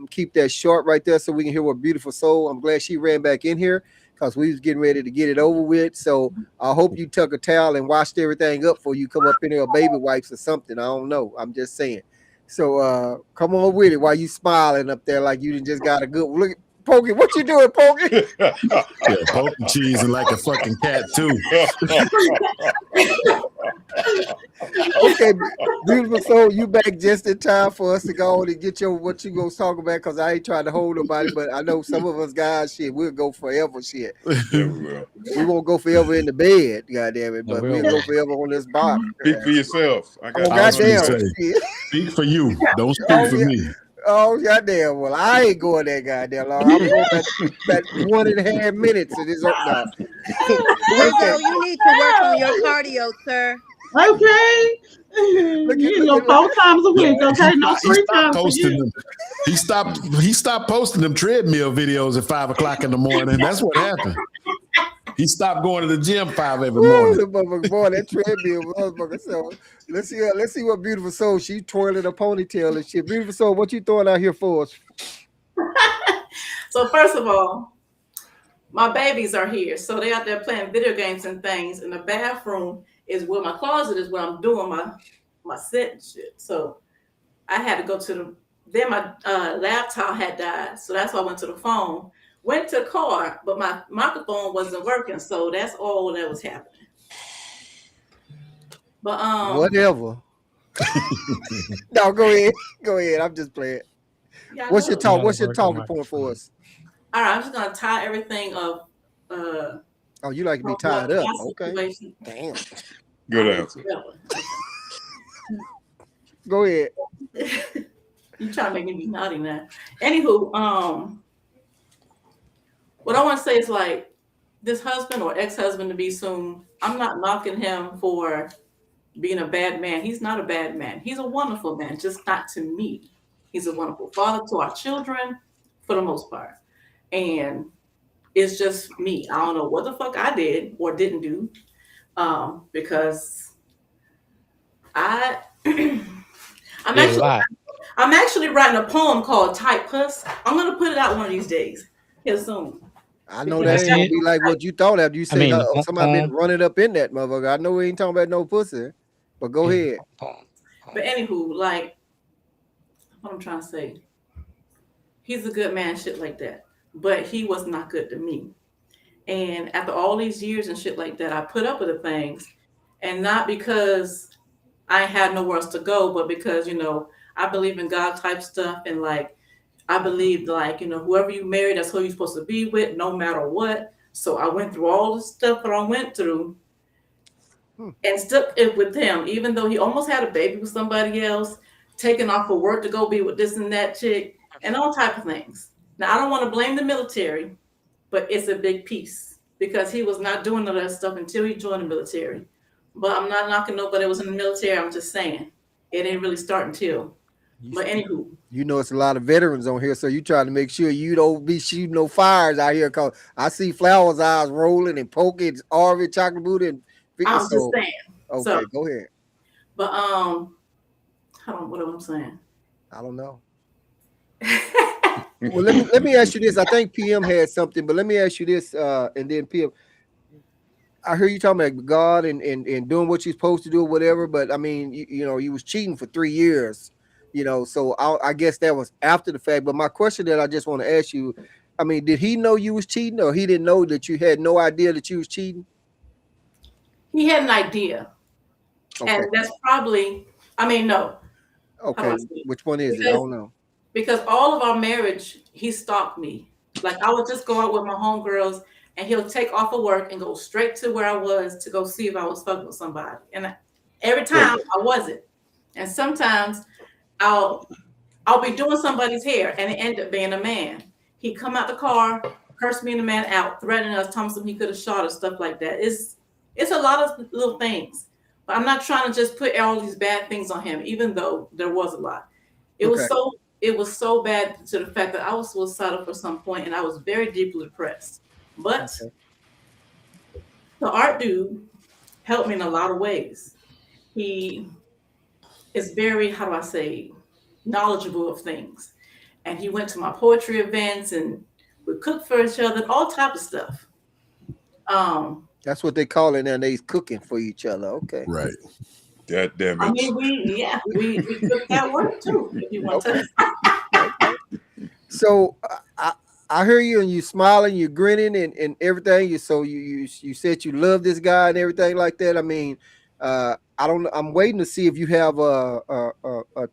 Keep that short right there so we can hear what Beautiful Soul. I'm glad she ran back in here because we was getting ready to get it over with. So I hope you took a towel and washed everything up before you come up in there, or baby wipes or something. I don't know. I'm just saying. So come on with it while you smiling up there like you just got a good look. Pokey, what you doing, Pokey? Yeah, poking cheese and like a fucking cat too. Okay, Beautiful Soul, you back just in time for us to go on and get your what you gonna talk about, because I ain't trying to hold nobody, but I know some of us guys, shit, we'll go forever, shit. Yeah, we will. We won't go forever in the bed, goddamn it, No, but we we'll will. go forever on this box. Speak for yourself. I got Oh, I was gonna goddamn. say, Shit. speak for you. Don't speak Oh, for yeah. me. Oh, goddamn. Well, I ain't going that goddamn long. I'm going that 1.5 minutes of this. No. Wizzo, you need to work on your cardio, sir. Okay. Look You at- know, 4 times a week, Yeah, okay? No, he 3 stopped times a posting year. them. He stopped posting them treadmill videos at 5 o'clock in the morning. That's what happened. He stopped going to the gym 5 every Woo, morning. the motherfucker, boy, that treadmill, motherfucker. So let's see what Beautiful Soul, she twirling a ponytail and shit. Beautiful Soul, what you throwing out here for us? So first of all, my babies are here. So they're out there playing video games and things. And the bathroom is where my closet is, where I'm doing my set and shit. So I had to go to then my laptop had died. So that's why I went to the phone. Went to the car, but my microphone wasn't working. So that's all that was happening. But Whatever. No, go ahead. I'm just playing. yeah, What's your no. talk? Gotta What's your work on talking point for us? All right, I'm just gonna tie everything up. Oh, you like to be tied up? Okay. Situation. Damn. Good answer. Go ahead. You trying to make me be naughty now. Anywho, what I want to say is like this husband or ex-husband to be soon, I'm not knocking him for being a bad man. He's not a bad man. He's a wonderful man, just not to me. He's a wonderful father to our children for the most part. And it's just me. I don't know what the fuck I did or didn't do. Because I'm actually writing a poem called Tight Puss. I'm gonna put it out one of these days. Here soon. I know that ain't gonna be like what you thought after you said somebody been running up in that motherfucker. I know we ain't talking about no pussy, but go ahead. But anywho, like what I'm trying to say, he's a good man, shit like that. But he was not good to me. And after all these years and shit like that, I put up with the things, and not because I had nowhere else to go, but because, you know, I believe in God type stuff. And like, I believe like, you know, whoever you marry, that's who you're supposed to be with, no matter what. So I went through all the stuff that I went through and stuck it with him, even though he almost had a baby with somebody else, taking off for work to go be with this and that chick and all type of things. Now, I don't want to blame the military, but it's a big piece because he was not doing all that stuff until he joined the military. But I'm not knocking nobody that was in the military. I'm just saying it didn't really start until. But anywho, you know it's a lot of veterans on here, so you trying to make sure you don't be shooting no fires out here. Cause I see Flowers' eyes rolling and poking, Arvin, Chocolate Buddha, and I'm just saying. Okay, So, go ahead. but hold on, what am I saying? I don't know. Well, let me ask you this. I think PM had something, but let me ask you this, and then PM. I hear you talking about God and doing what you're supposed to do or whatever, but I mean, you know, you was cheating for 3 years, you know, so I guess that was after the fact. But my question that I just want to ask you, I mean, did he know you was cheating, or he didn't know that you had no idea that you was cheating? He had an idea, Okay, and that's probably, I mean, no. How do okay. I say it? Which one is it? I Because don't know. because all of our marriage, he stalked me. Like I would just go out with my homegirls, and he'll take off of work and go straight to where I was to go see if I was fucking with somebody. And every time I wasn't. And sometimes I'll be doing somebody's hair, and it ended up being a man. He'd come out the car, curse me and the man out, threatening us, telling us he could have shot us, stuff like that. It's a lot of little things. But I'm not trying to just put all these bad things on him, even though there was a lot. It was so bad to the fact that I was suicidal for some point, and I was very deeply depressed. But the art dude helped me in a lot of ways. He is very, how do I say, knowledgeable of things. And he went to my poetry events, and we cooked for each other, all type of stuff. That's what they call it nowadays, cooking for each other. Okay. Right. God damn it. I mean, we cooked that work too, if you want to. So I hear you, and you smiling, you grinning, and everything. You said you love this guy and everything like that. I mean, I don't know. I'm waiting to see if you have a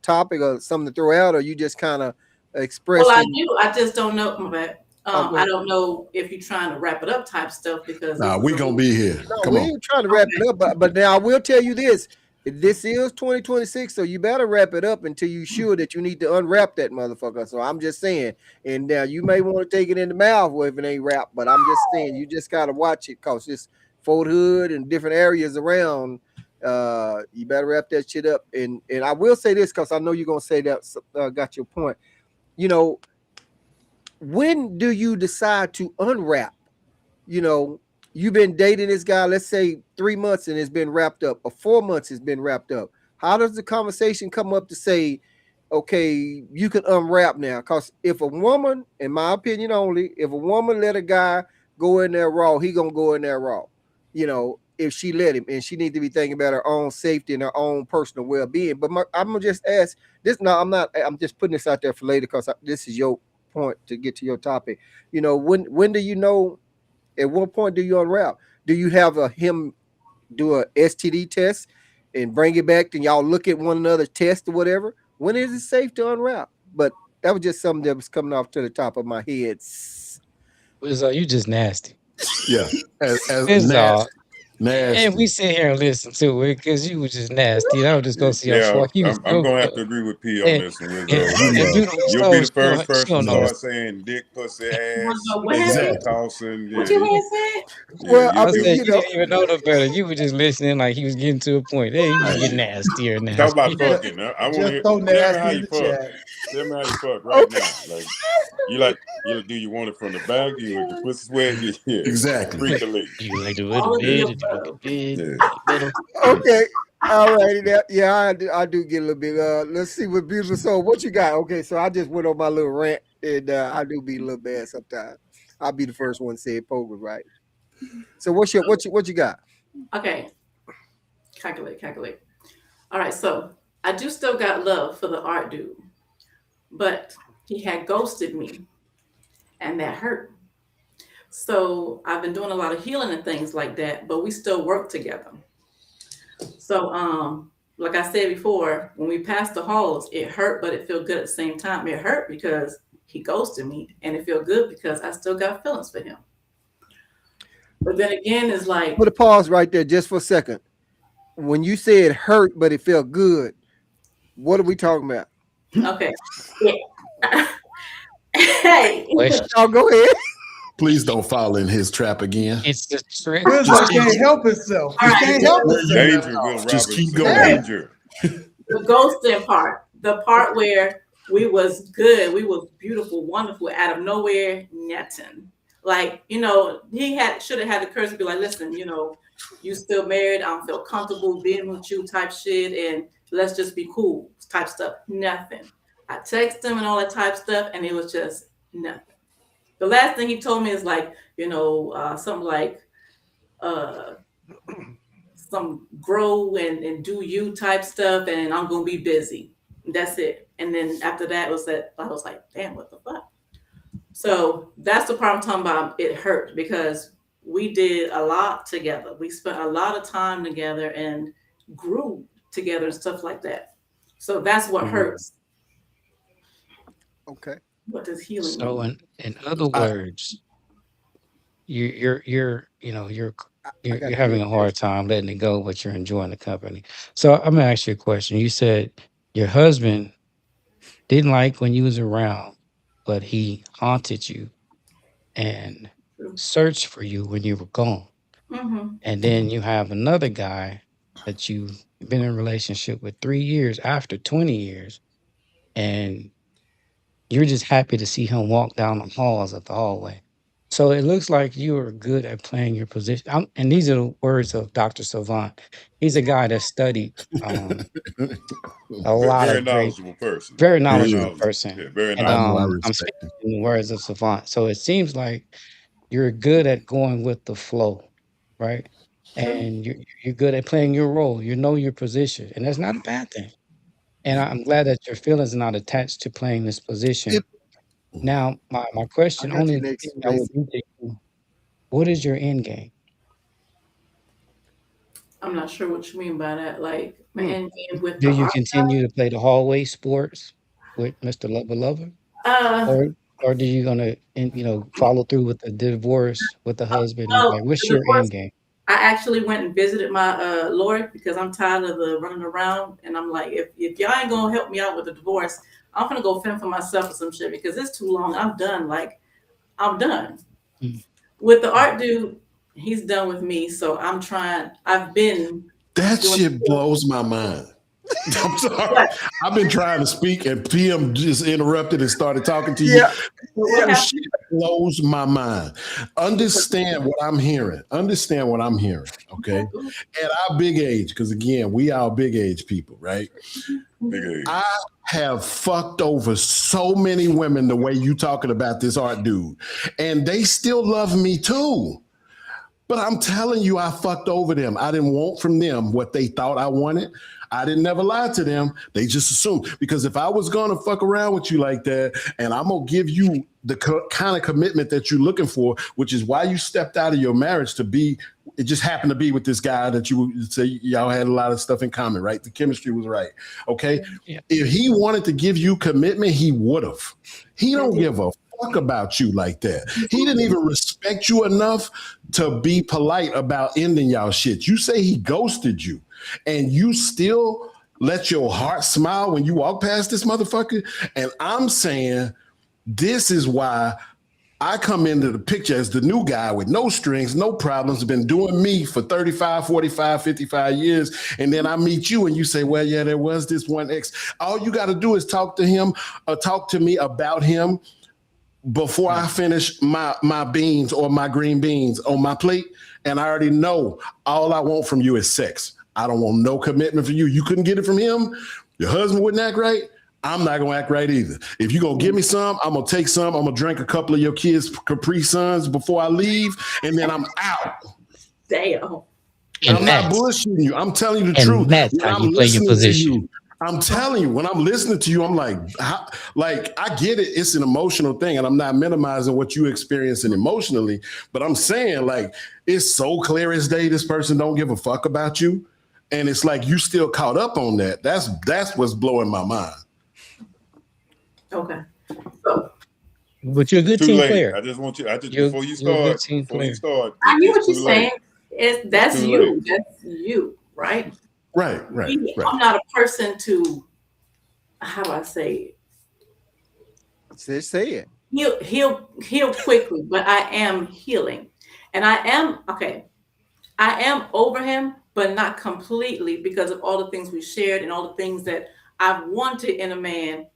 topic or something to throw out, or you just kind of express. Well, I do. I just don't know. My bad. Okay. I don't know if you're trying to wrap it up type stuff because Nah, we gonna be here. No, Come we on. ain't trying to wrap it up, but now I will tell you this. This is 2026, so you better wrap it up until you sure that you need to unwrap that motherfucker. So I'm just saying, and now you may want to take it in the mouth if it ain't wrapped, but I'm just saying you just gotta watch it because it's Fort Hood and different areas around. You better wrap that shit up. And I will say this because I know you're gonna say that got your point. You know, when do you decide to unwrap? You know, you've been dating this guy, let's say 3 months, and it's been wrapped up, or 4 months it's been wrapped up. How does the conversation come up to say, okay, you can unwrap now? Because if a woman, in my opinion only, if a woman let a guy go in there raw, he gonna go in there raw. You know, if she let him, and she needs to be thinking about her own safety and her own personal well-being. But I'm gonna just ask this. No, I'm just putting this out there for later because this is your point to get to your topic. You know, when do you know? At what point do you unwrap? Do you have him do a STD test and bring it back, and y'all look at one another's test or whatever? When is it safe to unwrap? But that was just something that was coming off to the top of my head. You just nasty. Yeah. As It's all. nasty. And we sit here and listen to it because you was just nasty. I was just gonna see how Yeah, far you was I'm gonna have to agree with P on and- this one. and Rizzo. beautiful You'll be the souls, first she person don't to know. start saying dick, pussy, ass, What happened? tossing. What you had said? Well, I I mean, said you you know, didn't even know no better. You were just listening like he was getting to a point. Hey, you just get nastier and Talk about nastier. fucking. I want to Just hear. throw Tell me how nasty in you the fuck. chat. Tell me how you fuck right now. Do you want it from the back? Do you want the pussy sweat? Yeah. Exactly. Freakily. You like the All little of the bit, and you like the above. bed, Yeah. middle. okay. All right. Yeah, I do get a little bit. Let's see what beautiful soul. What you got? Okay, so I just went on my little rant, and I do be a little bad sometimes. I'll be the first one to say poker, right? So what you got? Okay. Calculate. All right, so I do still got love for the art dude, but he had ghosted me, and that hurt. So I've been doing a lot of healing and things like that, but we still work together. So like I said before, when we passed the halls, it hurt, but it felt good at the same time. It hurt because he ghosted me, and it felt good because I still got feelings for him. But then again, it's like, Put a pause right there just for a second. When you say it hurt, but it felt good, what are we talking about? okay, yeah. Hey, Question. Oh, go ahead. Please don't fall in his trap again. It's the trick. Rizzo can't help himself. He All right. can't help himself. Danger, Will Just keep Robinson. going. Danger. the ghosting part, the part where we was good, we was beautiful, wonderful, out of nowhere, nothing. Like, you know, he should have had the courage to be like, listen, you know, you still married, I don't feel comfortable being with you type shit, and let's just be cool type stuff. Nothing. I text him and all that type stuff, and it was just nothing. The last thing he told me is like, something like some grow and do you type stuff, and I'm gonna be busy. That's it. And then after that was that I was like, damn, what the fuck? So that's the part I'm talking about. It hurt because we did a lot together. We spent a lot of time together and grew together and stuff like that. So that's what hurts. Okay. What does healing So mean? in other words, you're got having a hard time letting it go, but you're enjoying the company. So I'm gonna ask you a question. You said your husband didn't like when you was around, but he haunted you and searched for you when you were gone. Mm-hmm. And then you have another guy that you've been in a relationship with 3 years after 20 years, and you're just happy to see him walk down the halls of the hallway. So it looks like you are good at playing your position. And these are the words of Dr. Savant. He's a guy that studied a lot Very of great, knowledgeable person. very Very knowledgeable knowledgeable. person. Yeah, very And I know I knowledgeable. I'm respect speaking him. in the words of Savant. So it seems like you're good at going with the flow, right? And you're good at playing your role. You know your position, and that's not a bad thing. And I'm glad that your feelings are not attached to playing this position. It- Now, my I question, got only you next, thing I would Jason. be to you, what is your end game? I'm not sure what you mean by that. Like my end game with Do the you art. continue to play the hallway sports with Mr. Lover Lover, Uh, or do you gonna follow through with the divorce with the husband? And well, like, what's the your divorce, end game? I actually went and visited my lawyer because I'm tired of the running around, and I'm like, if y'all ain't gonna help me out with the divorce, I'm gonna go fend for myself or some shit because it's too long. I'm done. Like I'm done. Mm. With the art dude, he's done with me. So I'm trying. I've been That doing shit blows my mind. I'm sorry. what? I've been trying to speak, and PM just interrupted and started talking to you. Yeah. What That happened? shit blows my mind. Understand what I'm hearing. Understand what I'm hearing. Okay. At our big age, because again, we are big age people, right? Big age. I have fucked over so many women the way you talking about this art dude, and they still love me too. But I'm telling you, I fucked over them. I didn't want from them what they thought I wanted. I didn't never lie to them. They just assumed. Because if I was going to fuck around with you like that, and I'm going to give you the kind of commitment that you're looking for, which is why you stepped out of your marriage to be, it just happened to be with this guy that you say y'all had a lot of stuff in common, right? The chemistry was right. Okay. Yeah. If he wanted to give you commitment, he would have. He don't give a fuck about you like that. He didn't even respect you enough to be polite about ending y'all shit. You say he ghosted you, and you still let your heart smile when you walk past this motherfucker. And I'm saying this is why I come into the picture as the new guy with no strings, no problems, been doing me for 35, 45, 55 years. And then I meet you and you say, well, yeah, there was this one ex. All you got to do is talk to him or talk to me about him before I finish my beans or my green beans on my plate. And I already know all I want from you is sex. I don't want no commitment from you. You couldn't get it from him. Your husband wouldn't act right. I'm not going to act right either. If you're going to give me some, I'm going to take some. I'm going to drink a couple of your kids' Capri Suns before I leave, and then I'm out. Damn. And I'm not bullshitting you. I'm telling you the and truth. that's When how I'm you play your listening to position. you, I'm telling you, when I'm listening to you, I'm like, I get it. It's an emotional thing, and I'm not minimizing what you experiencing emotionally, but I'm saying, like, it's so clear as day this person don't give a fuck about you, and it's like you still caught up on that. That's what's blowing my mind. Okay. So But you're a good Too team late. player. I just want you. You're Before you a good start. team player. I hear what it's you're too late. saying. That's Too you. late. That's you, right? Right. I'm not a person to, how do I say it? Say it. Heal quickly, but I am healing. And I am over him, but not completely because of all the things we shared and all the things that I've wanted in a man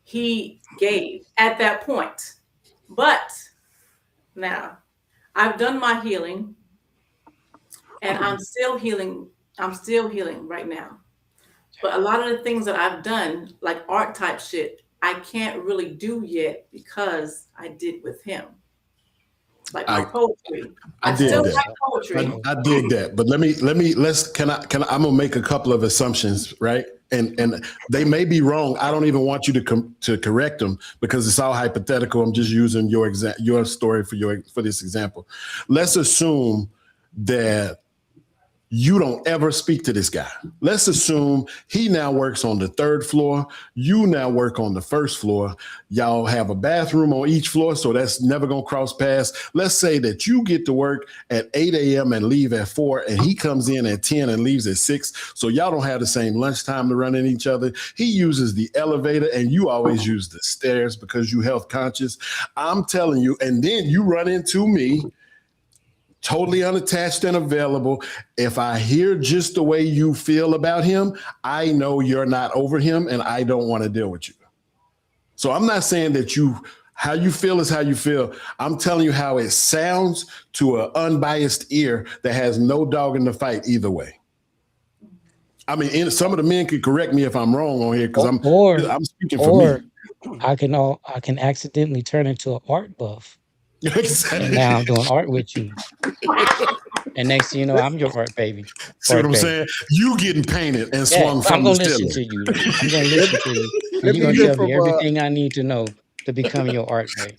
he gave at that point. But now I've done my healing and I'm still healing. I'm still healing right now. But a lot of the things that I've done, like art type shit, I can't really do yet because I did with him. Like my poetry. I dig still that. write poetry. I dig that, but I'm gonna make a couple of assumptions, right? And they may be wrong. I don't even want you to correct them because it's all hypothetical. I'm just using your story for this example. Let's assume that you don't ever speak to this guy. Let's assume he now works on the 3rd floor. You now work on the 1st floor. Y'all have a bathroom on each floor, so that's never going to cross paths. Let's say that you get to work at 8 a.m. and leave at 4, and he comes in at 10 and leaves at 6, so y'all don't have the same lunchtime to run into each other. He uses the elevator, and you always use the stairs because you health conscious. I'm telling you, and then you run into me, totally unattached and available. If I hear just the way you feel about him, I know you're not over him and I don't want to deal with you. So I'm not saying that how you feel is how you feel. I'm telling you how it sounds to an unbiased ear that has no dog in the fight either way. I mean, some of the men can correct me if I'm wrong on here because I'm speaking for me. I can accidentally turn into an art buff. Exactly. And now I'm doing art with you. And next thing you know, I'm your art baby. See what I'm saying? You getting painted and swung from I'm the gonna listen to you. I'm gonna listen to you. And you're gonna tell me everything I need to know to become your art baby.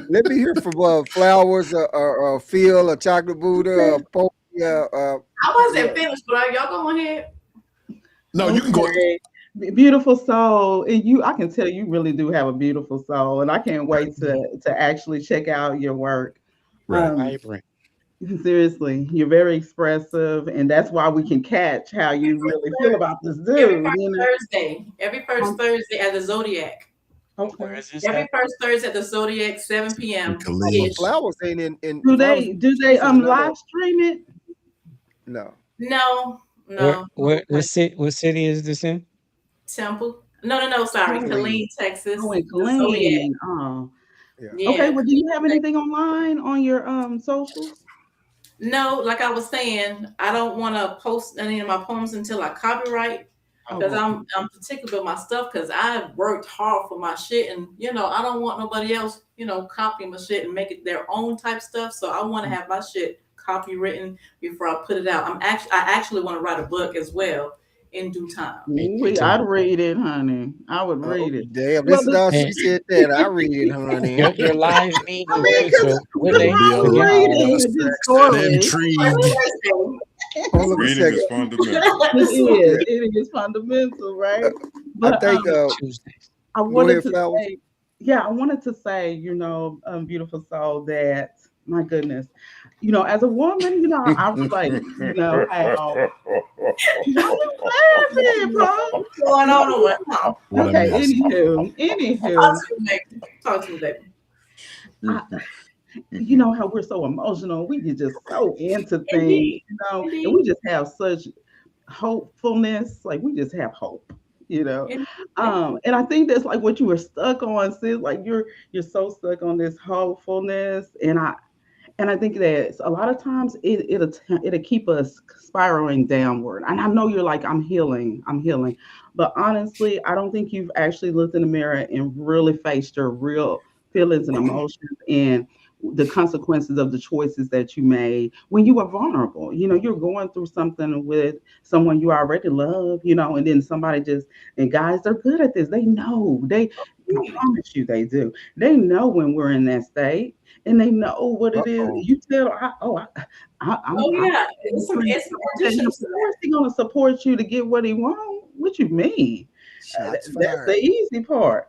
Let me hear from Flowers, Phil, or Chocolate Buddha, I wasn't finished, but y'all go ahead. No, you can go. Beautiful soul, and I can tell you really do have a beautiful soul, and I can't wait to actually check out your work. Vibrant. Seriously, you're very expressive, and that's why we can catch how you really feel about this dude. Every first Thursday at the Zodiac. Okay. Every first Thursday at the Zodiac, 7 p.m. Flowers ain't in. Do they live stream it? No. What city is this in? Temple. No, sorry. Killeen, Texas. Oh, in Killeen. Oh. Yeah. Okay, well, do you have anything online on your socials? No, like I was saying, I don't want to post any of my poems until I copyright because I'm particular with my stuff because I've worked hard for my shit, and I don't want nobody else copying my shit and make it their own type stuff. So I want to have my shit copywritten before I put it out. I actually want to write a book as well in due time. I'd read it, honey. I would read it. Damn, this is how she said that. I read it, honey. Your live meeting. Reading is fundamental. It is fundamental, right? But I think I wanted to say, beautiful soul, that my goodness, as a woman, I was like, how what's going on? Okay, anywho. Talk to me, baby. How we're so emotional, we get just so into things, and we just have such hopefulness, like we just have hope. And I think that's like what you were stuck on, sis. Like you're so stuck on this hopefulness, and I think that a lot of times it'll keep us spiraling downward. And I know you're like, I'm healing, but honestly, I don't think you've actually looked in the mirror and really faced your real feelings and emotions and the consequences of the choices that you made when you were vulnerable. You're going through something with someone you already love, and then somebody and guys are good at this. They know, I promise you they do. They know when we're in that state, and they know what it is. You tell, he's going to support you to get what he wants. What you mean? That's the easy part.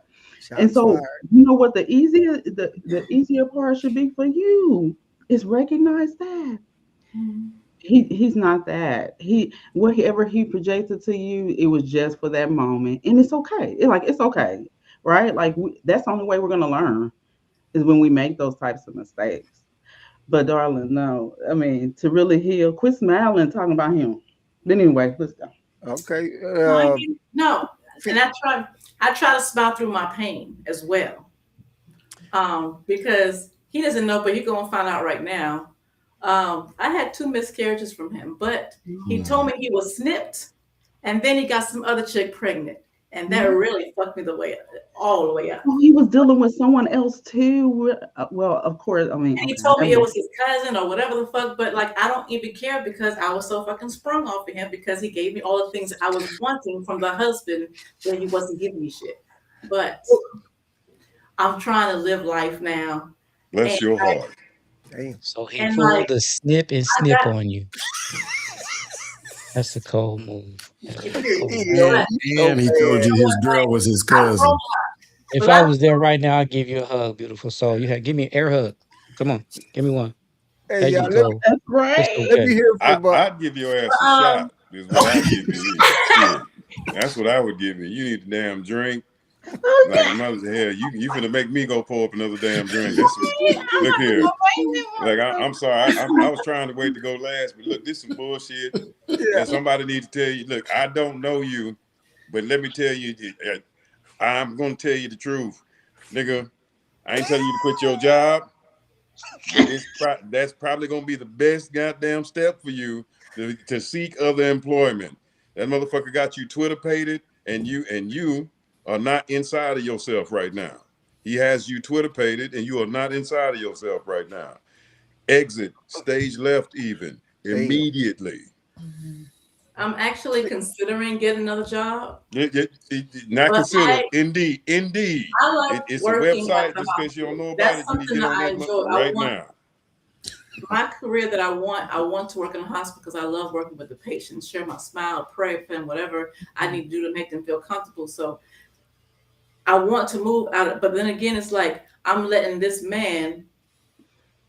And so, you know what the easier part should be for you is recognize that he's not that. Whatever he projected to you, it was just for that moment, and it's okay. It's okay, right? Like that's the only way we're gonna learn is when we make those types of mistakes. But darling, no, I mean to really heal, quit smiling talking about him. But anyway, let's go. Okay. No, and I try to smile through my pain as well, because he doesn't know, but he's gonna find out right now. I had 2 miscarriages from him, but he told me he was snipped, and then he got some other chick pregnant, and that really fucked me all the way up. Oh, he was dealing with someone else too. Well, of course, I mean, And he okay, told me never it was his cousin or whatever the fuck, but like I don't even care because I was so fucking sprung off of him because he gave me all the things I was wanting from the husband when he wasn't giving me shit. But I'm trying to live life now. Bless And your like, heart. Damn. So he And, pulled like, the snip and I snip got- on you. That's a cold move. That's a Period. cold move. Yeah, And he told you his girl was his cousin. If I was there right now, I'd give you a hug, beautiful soul. Give me an air hug. Come on, give me one. Hey, Hey, y'all, Nicole. That's It's right. let me okay. hear from. I'd give your ass a shot. Is what I'd give you. Shit. That's what I would give you. You need a damn drink. Like a mother's hell, you finna make me go pour up another damn drink. That's what, look here. Like I'm sorry, I was trying to wait to go last, but look, this is some bullshit. And somebody needs to tell you, look, I don't know you, but let me tell you, I'm gonna tell you the truth, nigga. I ain't telling you to quit your job, but that's probably gonna be the best goddamn step for you to seek other employment. That motherfucker got you Twitter pated, and you are not inside of yourself right now. He has you Twitter pated, and you are not inside of yourself right now. Exit stage left even immediately. I'm actually considering getting another job. Not But consider. Indeed. I like It's a working at website. the Just in case you don't know hospital. about That's it, you need to something get on that I that enjoy. right now. My career that I want to work in a hospital because I love working with the patients, share my smile, pray for them, whatever I need to do to make them feel comfortable. So I want to move out of, but then again, it's like I'm letting this man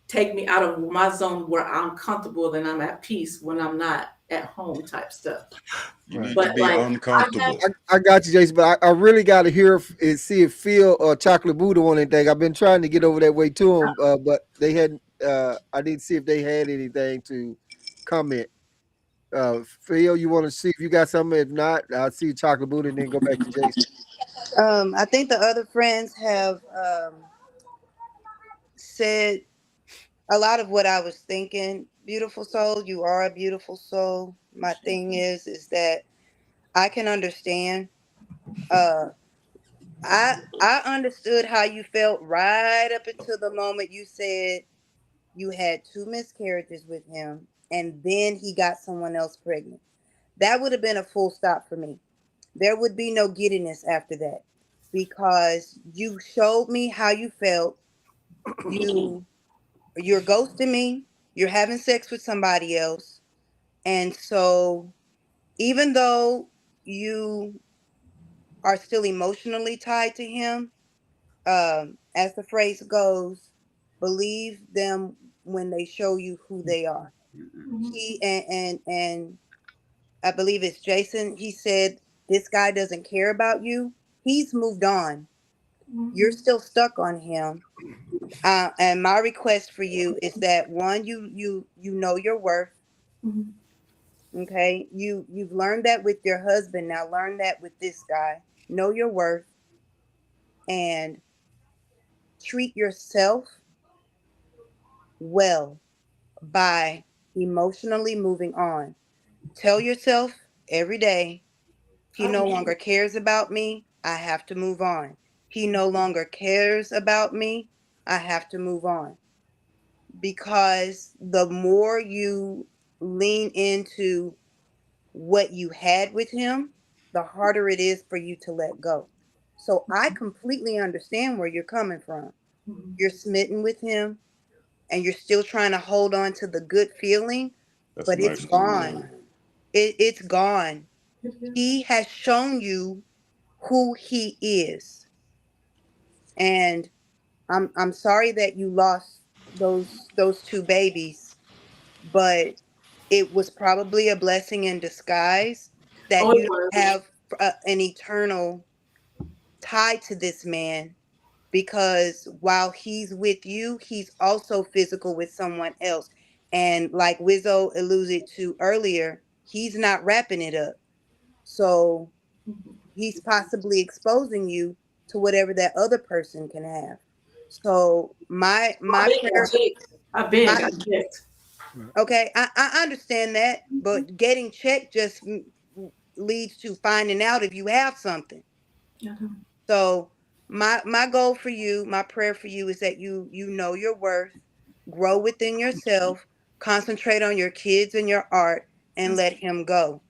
take me out of my zone where I'm comfortable, then I'm at peace when I'm not at home type stuff. You need But to be like, uncomfortable. I got you, Jason, but I really got to hear and see if Phil or Chocolate Buddha on anything. I've been trying to get over that way to him, but they hadn't. I didn't see if they had anything to comment. Phil, you want to see if you got something? If not, I'll see Chocolate Buddha and then go back to Jason. I think the other friends have said a lot of what I was thinking. Beautiful soul, you are a beautiful soul. My thing is that I can understand. I understood how you felt right up until the moment you said you had 2 miscarriages with him and then he got someone else pregnant. That would have been a full stop for me. There would be no giddiness after that because you showed me how you felt. You're ghosting me. You're having sex with somebody else. And so even though you are still emotionally tied to him, as the phrase goes, believe them when they show you who they are. He and I believe it's Jason. He said this guy doesn't care about you. He's moved on. You're still stuck on him. And my request for you is that one, you know your worth. Okay, you've learned that with your husband. Now learn that with this guy. Know your worth and treat yourself well by emotionally moving on. Tell yourself every day, he no longer cares about me. I have to move on. He no longer cares about me. I have to move on. Because the more you lean into what you had with him, the harder it is for you to let go. So I completely understand where you're coming from. You're smitten with him and you're still trying to hold on to the good feeling, That's but a it's nice gone. It's gone. He has shown you who he is. And I'm sorry that you lost those 2 babies, but it was probably a blessing in disguise that you don't have an eternal tie to this man, because while he's with you, he's also physical with someone else. And like Wizzo alluded to earlier, he's not wrapping it up. So he's possibly exposing you to whatever that other person can have. So my prayer, I begged. Okay, I understand that, but getting checked just leads to finding out if you have something. So my goal for you, my prayer for you is that you know your worth, grow within yourself, concentrate on your kids and your art, and let him go.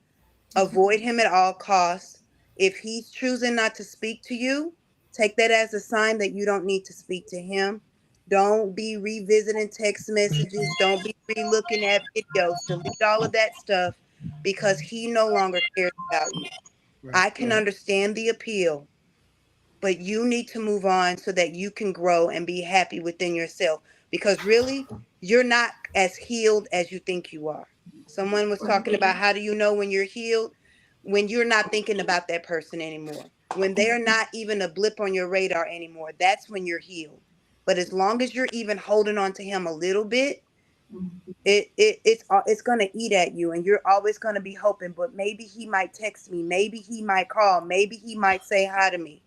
Avoid him at all costs. If he's choosing not to speak to you, take that as a sign that you don't need to speak to him. Don't be revisiting text messages. Don't be re-looking at videos. Delete all of that stuff because he no longer cares about you. I can understand the appeal, but you need to move on so that you can grow and be happy within yourself, because really you're not as healed as you think you are. Someone was talking about, how do you know when you're healed? When you're not thinking about that person anymore, when they're not even a blip on your radar anymore, that's when you're healed. But as long as you're even holding on to him a little bit, it's gonna eat at you, and you're always gonna be hoping, but maybe he might text me, maybe he might call, maybe he might say hi to me.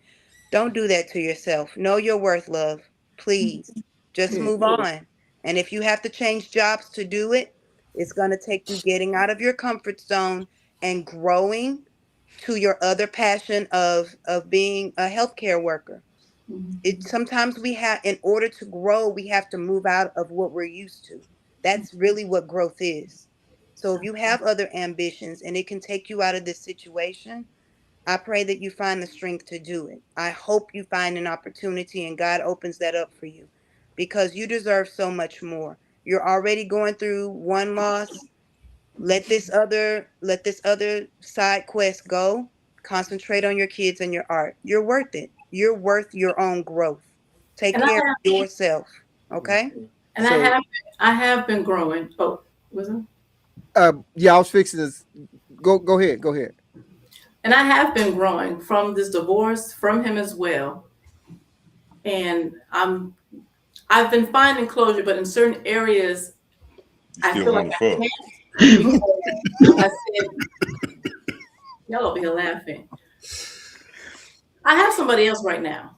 Don't do that to yourself. Know your worth, love. Please. Just move on. And if you have to change jobs to do it, it's going to take you getting out of your comfort zone and growing to your other passion of being a healthcare worker. It sometimes we have, in order to grow, we have to move out of what we're used to. That's really what growth is. So if you have other ambitions and it can take you out of this situation, I pray that you find the strength to do it. I hope you find an opportunity and God opens that up for you, because you deserve so much more. You're already going through one loss. Let this other side quest go. Concentrate on your kids and your art. You're worth it. You're worth your own growth. Take And I care of have, yourself. Okay? and So I have been growing. Oh, was it? yeah, I was fixing this. Go ahead. And I have been growing from this divorce, from him as well. And I've been finding closure, but in certain areas, I Still feel like want to I fuck. can't, because I said, y'all over here laughing. I have somebody else right now.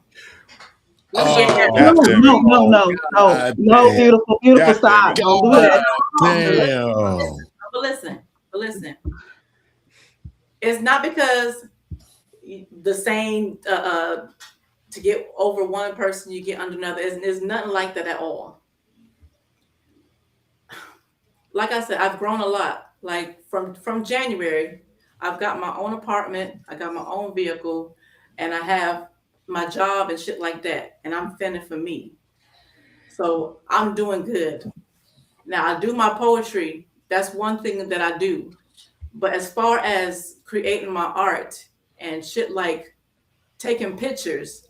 Let me get that. No, God damn it. no, God beautiful, beautiful, God damn stop. it. Don't do God that. damn. But listen. It's not because the same to get over one person, you get under another. It's nothing like that at all. Like I said, I've grown a lot. Like from January, I've got my own apartment, I got my own vehicle, and I have my job and shit like that. And I'm fending for me. So I'm doing good. Now I do my poetry. That's one thing that I do. But as far as creating my art and shit like taking pictures,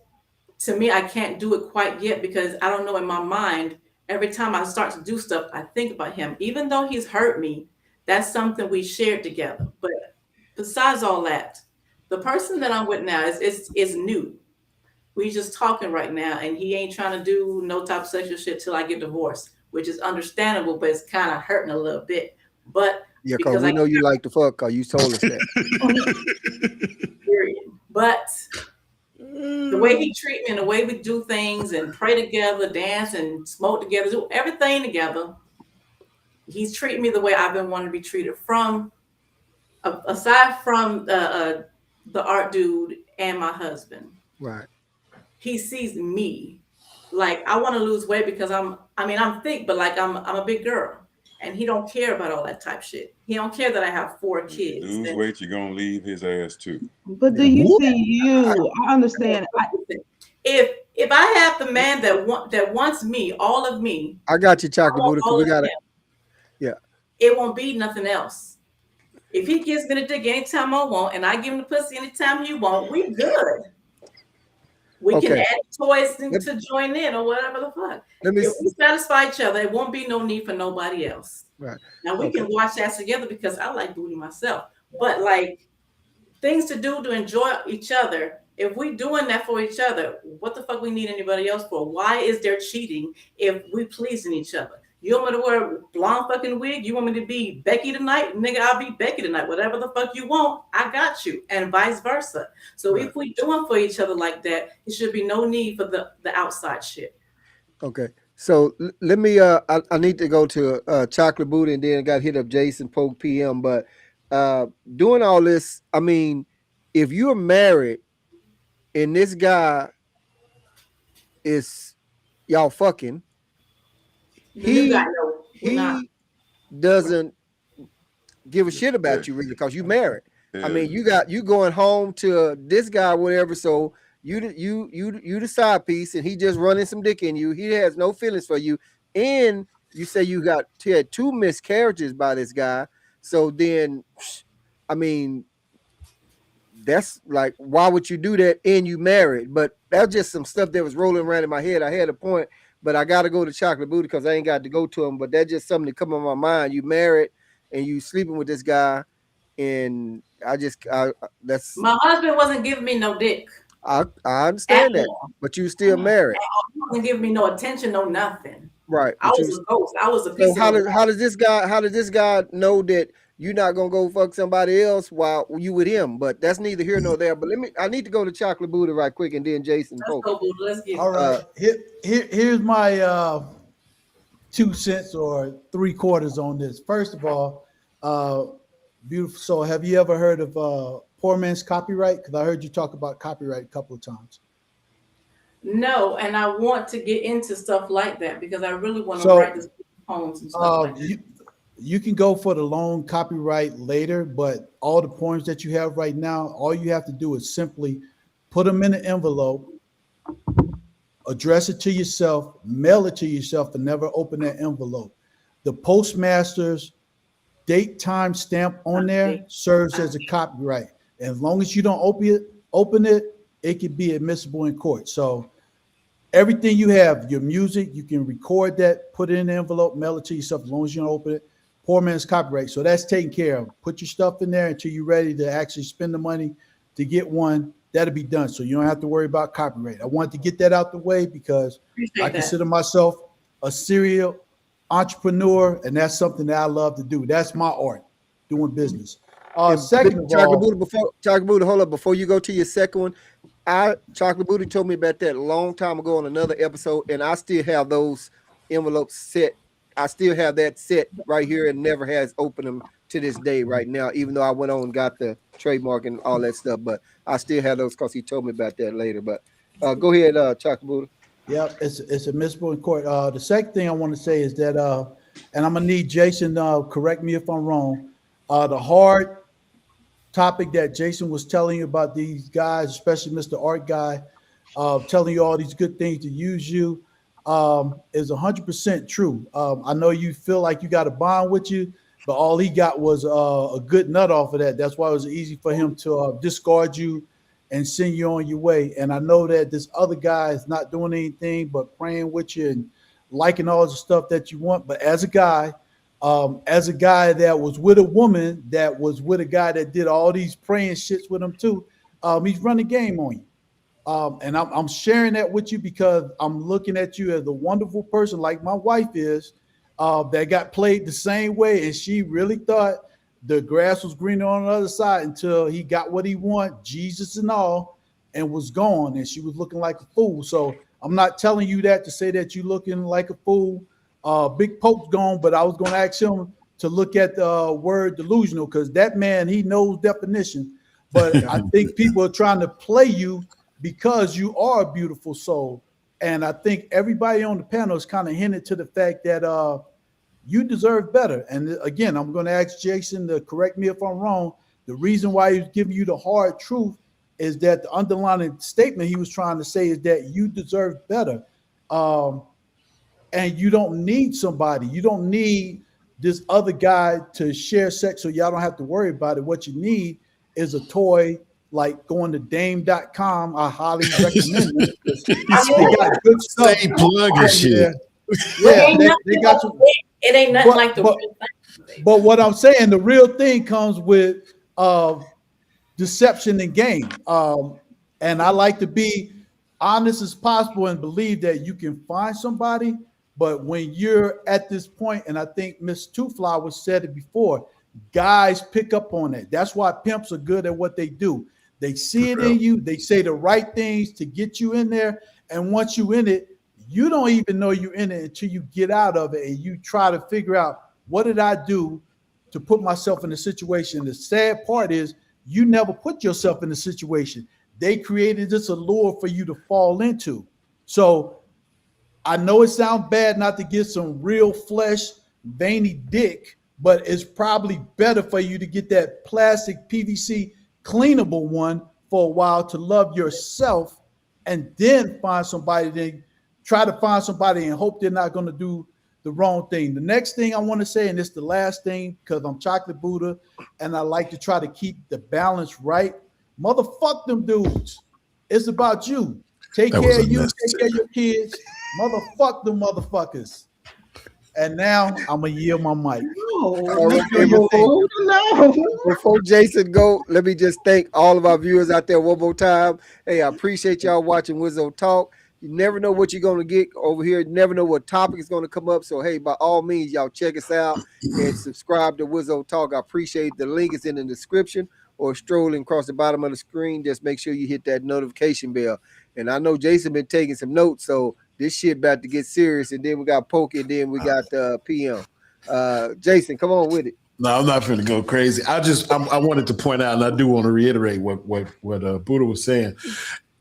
to me, I can't do it quite yet, because I don't know, in my mind, every time I start to do stuff, I think about him. Even though he's hurt me, that's something we shared together. But besides all that, the person that I'm with now is new. We just talking right now, and he ain't trying to do no type of sexual shit till I get divorced, which is understandable, but it's kind of hurting a little bit. But Yeah, because because we I know you like to fuck, because you told us that. period. But the way he treat me and the way we do things and pray together, dance and smoke together, do everything together, he's treating me the way I've been wanting to be treated. From aside from the art dude and my husband, Right. he sees me like I want to lose weight because I'm thick, but like I'm a big girl, and he don't care about all that type shit. He don't care that I have 4 kids. Lose weight, you're gonna leave his ass too. But do you see you? I understand. If I have the man that wants me, all of me, I got you, Chocolate Buddha, because all we of got him, it. Yeah. it won't be nothing else. If he gives me the dick anytime I want, and I give him the pussy anytime he want, we good. We can Okay. add toys to join in or whatever the fuck. Let me If we satisfy each other, it won't be no need for nobody else. Right. Now we can watch that together because I like booty myself. But like things to do to enjoy each other. If we doing that for each other, what the fuck we need anybody else for? Why is there cheating if we pleasing each other? You want me to wear a blonde fucking wig? You want me to be Becky tonight? Nigga, I'll be Becky tonight. Whatever the fuck you want, I got you. And vice versa. So Right. if we doing for each other like that, it should be no need for the outside shit. Okay. So let me I need to go to Chocolate Booty and then got hit up Jason Polk PM. But doing all this, I mean, if you're married and this guy is y'all fucking, The new guy, he no, we're not. doesn't give a shit about you really because you married. I mean, you going home to this guy, whatever. So you the side piece, and he just running some dick in you. He has no feelings for you, and you say you had 2 miscarriages by this guy. So then, I mean, that's like, why would you do that? And you married? But that's just some stuff that was rolling around in my head. I had a point, but I got to go to Chocolate Booty because I ain't got to go to him. But that's just something that come on my mind. You married and you sleeping with this guy, and that's My husband wasn't giving me no dick. I understand that, but you still married, He wasn't giving me no attention, no nothing. right? I was a ghost. I was a piece So of. how does this guy know that you're not gonna go fuck somebody else while you with him? But that's neither here nor there. But I need to go to Chocolate Booty right quick, and then Jason. Let's go, boo. Let's get it. All right. Here's my 2 cents or 3/4 on this. First of all, beautiful soul, have you ever heard of poor man's copyright? Because I heard you talk about copyright a couple of times. No, and I want to get into stuff like that because I really want to So, write this poems and stuff like that. You can go for the loan copyright later, but all the poems that you have right now, all you have to do is simply put them in an envelope, address it to yourself, mail it to yourself, and never open that envelope. The postmaster's date time stamp on there serves as a copyright. As long as you don't open it, it could be admissible in court. So everything you have, your music, you can record that, put it in an envelope, mail it to yourself as long as you don't open it. Poor man's copyright. So that's taken care of. Put your stuff in there until you're ready to actually spend the money to get one. That'll be done. So you don't have to worry about copyright. I wanted to get that out the way because I consider myself a serial entrepreneur, and that's something that I love to do. That's my art, doing business. Second of all, Chocolate Booty, hold up before you go to your second one. Chocolate Booty told me about that a long time ago on another episode, and I still have those envelopes set. I still have that set right here and never has opened them to this day right now, even though I went on and got the trademark and all that stuff. But I still have those because he told me about that later. But go ahead, Chocolate Booty. Yeah, it's admissible in court. The second thing I want to say is that, and I'm gonna need Jason correct me if I'm wrong. The hard topic that Jason was telling you about these guys, especially Mr. Art Guy, telling you all these good things to use you, is 100% true. I know you feel like you got a bond with you, but all he got was a good nut off of that. That's why it was easy for him to discard you and send you on your way. And I know that this other guy is not doing anything but praying with you and liking all the stuff that you want. But as a guy that was with a woman that was with a guy that did all these praying shits with him too, he's running game on you. And I'm sharing that with you because I'm looking at you as a wonderful person like my wife is, that got played the same way. And she really thought the grass was greener on the other side until he got what he wanted, Jesus and all, and was gone. And she was looking like a fool. So I'm not telling you that to say that you're looking like a fool. Big Pope's gone, but I was going to ask him to look at the word delusional because that man, he knows definition. But I think people are trying to play you because you are a beautiful soul. And I think everybody on the panel is kind of hinted to the fact that you deserve better. And again, I'm going to ask Jason to correct me if I'm wrong. The reason why he's giving you the hard truth is that the underlying statement he was trying to say is that you deserve better. And you don't need somebody. You don't need this other guy to share sex so y'all don't have to worry about it. What you need is a toy like going to dame.com. I highly recommend it. They got good stuff. Say plug and shit. Yeah, they got some. It ain't nothing like the real thing. But what I'm saying, the real thing comes with deception and game. And I like to be honest as possible and believe that you can find somebody. But when you're at this point, and I think Miss Two Flowers said it before, guys pick up on it. That's why pimps are good at what they do. They see it in you. They say the right things to get you in there. And once you in it, You don't even know you're in it until you get out of it and you try to figure out, what did I do to put myself in a situation? The sad part is you never put yourself in a situation. They created this allure for you to fall into. So I know it sounds bad not to get some real flesh, veiny dick, but it's probably better for you to get that plastic PVC cleanable one for a while to love yourself, and then find somebody. Then try to find somebody and hope they're not going to do the wrong thing. The next thing I want to say, and it's the last thing, because I'm Chocolate Buddha and I like to try to keep the balance right. Motherfuck them dudes. It's about you. Take care of you, take care of your kids. Motherfuck them motherfuckers. And now I'm gonna yield my mic. Before Jason go, let me just thank all of our viewers out there one more time. Hey, I appreciate y'all watching Wizzo Talk. You never know what you're gonna get over here. You never know what topic is gonna come up. So hey, by all means, y'all check us out and subscribe to Wizzo Talk. I appreciate the link is in the description or strolling across the bottom of the screen. Just make sure you hit that notification bell. And I know Jason been taking some notes, so this shit about to get serious. And then we got Pokey, and then we got PM. Jason, come on with it. No, I'm not going to go crazy. I wanted to point out, and I do want to reiterate what Buddha was saying.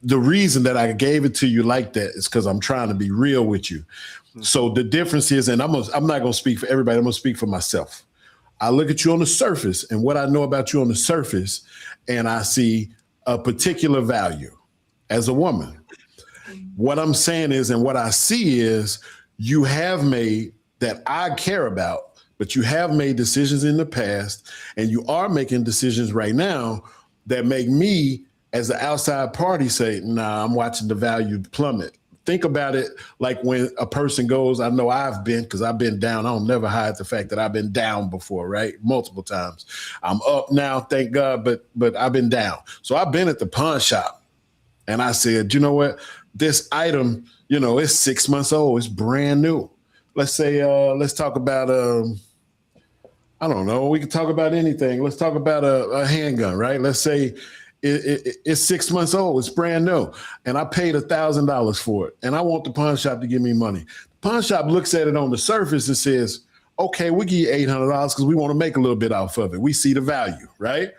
The reason that I gave it to you like that is because I'm trying to be real with you. So the difference is, and I'm not going to speak for everybody. I'm going to speak for myself. I look at you on the surface and what I know about you on the surface, and I see a particular value as a woman. What I'm saying is, and what I see is, you have made that I care about, but you have made decisions in the past, and you are making decisions right now that make me, as the outside party, say, nah, I'm watching the value plummet. Think about it like when a person goes, I know I've been, because I've been down. I don't never hide the fact that I've been down before, right? Multiple times. I'm up now, thank God, but I've been down. So I've been at the pawn shop, and I said, you know what? This item, it's 6 months old. It's brand new. Let's say, let's talk about, I don't know. We can talk about anything. Let's talk about a handgun, right? Let's say it's 6 months old. It's brand new. And I paid $1,000 for it. And I want the pawn shop to give me money. The pawn shop looks at it on the surface and says, okay, we'll give you $800 because we want to make a little bit off of it. We see the value, right?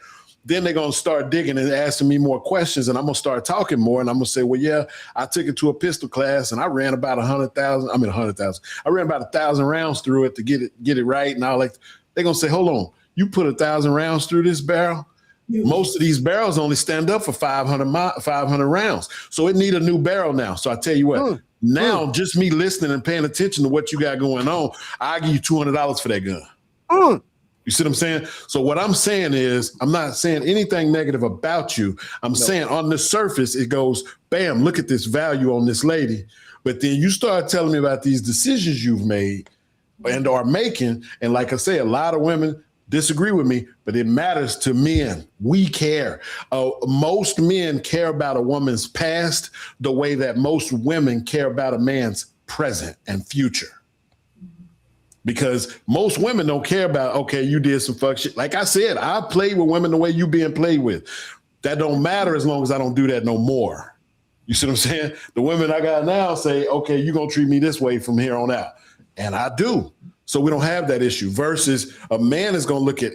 Then they're going to start digging and asking me more questions, and I'm going to start talking more, and I'm going to say, well, yeah, I took it to a pistol class, and I ran about 100,000. I ran about 1,000 rounds through it to get it right. And they're going to say, hold on, you put 1,000 rounds through this barrel? Most of these barrels only stand up for 500 rounds. So it need a new barrel now. So I tell you what, now just me listening and paying attention to what you got going on, I'll give you $200 for that gun. You see what I'm saying? So what I'm saying is, I'm not saying anything negative about you. I'm saying on the surface, it goes, bam, look at this value on this lady. But then you start telling me about these decisions you've made and are making. And like I say, a lot of women disagree with me, but it matters to men. We care. Most men care about a woman's past the way that most women care about a man's present and future. Because most women don't care about, okay, you did some fuck shit. Like I said, I played with women the way you being played with. That don't matter as long as I don't do that no more. You see what I'm saying? The women I got now say, okay, you're going to treat me this way from here on out. And I do. So we don't have that issue versus a man is going to look at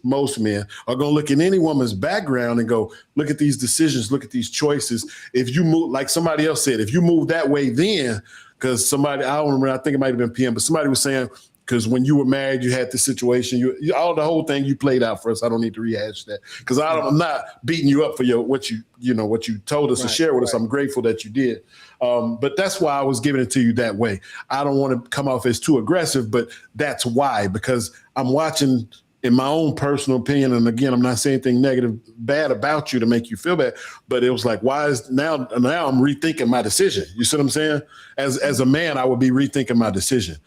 most men are going to look at any woman's background and go, look at these decisions, look at these choices. If you move, like somebody else said, if you move that way, then because somebody, I don't remember, I think it might have been PM, but somebody was saying, because when you were married, you had this situation, the whole thing you played out for us. I don't need to rehash that because I'm not beating you up for what you told us to share with us. I'm grateful that you did. But that's why I was giving it to you that way. I don't want to come off as too aggressive, but that's why, because I'm watching in my own personal opinion. And again, I'm not saying anything bad about you to make you feel bad, but it was like, why is now I'm rethinking my decision. You see what I'm saying? As a man, I would be rethinking my decision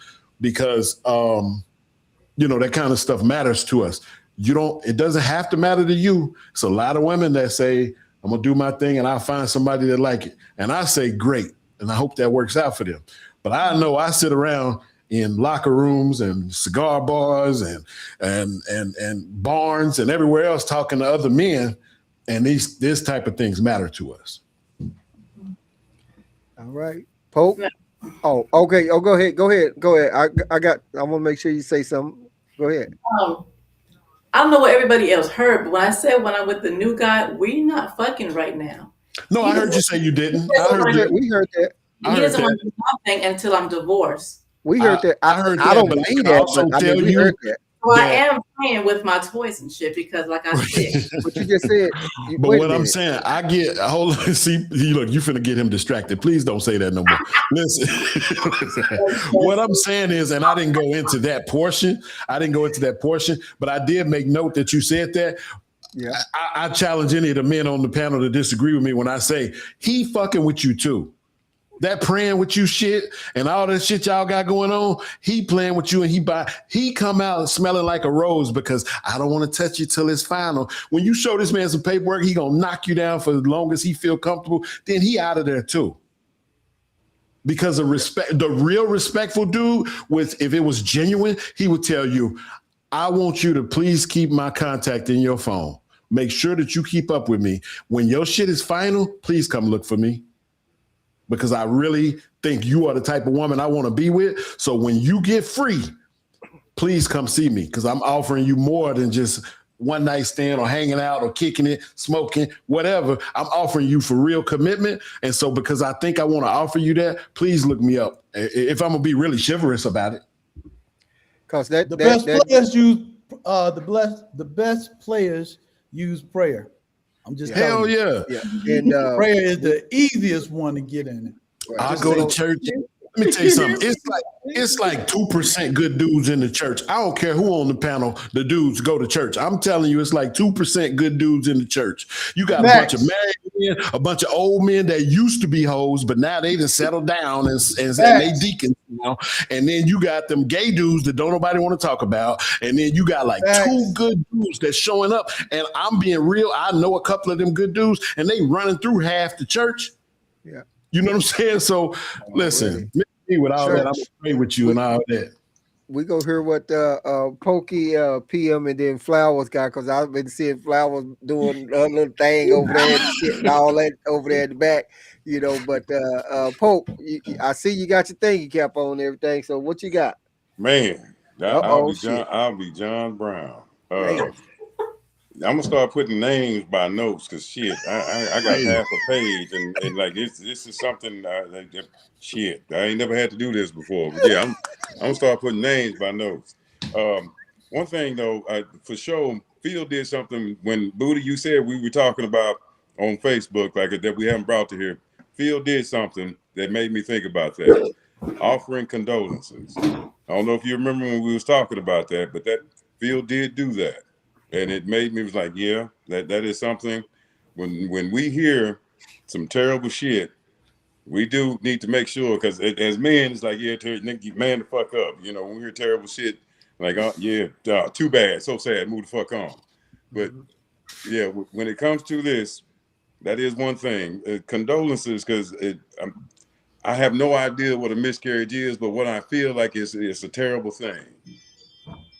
because, that kind of stuff matters to us. It doesn't have to matter to you. It's a lot of women that say, I'm going to do my thing and I'll find somebody that like it. And I say, great. And I hope that works out for them. But I know I sit around in locker rooms and cigar bars and barns and everywhere else talking to other men. And this type of things matter to us. All right. Pope. Oh, okay. Oh, go ahead. Go ahead. Go ahead. I want to make sure you say something. Go ahead. I don't know what everybody else heard, but when I said when I'm with the new guy, we not fucking right now. No, I heard you say you didn't. I heard that. We heard that. He doesn't want to do nothing until I'm divorced. We heard that. I heard I that, don't but I believe can that, also but I tell mean, we you heard that. So I Yeah. am playing with my toys and shit because, like I said, What you just said. But wait a what I'm minute. saying, I get hold on. See, look, you finna get him distracted. Please don't say that no more. Listen, what I'm saying is, and I didn't go into that portion. But I did make note that you said that. Yeah. I challenge any of the men on the panel to disagree with me when I say he fucking with you too. That praying with you shit and all that shit y'all got going on, he playing with you and he come out smelling like a rose because I don't want to touch you till it's final. When you show this man some paperwork, he gonna knock you down for as long as he feel comfortable, then he out of there too. Because of respect, the real respectful dude if it was genuine, he would tell you, I want you to please keep my contact in your phone. Make sure that you keep up with me. When your shit is final, please come look for me. Because I really think you are the type of woman I want to be with. So when you get free, please come see me because I'm offering you more than just one night stand or hanging out or kicking it, smoking, whatever. I'm offering you for real commitment. And so because I think I want to offer you that, please look me up if I'm going to be really chivalrous about it. Because the best players use prayer. I'm just hell yeah. And prayer is the easiest one to get in it. I go to church. Let me tell you something. It's like 2% good dudes in the church. I don't care who on the panel, the dudes go to church. I'm telling you, it's like 2% good dudes in the church. You got a bunch of married men, a bunch of old men that used to be hoes, but now they done settled down and they deacons now. And then you got them gay dudes that don't nobody want to talk about. And then you got like two good dudes that's showing up. And I'm being real. I know a couple of them good dudes, and they running through half the church. Yeah. You know what I'm saying? So listen, me with all that, I'm gonna pray with you and all that. We go hear what Pokey PM and then Flowers got because I've been seeing Flowers doing a little thing over there and shit and all that over there in the back, you know. But Poke, I see you got your thinking cap on and everything. So what you got? Man, I'll be John Brown. I'm gonna start putting names by notes because shit, I got half a page and like this is something shit. I ain't never had to do this before. But yeah, I'm gonna start putting names by notes. One thing though, for sure, Phil did something when Buddha, you said we were talking about on Facebook like that we haven't brought to here. Phil did something that made me think about that. Offering condolences. I don't know if you remember when we was talking about that, but that Phil did do that. And it made me was like, yeah, that is something. When we hear some terrible shit, we do need to make sure because as men, it's like, yeah, man, the fuck up. You know, when we hear terrible shit, like, oh yeah, too bad, so sad, move the fuck on. But yeah, when it comes to this, that is one thing. Condolences, because I have no idea what a miscarriage is, but what I feel like it's a terrible thing.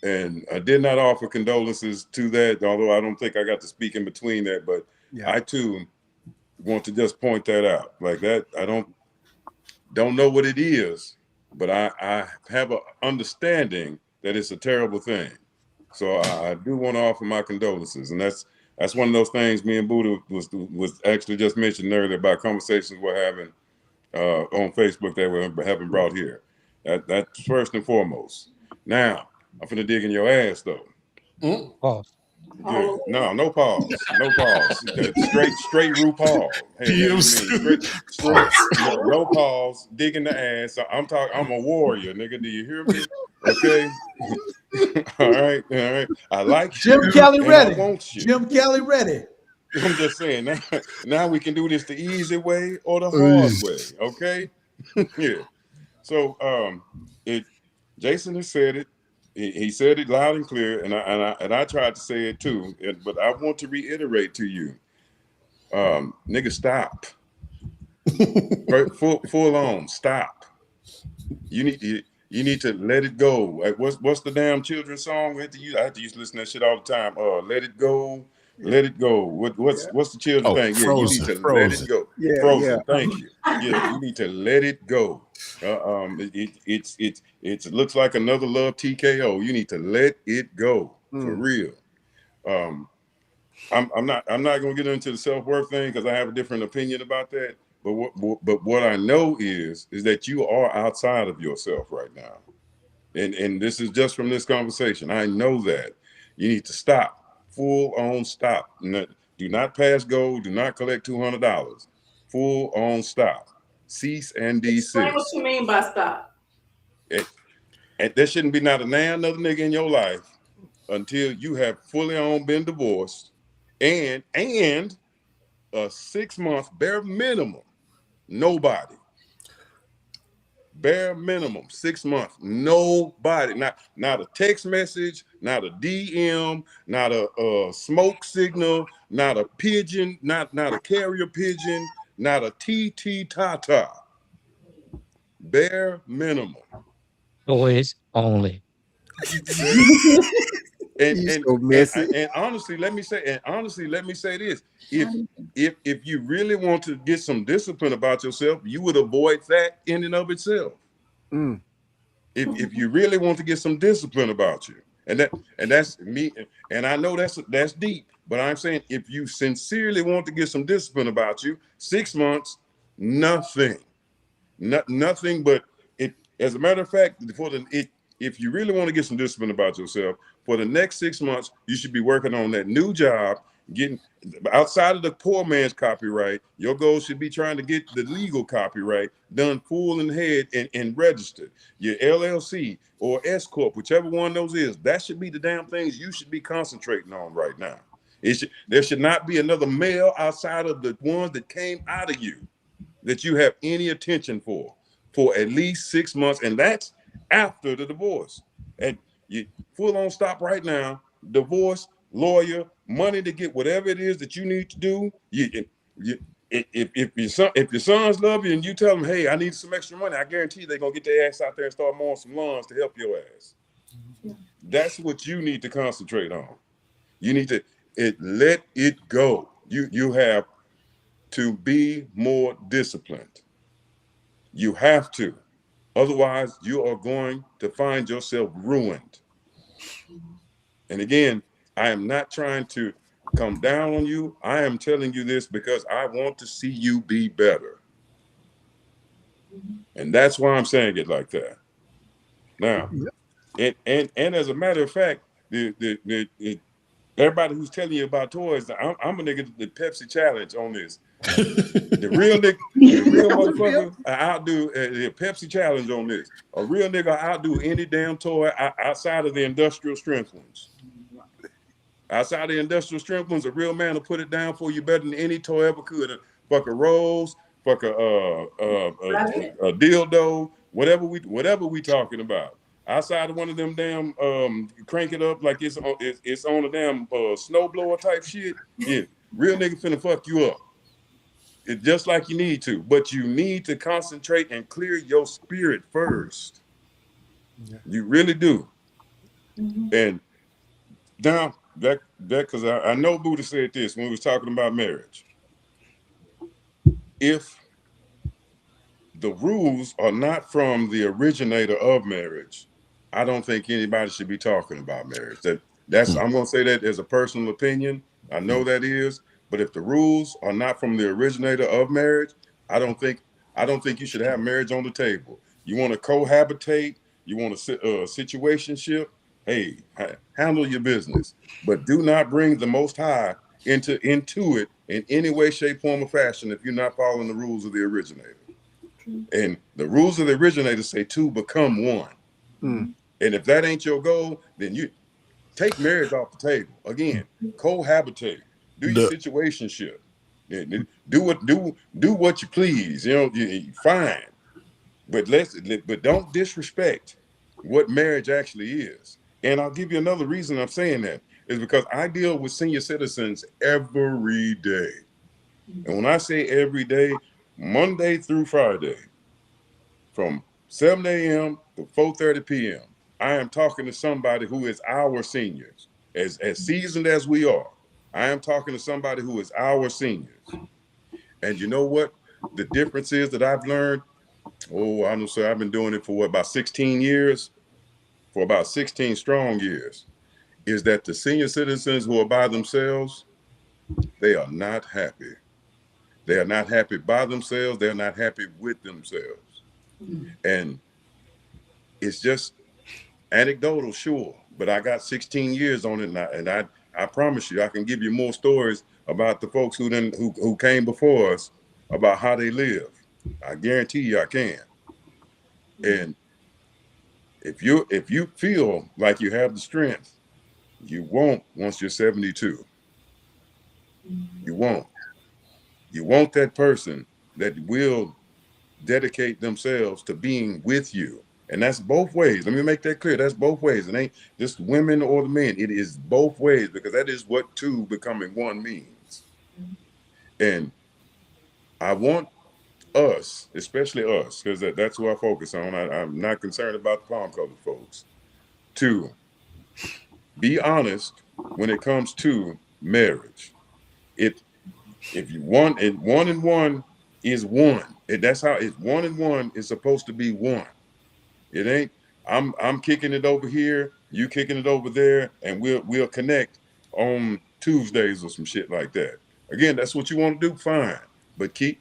And I did not offer condolences to that, although I don't think I got to speak in between that. But I too want to just point that out. Like that, I don't know what it is, but I have an understanding that it's a terrible thing. So I do want to offer my condolences, and that's one of those things me and Buddha was actually just mentioned earlier about conversations we're having on Facebook that we haven't brought here. That's first and foremost. Now. I'm finna dig in your ass though. Pause. Good. No pause. No pause. Straight RuPaul. Hey, straight, no pause. Dig in the ass. I'm a warrior, nigga. Do you hear me? Okay. All right. I like Jim you, Kelly ready. I want you. Jim Kelly ready. I'm just saying. Now we can do this the easy way or the hard way. Okay. Yeah. So Jason has said it. He said it loud and clear, and I tried to say it too. But I want to reiterate to you, nigga, stop. full on, stop. You need to let it go. Like what's the damn children's song? I have to use to listen to that shit all the time. Let it go, let it go. What's the children's thing? Yeah, Frozen, you need to Frozen. let it go. Yeah, Frozen. Thank you. Yeah, you need to let it go. It looks like another love TKO. You need to let it go for real. I'm not gonna get into the self-worth thing because I have a different opinion about that. But what I know is that you are outside of yourself right now. And this is just from this conversation. I know that. You need to stop. Full on stop. Do not pass go. Do not collect $200. Full on stop. Cease and desist. Explain what you mean by stop. And there shouldn't be not another nigga in your life until you have fully on been divorced and a 6 month bare minimum. Nobody. Bare minimum 6 months. Nobody. Not a text message, not a DM, not a smoke signal, not a pigeon, not a carrier pigeon, not a TT Tata. Bare minimum. Boys only. And honestly, let me say this. If you really want to get some discipline about yourself, you would avoid that in and of itself. If you really want to get some discipline about you, and that's me, and I know that's deep, but I'm saying if you sincerely want to get some discipline about you, 6 months, nothing but it. As a matter of fact, if you really want to get some discipline about yourself, for the next 6 months, you should be working on that new job, getting outside of the poor man's copyright. Your goal should be trying to get the legal copyright done full in head and registered. Your LLC or S Corp, whichever one of those is, that should be the damn things you should be concentrating on right now. There should not be another male outside of the ones that came out of you that you have any attention for at least 6 months, and that's after the divorce. And you full on stop right now. Divorce, lawyer, money to get whatever it is that you need to do. If your sons love you and you tell them, hey, I need some extra money, I guarantee they're gonna get their ass out there and start mowing some lawns to help your ass. That's what you need to concentrate on. You need to let it go. You have to be more disciplined. You have to. Otherwise, you are going to find yourself ruined. And again, I am not trying to come down on you. I am telling you this because I want to see you be better. And that's why I'm saying it like that. Now, and as a matter of fact, everybody who's telling you about toys, I'm a nigga the Pepsi challenge on this. The real motherfucker outdo the Pepsi challenge on this. A real nigga outdo any damn toy outside of the industrial strength ones. Outside the industrial strength ones, a real man will put it down for you better than any toy ever could. Fuck a rose, fuck a dildo, whatever we talking about. Outside of one of them damn crank it up like it's on a damn snowblower type shit. Yeah, real nigga finna fuck you up. It's just like you need to, but you need to concentrate and clear your spirit first. Yeah. You really do. And now that because I know Buddha said this when we was talking about marriage. If the rules are not from the originator of marriage, I don't think anybody should be talking about marriage. I'm gonna say that as a personal opinion. I know that is. But if the rules are not from the originator of marriage, I don't think you should have marriage on the table. You want to cohabitate, you want a situationship, hey, handle your business. But do not bring the Most High into it in any way, shape, form, or fashion if you're not following the rules of the originator. And the rules of the originator say two become one. And if that ain't your goal, then you take marriage off the table. Again, cohabitate. Do your situationship. Do what you please. Fine, but don't disrespect what marriage actually is. And I'll give you another reason I'm saying that is because I deal with senior citizens every day, and when I say every day, Monday through Friday, from 7 a.m. to 4:30 p.m., I am talking to somebody who is our seniors, as seasoned as we are. I am talking to somebody who is our seniors. And you know what? The difference is that I've learned, I don't know, I've been doing it for about 16 years, for about 16 strong years, is that the senior citizens who are by themselves, they are not happy. They are not happy by themselves. They're not happy with themselves. And it's just anecdotal, sure, but I got 16 years on it, and I promise you, I can give you more stories about the folks who came before us about how they live. I guarantee you I can. And if you feel like you have the strength, you won't once you're 72. You won't. You want that person that will dedicate themselves to being with you. And that's both ways. Let me make that clear. That's both ways. It ain't just women or the men. It is both ways, because that is what two becoming one means. And I want us, especially us, because that's who I focus on. I'm not concerned about the palm colored folks, to be honest when it comes to marriage. If you want, and one is one. That's how it's 1 and 1 is supposed to be one. It ain't I'm kicking it over here, you kicking it over there, and we'll connect on Tuesdays or some shit like that. Again, that's what you want to do, fine. But keep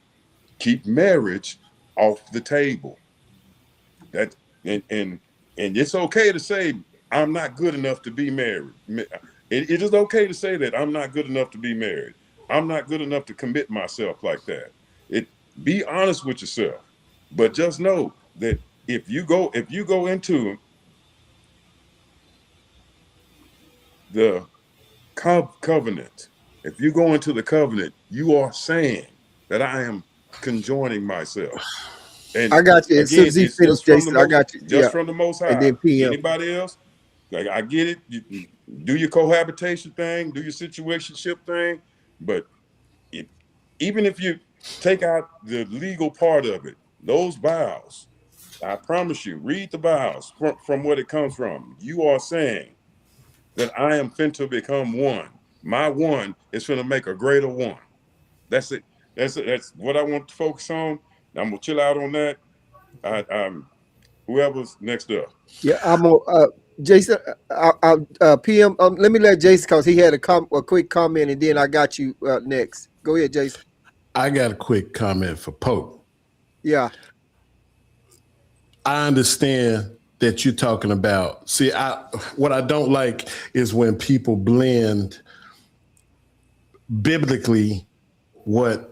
marriage off the table. That and it's okay to say I'm not good enough to be married. It is okay to say that I'm not good enough to be married. I'm not good enough to commit myself like that. Be honest with yourself, but just know that if you go into the covenant, if you go into the covenant, you are saying that I am conjoining myself. And I got you. Again, As soon as he it's finished, just from Jason, I got you. just from the Most High. And then PM. Anybody else? Like, I get it. You do your cohabitation thing, do your situationship thing, but even if you take out the legal part of it, those vows, I promise you, read the vows from what it comes from. You are saying that I am finna become one. My one is finna make a greater one. That's it. That's what I want to focus on. I'm gonna chill out on that. Whoever's next up. Yeah, I'm gonna Jason. PM. Let me let Jason, because he had a quick comment, and then I got you next. Go ahead, Jason. I got a quick comment for Pope. Yeah. I understand that you're talking about. See, what I don't like is when people blend biblically what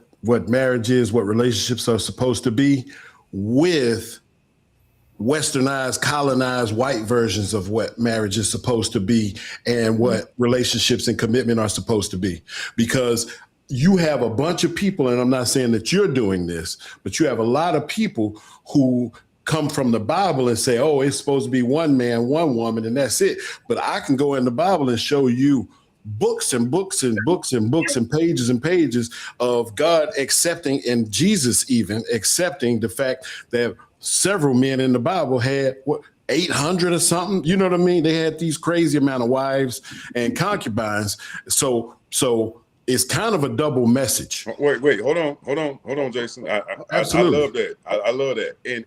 marriage is, what relationships are supposed to be, with westernized, colonized, white versions of what marriage is supposed to be and what relationships and commitment are supposed to be. Because you have a bunch of people, and I'm not saying that you're doing this, but you have a lot of people who come from the Bible and say, oh, it's supposed to be one man, one woman, and that's it. But I can go in the Bible and show you books and books and books and books and pages of God accepting, and Jesus even accepting the fact that several men in the Bible had 800 or something. You know what I mean? They had these crazy amount of wives and concubines. So it's kind of a double message. Wait, hold on, Jason. Absolutely. I love that. I love that. And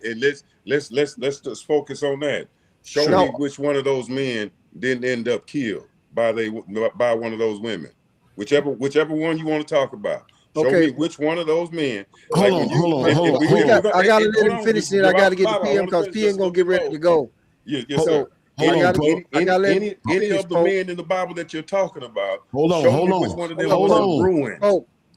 let's just focus on that. Show me which one of those men didn't end up killed by one of those women. Whichever one you want to talk about. Show me which one of those men. Hold on. I gotta let him finish it. I gotta get the PM, because PM gonna get ready to go. Yes, sir. Any of the men in the Bible that you're talking about. Hold on. Which one of them was ruined.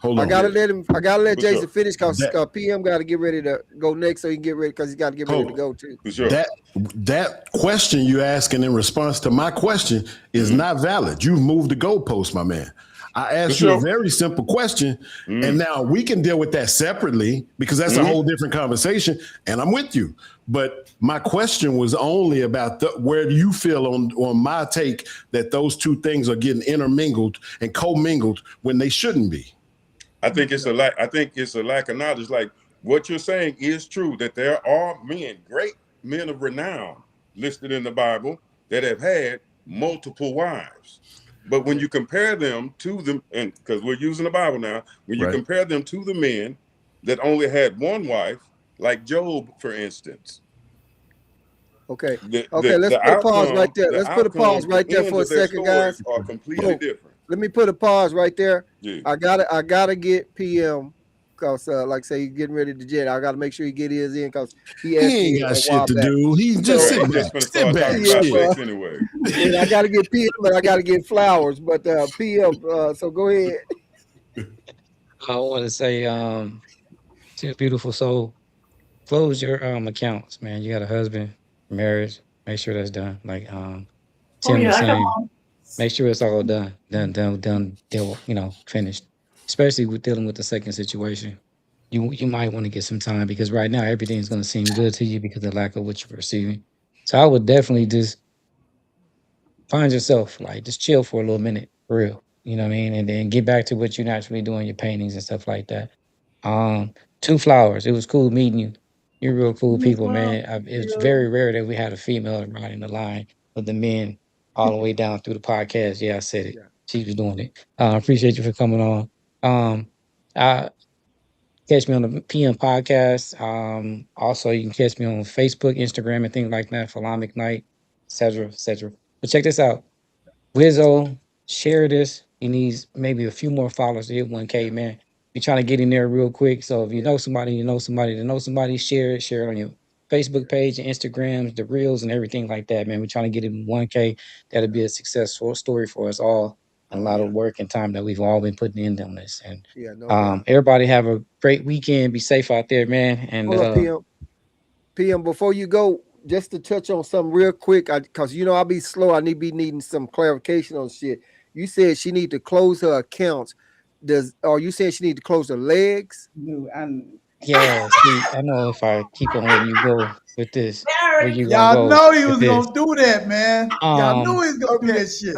I gotta let Jason finish, because PM got to get ready to go next, so he can get ready, because he got to get ready to go too. For sure. That question you asking in response to my question is not valid. You've moved the goalpost, my man. I asked you a very simple question, and now we can deal with that separately, because that's a whole different conversation, and I'm with you. But my question was only about where do you feel on my take that those two things are getting intermingled and commingled when they shouldn't be. I think it's a lack of knowledge. Like, what you're saying is true, that there are men, great men of renown, listed in the Bible that have had multiple wives. But when you compare them to them, and because we're using the Bible now, when you Right. compare them to the men that only had one wife, like Job, for instance, Okay. the Okay, let's put a pause right there. the Let's put a pause outcome, right the there ends for a of their second, stories guys. are completely Oh, different. Let me put a pause right there. Yeah. I gotta get PM because like I say, he's getting ready to jet. I gotta make sure he get his in because he asked He me ain't got a shit while to back. do. He's just So- Right, sit I'm just back. gonna Sit start back. talking Yeah, about Shit. bro. sex anyway. And I gotta get PM, but I gotta get Flowers. But PM, so go ahead. I want to say, to a beautiful soul, close your accounts, man. You got a husband, marriage, make sure that's done. Like Tim was come saying, on. make sure it's all done, finished. Especially with dealing with the second situation. You might want to get some time because right now everything's gonna seem good to you because of the lack of what you're receiving. So I would definitely just find yourself, like just chill for a little minute, for real. You know what I mean? And then get back to what you naturally doing, your paintings and stuff like that. Two Flowers, it was cool meeting you. You're real cool people, man. It's very rare that we had a female riding the line of the men all the way down through the podcast. Yeah, I said it. Yeah. She was doing it. Appreciate you for coming on. I catch me on the PM podcast. Also you can catch me on Facebook, Instagram, and things like that, Phalamic Night, etc., etc. But check this out. Wizzo, share this. He needs maybe a few more followers to hit 1K, man. Be trying to get in there real quick. So if you know somebody, share it on your Facebook page and Instagrams, the reels and everything like that, man. We're trying to get in 1K. That'll be a successful story for us all. And a lot of work and time that we've all been putting in on this. And Yeah, no doubt. everybody have a great weekend. Be safe out there, man. And Hold up, PM. PM, before you go, just to touch on something real quick, because I'll be slow. I be needing some clarification on shit. You said she need to close her accounts. Are you saying she need to close her legs? No, yeah, see, I know if I keep on letting you go with this, where you gonna Y'all go know he with was this. gonna do that, man. Y'all knew he was gonna do that shit.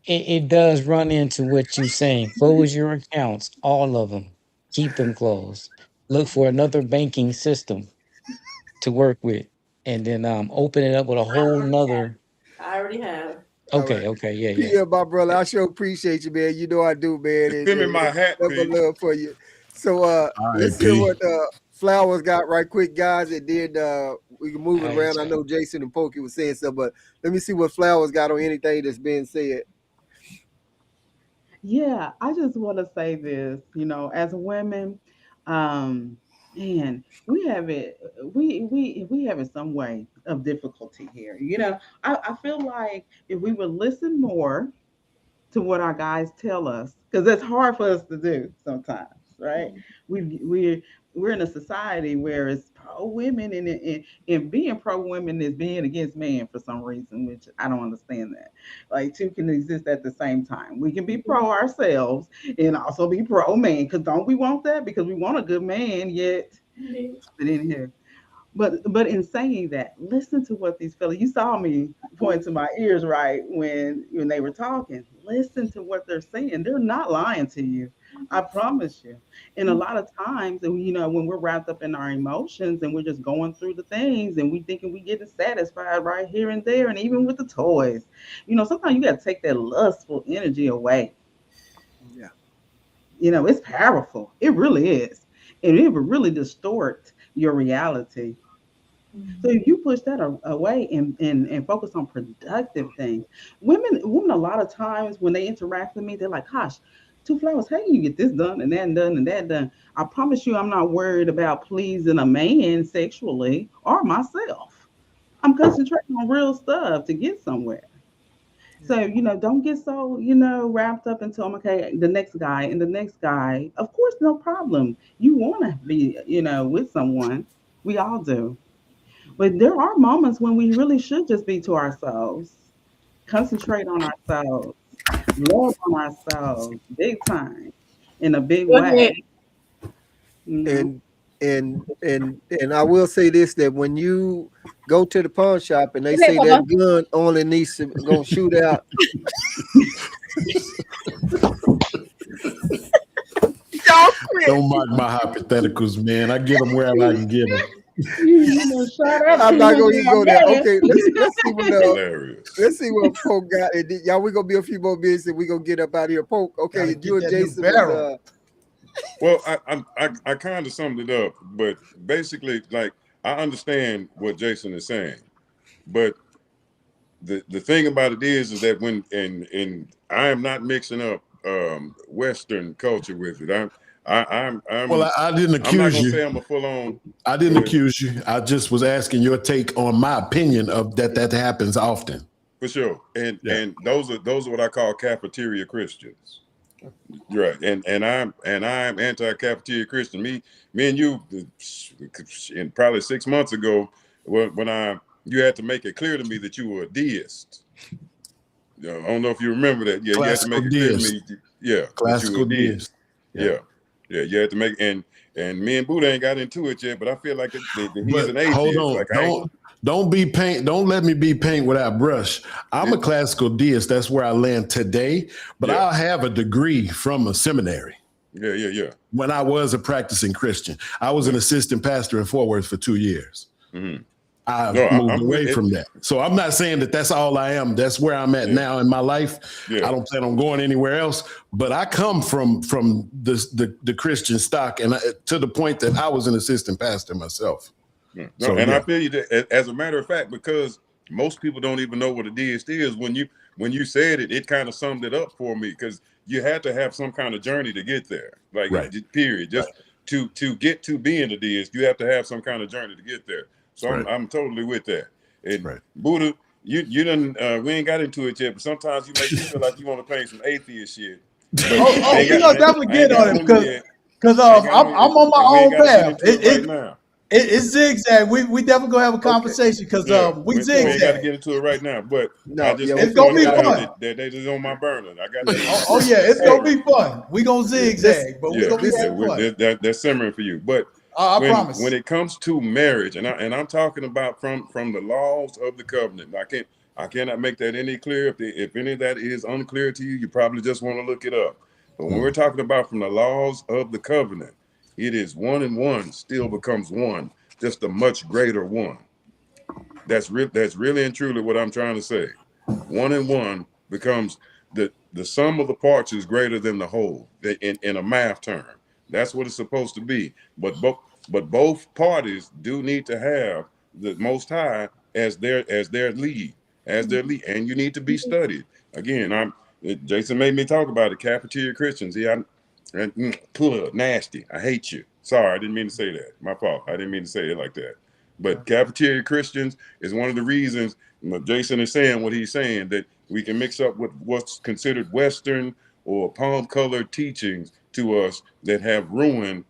It does run into what you saying. Close your accounts, all of them. Keep them closed. Look for another banking system to work with, and then open it up with a whole nother. I already have. Okay, All right. yeah. Yeah, my brother, I sure appreciate you, man. You know I do, man. Send me my hat, nothing but P. love for you. So let's P. hear what Flowers got right quick, guys, and then we can move it All right, around. I know Jason and Pokey was saying something, but let me see what Flowers got on anything that's being said. Yeah, I just want to say this, as women, man, we have it, we have it some way of difficulty here. I feel like if we would listen more to what our guys tell us, because it's hard for us to do sometimes, right? We're in a society where it's pro women, and being pro women is being against men for some reason, which I don't understand that. Like two can exist at the same time. We can be pro ourselves and also be pro man, because don't we want that? Because we want a good man, yet in here. But in saying that, listen to what these fellas, you saw me point to my ears right when they were talking. Listen to what they're saying. They're not lying to you. I promise you. And a lot of times, when we're wrapped up in our emotions and we're just going through the things and we thinking we getting satisfied right here and there, and even with the toys, sometimes you got to take that lustful energy away. Yeah. It's powerful. It really is. And it will really distort your reality. So if you push that away and focus on productive things, women a lot of times when they interact with me, they're like, gosh, Two Flowers, how can you get this done and that done and that done? I promise you I'm not worried about pleasing a man sexually or myself. I'm concentrating on real stuff to get somewhere. So, don't get so, wrapped up into, okay, the next guy and the next guy. Of course, no problem. You want to be, with someone. We all do. But there are moments when we really should just be to ourselves, concentrate on ourselves, love on ourselves, big time, in a big Go ahead. way. And I will say this, that when you go to the pawn shop and they say that gun only needs to go shoot out. Don't mock my hypotheticals, man. I get them where I can get them. Shout out I'm to not you, gonna even go there. man. Okay, let's see what Hilarious. let's see what Poke got. And y'all, we gonna be a few more minutes and we gonna get up out of here. Poke, okay, Gotta you get and that new Jason barrel. Well, I kind of summed it up, but basically, like, I understand what Jason is saying, but the thing about it is that when and I am not mixing up Western culture with it. I'm Well, I didn't I'm not accuse gonna you. say I'm a full on. I didn't accuse you. I just was asking your take on my opinion of that happens often. For sure, and Yeah. and those are what I call cafeteria Christians. Right, and I'm anti-cafeteria Christian. Me and you, and probably 6 months ago, when you had to make it clear to me that you were a deist. I don't know if you remember that. Yeah, Classical you had to make it clear deist. to me. Yeah, Classical that you were a deist. deist. Yeah. You had to make and me and Buddha ain't got into it yet, but I feel like that he's But an atheist. hold on, Like don't let me be paint without brush. I'm a classical deist. That's where I land today. But Yeah. I'll have a degree from a seminary. Yeah. When I was a practicing Christian, I was an assistant pastor in Fort Worth for 2 years. Mm-hmm. I No, moved I'm away with it. from that. So I'm not saying that that's all I am. That's where I'm at now in my life. Yeah. I don't plan on going anywhere else. But I come from the Christian stock, and to the point that I was an assistant pastor myself. No, So, and yeah. I feel you that, as a matter of fact, because most people don't even know what a deist is. When you said it, it kind of summed it up for me, because you had to have some kind of journey to get there. Like, Right. period. Just to get to being a deist, you have to have some kind of journey to get there. So Right. I'm totally with that. And Right. Buddha, you didn't we ain't got into it yet, but sometimes you make me feel like you want to paint some atheist shit. But Oh, ain't we got- gonna definitely I ain't get got on it one because yet. I'm Ain't got one on yet. my And we ain't own gotta get path. into it right now. It's zigzag. We definitely gonna have a conversation because Yeah, we we ain't got to zigzag. get into it right now, but No, I just yeah, want it's gonna to be put it out fun. that they just on my burner. I got that. Oh yeah, it's gonna be fun. We gonna zigzag, but we're Yeah, gonna be yeah, having fun. that's simmering for you. But I promise. when it comes to marriage, and I'm talking about from the laws of the covenant, I cannot make that any clearer. If any of that is unclear to you, you probably just want to look it up. But when we're talking about from the laws of the covenant, it is 1 and 1 still becomes 1, just a much greater 1. That's really and truly what I'm trying to say. 1 and 1 becomes the sum of the parts is greater than the whole in a math term. That's what it's supposed to be. But both parties do need to have the Most High as their lead, and you need to be studied. Again, Jason made me talk about it. Cafeteria Christians. Yeah, plug, nasty. I hate you. Sorry, I didn't mean to say that. My fault. I didn't mean to say it like that. But cafeteria Christians is one of the reasons Jason is saying what he's saying, that we can mix up with what's considered Western or palm-colored teachings to us that have ruined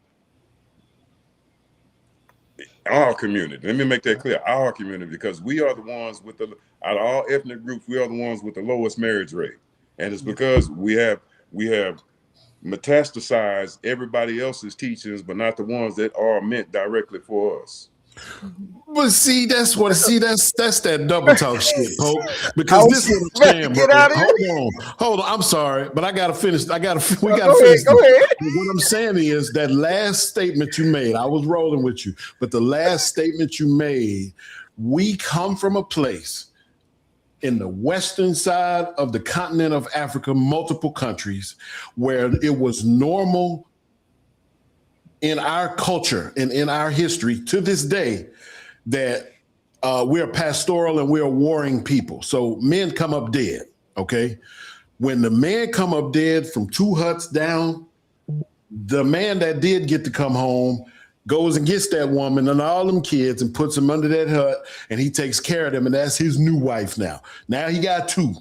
our community. Let me make that clear, our community, because we are the ones out of all ethnic groups, we are the ones with the lowest marriage rate. And it's because we have metastasized everybody else's teachings, but not the ones that are meant directly for us. But see, that's that double talk shit, Pope. Because this is what I'm saying, Get bro. out of here. Hold on. I'm sorry, but I gotta finish. We gotta Go finish. ahead. What I'm saying is that last statement you made, I was rolling with you, but the last statement you made, we come from a place in the western side of the continent of Africa, multiple countries, where it was normal in our culture and in our history to this day that we're pastoral and we're warring people. So men come up dead, okay? When the man come up dead from 2 huts down, the man that did get to come home goes and gets that woman and all them kids and puts them under that hut, and he takes care of them, and that's his new wife now. Now he got 2.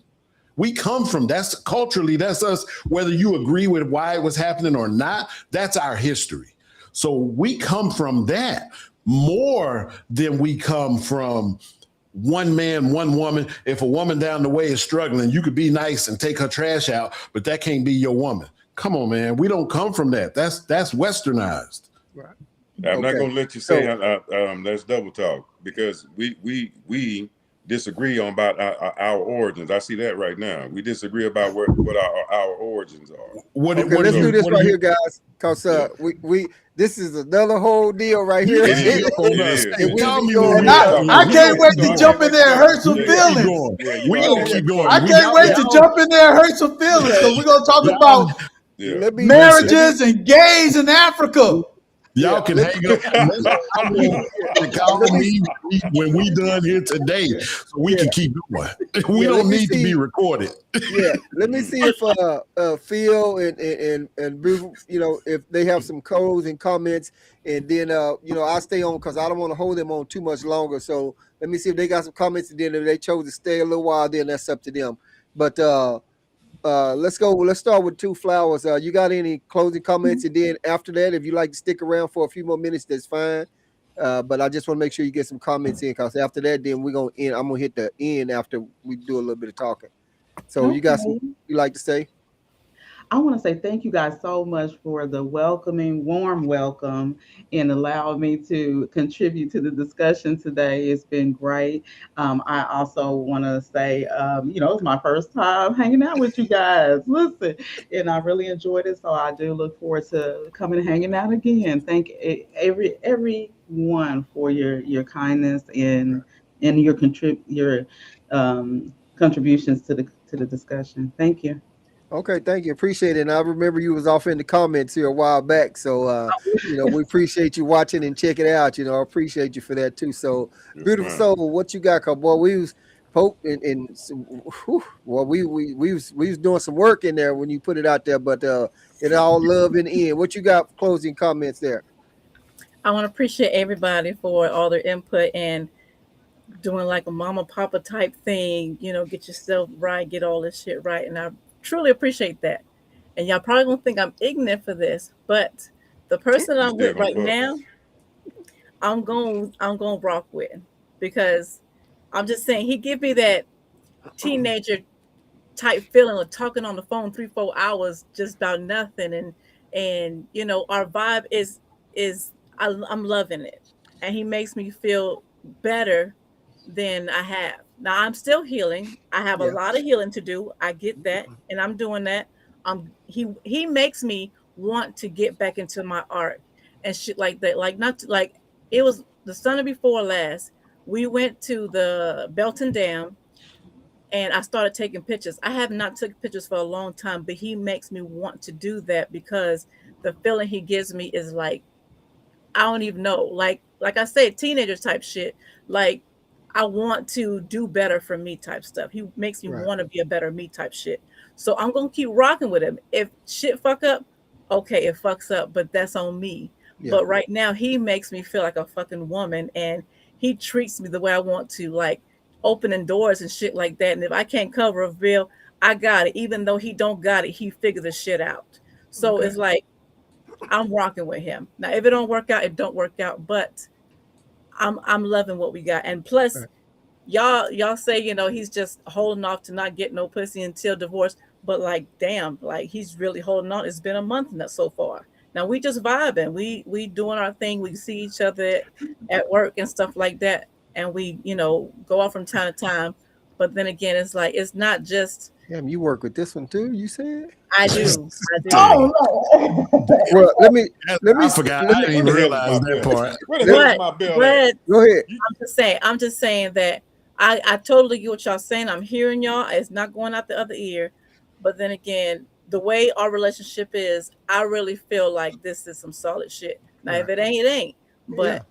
We come from, that's culturally, that's us, whether you agree with why it was happening or not, that's our history. So we come from that more than we come from one man, one woman. If a woman down the way is struggling, you could be nice and take her trash out, but that can't be your woman. Come on, man. We don't come from that. That's westernized. I'm not going to let you say that's double talk, because we disagree on about our origins. I see that right now. We disagree about what our origins are. Okay, let's do this right here, guys, because we this is another whole deal right here. It is. And I can't wait to jump in there and hurt some feelings. We gonna keep going. I can't wait to jump in there and hurt some feelings. So we're gonna talk about marriages and gays in Africa. Y'all can hang up. Call me when we done here today, so we can keep going. We don't need to be recorded. Yeah, let me see if Phil and Bruce, if they have some codes and comments, and then I'll stay on because I don't want to hold them on too much longer. So let me see if they got some comments, and then if they chose to stay a little while, then that's up to them. But let's go. Let's start with Two Flowers. You got any closing comments? And then after that, if you like to stick around for a few more minutes, that's fine. But I just want to make sure you get some comments in, because after that, then we're gonna end. I'm gonna hit the end after we do a little bit of talking. So you got some you like to say? I want to say thank you guys so much for the warm welcome, and allow me to contribute to the discussion today. It's been great. I also want to say, it's my first time hanging out with you guys. Listen, and I really enjoyed it. So I do look forward to coming and hanging out again. Thank everyone for your kindness and your contributions to the discussion. Thank you. Okay, thank you. Appreciate it. And I remember you was off in the comments here a while back. So, we appreciate you watching and checking it out. I appreciate you for that too. So, beautiful soul, what you got, boy? We was we was doing some work in there when you put it out there, but it all love in the end. What you got for closing comments there? I want to appreciate everybody for all their input and doing like a mama papa type thing, get yourself right, get all this shit right. And I truly appreciate that. And y'all probably gonna think I'm ignorant for this, but the person I'm with right now, I'm going rock with, because I'm just saying he give me that teenager type feeling of talking on the phone 3-4 hours just about nothing, and our vibe is I'm loving it, and he makes me feel better than I have. Now I'm still healing. I have a lot of healing to do. I get that, and I'm doing that. He makes me want to get back into my art and shit like that. It was the Sunday before last. We went to the Belton Dam, and I started taking pictures. I have not took pictures for a long time, but he makes me want to do that, because the feeling he gives me is like, I don't even know. Like I said, teenager type shit. Like, I want to do better for me type stuff. He makes me want to be a better me type shit. So I'm going to keep rocking with him. If shit fuck up, okay, it fucks up, but that's on me. Yeah. But right now he makes me feel like a fucking woman, and he treats me the way I want to, like opening doors and shit like that. And if I can't cover a bill, I got it. Even though he don't got it, he figures the shit out. So it's like, I'm rocking with him. Now, if it don't work out, it don't work out, but I'm loving what we got. And plus, y'all say, he's just holding off to not get no pussy until divorce. But like, damn, like he's really holding on. It's been a month so far. Now we just vibing. We doing our thing. We see each other at work and stuff like that. And we, go out from time to time. But then again, it's like, it's not just. Damn, you work with this one too, you said? I do. Oh no. Well, let me. I forgot. I didn't even realize that part. Go ahead. I'm just saying that I totally get what y'all saying. I'm hearing y'all. It's not going out the other ear. But then again, the way our relationship is, I really feel like this is some solid shit. Now, if it ain't, it ain't. But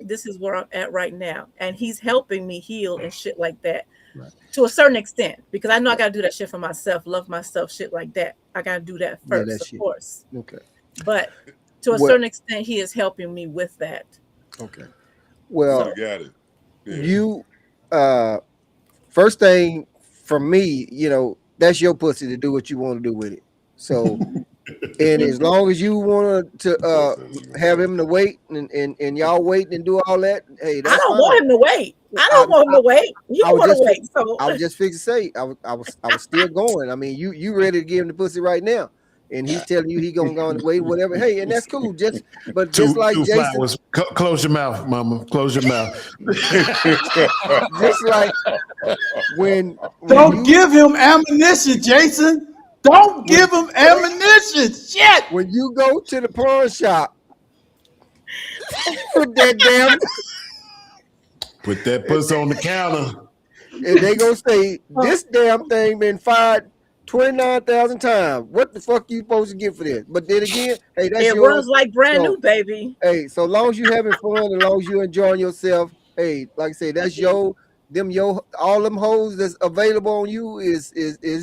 this is where I'm at right now. And he's helping me heal and shit like that. Right. To a certain extent, because I know I gotta do that shit for myself, love myself, shit like that. I gotta do that first, of course. Okay. But to a certain extent, he is helping me with that. Okay. Well, you got it. Yeah. You first thing for me, that's your pussy to do what you want to do with it. So and as long as you want to have him to wait and y'all wait and do all that, hey, that's I don't want him to wait. I don't want him to wait. He want to wait. So I was just fixing to say I was still going. I mean, you ready to give him the pussy right now, and he's telling you he gonna go on the way, whatever. Hey, and that's cool. Just Two like Jason, flowers. Close your mouth, mama. Close your mouth. just like when Don't give him ammunition, Jason. Don't give him ammunition. Shit. when you go to the pawn shop, put that damn, Put that puss on the counter. and they gonna say this damn thing been fired 29,000 times. What the fuck you supposed to get for this? But then again, hey, that's It yours. runs like brand So, new, baby. hey, so long as you having fun, as long as you enjoying yourself, hey, like I say, that's all them hoes that's available on you is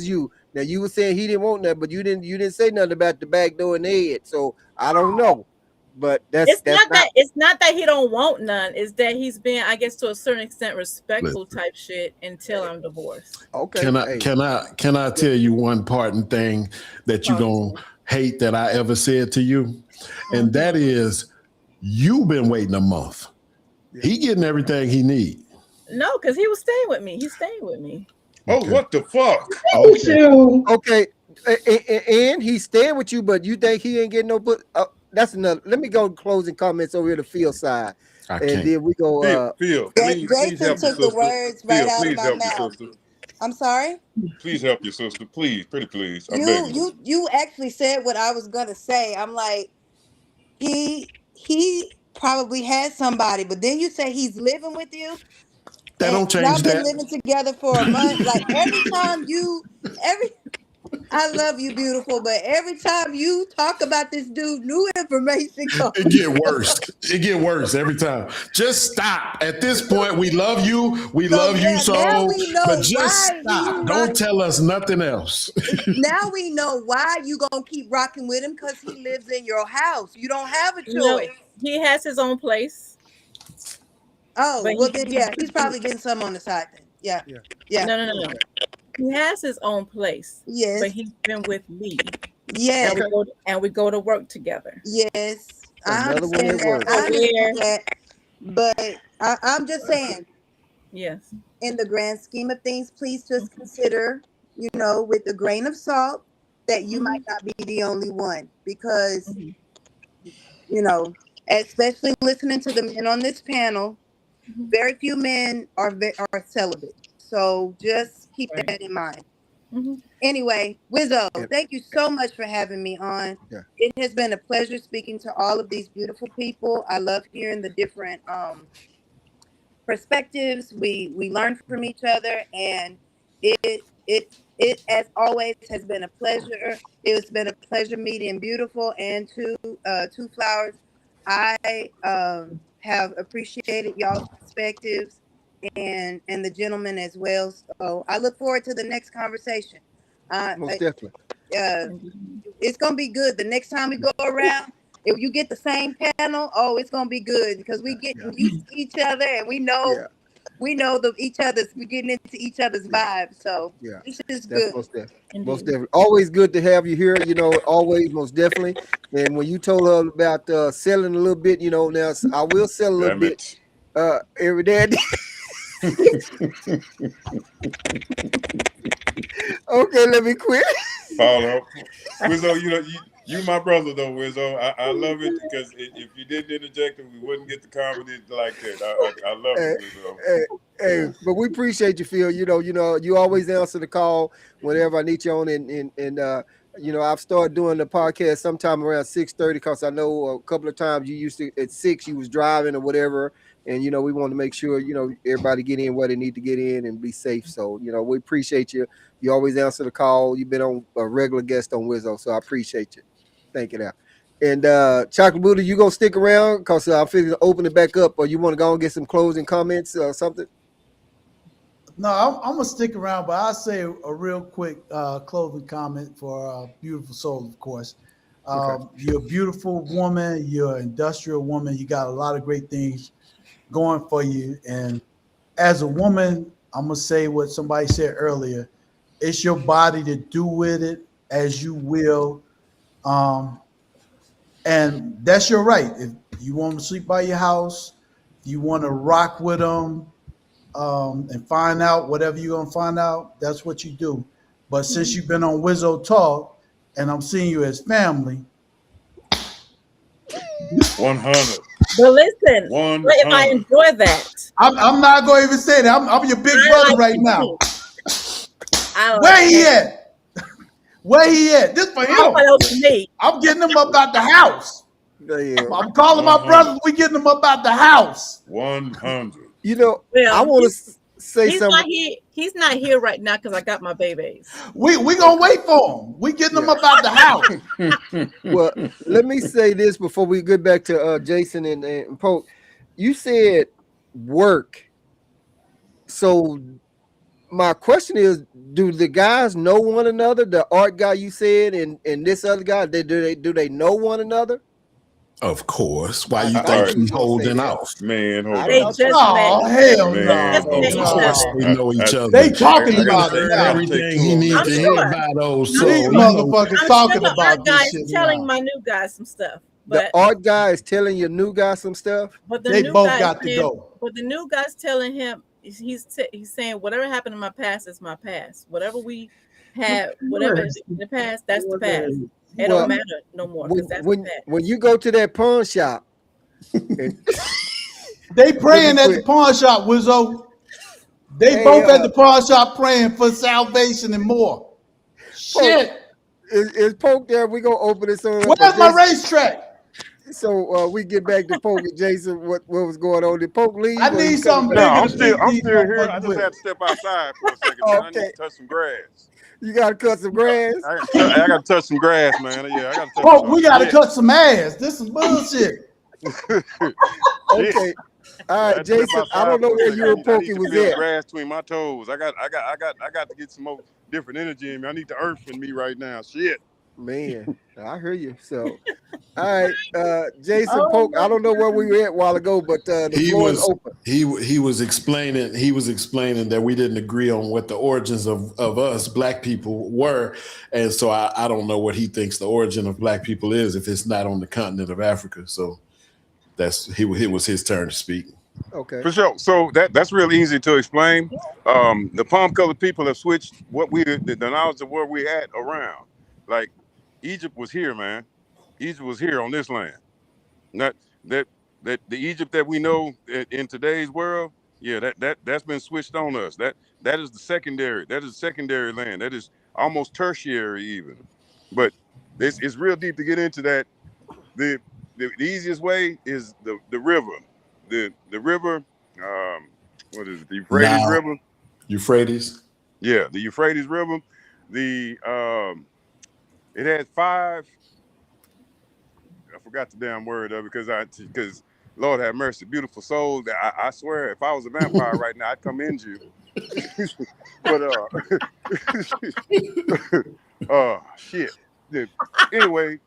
you. Now you were saying he didn't want that, but you didn't say nothing about the back door and the head. So I don't know. But It's not that he don't want none. It's that he's been, I guess, to a certain extent, respectful type shit until I'm divorced. okay. Can I tell you one important thing that you gonna hate that I ever said to you? And that is you've been waiting a month. He getting everything he need. No, because he was staying with me. He's staying with me. Oh, what the fuck? Okay. And he's staying with you, but you think he ain't getting no but that's another. Let me go closing comments over here to Phil side. And then we go Phil, please Jason help your took the sister. words right Phil, out of please my help mouth. your sister. I'm sorry. Please help your sister. Please, pretty please. I beg you. You actually said what I was gonna say. I'm like, he probably had somebody, but then you say he's living with you. That don't change y'all been that. living together for a month. Like I love you, beautiful, but every time you talk about this dude, new information comes. It get worse. It get worse every time. Just stop. At this point, we love you. We love you now so. we know But just why stop. Don't tell us nothing else. Now we know why you gonna keep rocking with him, because he lives in your house. You don't have a choice. No, he has his own place. Oh, But well then, yeah, he's probably getting some on the side then. Yeah. No. He has his own place. Yes. But he's been with me. Yes. And we go to work together. Yes. I Another one understand at that. work. I understand that. But I'm just saying, Yes. in the grand scheme of things, please just consider, with a grain of salt, that you might not be the only one. Because, especially listening to the men on this panel, very few men are celibate. So just keep that in mind. Anyway, Wizzo, thank you so much for having me on. Yeah. It has been a pleasure speaking to all of these beautiful people. I love hearing the different perspectives. We learn from each other, and it as always has been a pleasure. It's been a pleasure meeting Beautiful and Two Flowers. I have appreciated y'all's perspectives and the gentleman as well. So I look forward to the next conversation. Most definitely. It's gonna be good. The next time we go around, if you get the same panel, it's gonna be good, because we get used to each other, and we know we're getting into each other's vibes. So this is good. Most definitely. Always good to have you here, always, most definitely. And when you told her about selling a little bit, now I will sell a little bit every day. Okay, let me quit. Follow. Wizzo, you my brother though, Wizzo. I love it, because if you didn't interject it, we wouldn't get the comedy like that. I love it, Wizzo. Hey, but we appreciate you, Phil. You always answer the call whenever I need you on, and I've started doing the podcast sometime around 6:30, because I know a couple of times you used to at 6 you was driving or whatever, and we want to make sure everybody get in where they need to get in and be safe. So we appreciate you. You always answer the call. You've been on a regular guest on Wizzo, so I appreciate you. Thank you now. And Chocolate Buddha, you gonna stick around, because I'm figuring to open it back up, or you want to go and get some closing comments or something? No, I'm gonna stick around, but I'll say a real quick closing comment for Beautiful Soul, of course. You're a beautiful woman. You're an industrial woman. You got a lot of great things going for you. And as a woman, I'm gonna say what somebody said earlier. It's your body to do with it as you will. And that's your right. If you want to sleep by your house, you want to rock with them, and find out whatever you're going to find out, that's what you do. But since you've been on Wizzo Talk and I'm seeing you as family. 100. But listen, what if I 100. enjoy that? I'm not going to even say that. I'm your big brother right now. Where he at? Where he at? This for him. I'm getting him up out the house. Yeah. I'm calling my brothers. We getting them up out the house. 100. You know, Well, I want to say something. He's not here right now because I got my babies. We gonna wait for him. We getting them up out the house. Well, let me say this before we get back to Jason and Poke. You said work. So my question is, do the guys know one another? The art guy you said and this other guy, do they know one another? Of course. Why you I think was he's gonna say holding that. off? Man, hold They on. just Oh met. hell Man, no! Just met Of each course other. they know each other. They talking I gotta about take- it I now. gotta take Everything two he of needs them. to I'm hear sure. about those. So These he know. motherfuckers I'm talking sure the about art guy this is shit telling now. my new guy some stuff, The but art guy is telling your new guy some stuff. but the They new both guy got is to saying, go. but the new guy's telling him he's saying whatever happened in my past is my past. Whatever we had, whatever is in the past, that's the past. It Well, don't matter no more because that's the when past. when you go to that pawn shop, and- They praying at the pawn shop, Wizzo. They Hey, both at the pawn shop praying for salvation and more. Shit. is Poke there? We gonna open it so Where's my racetrack? so we get back to Poke and Jason. What was going on? Did Poke leave? I or he need coming something back? No, bigger to I'm beat still these here. I motherfuckers just with. had to step outside for a second, man. I need Okay. to touch some grass. You gotta cut some grass. I got to touch some grass, man. Yeah, I got to touch Bro, some we gotta shit. cut some ass. This is bullshit. Okay. All I right, had to step Jason. I outside don't know for a where second. you I and need Pokey to was feel the at. grass between my toes. I got to get some more different energy in me. I need the earth in me right now. Shit. Man, I hear you. So, all right, Jason Poke. I don't know where we were at a while ago, but the He floor is was open. he was explaining that we didn't agree on what the origins of us black people were, and so I don't know what he thinks the origin of black people is if it's not on the continent of Africa. So it was his turn to speak. Okay. For sure. So that's real easy to explain. The palm-colored people have switched the knowledge of where we at around. Like Egypt was here, man. Egypt was here on this land. Not that the Egypt that we know in today's world. Yeah, that's been switched on us. That is the secondary. That is secondary land. That is almost tertiary even. But it's real deep to get into that. The easiest way is the river. The river, what is it? The Euphrates Now, River. Euphrates. Yeah, the Euphrates River. It had 5. I forgot the damn word of it because Lord have mercy, beautiful soul. I swear, if I was a vampire right now, I'd come into you. But shit. Anyway,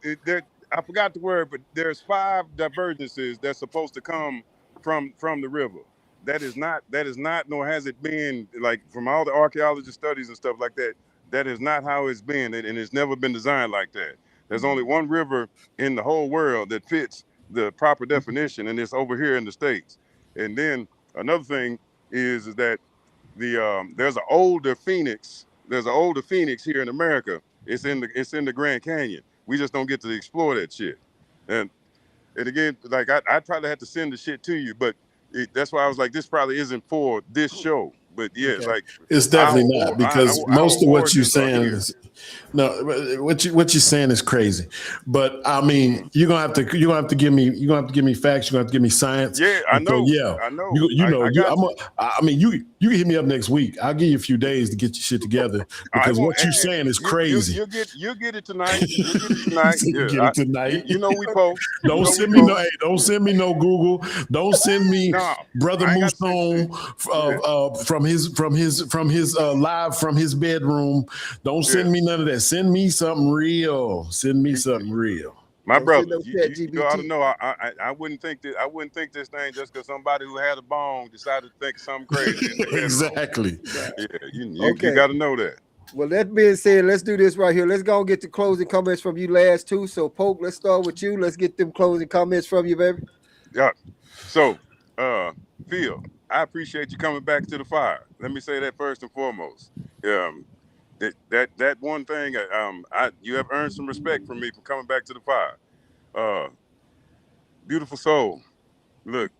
I forgot the word, but there's 5 divergences that's supposed to come from the river. That is not, nor has it been, like from all the archaeology studies and stuff like that. That is not how it's been, and it's never been designed like that. There's only one river in the whole world that fits the proper definition, and it's over here in the States. And then another thing is that there's an older Phoenix. There's an older Phoenix here in America. It's in the Grand Canyon. We just don't get to explore that shit. And again, like I'd probably have to send the shit to you, but that's why I was like, this probably isn't for this show. But yeah, Okay. like It's definitely not, because most of what you're saying is what you're saying is crazy. But I mean, you're gonna have to give me facts. You're gonna have to give me science. Yeah, I And so, know. yeah, I know. you can hit me up next week. I'll give you a few days to get your shit together, because what you're saying is crazy. You'll get it tonight. You'll get it tonight. You get it tonight. You know we post. Don't send me no. Hey, don't send me no Google. Don't send me No, Brother I ain't got Mousson from his live from his bedroom. Don't send me none of that. Send me something real. Send me something real. My Don't brother, send no you ought to ChatGPT. know. I wouldn't think that. I wouldn't think this thing just because somebody who had a bone decided to think something crazy. In the bedroom. Exactly. Yeah, you Okay. got to know that. Well, that being said, let's do this right here. Let's go and get the closing comments from you last two. So, Poke, let's start with you. Let's get them closing comments from you, baby. Yeah. So, Phil, I appreciate you coming back to the fire. Let me say that first and foremost. that one thing, you have earned some respect from me for coming back to the fire. Beautiful soul, look,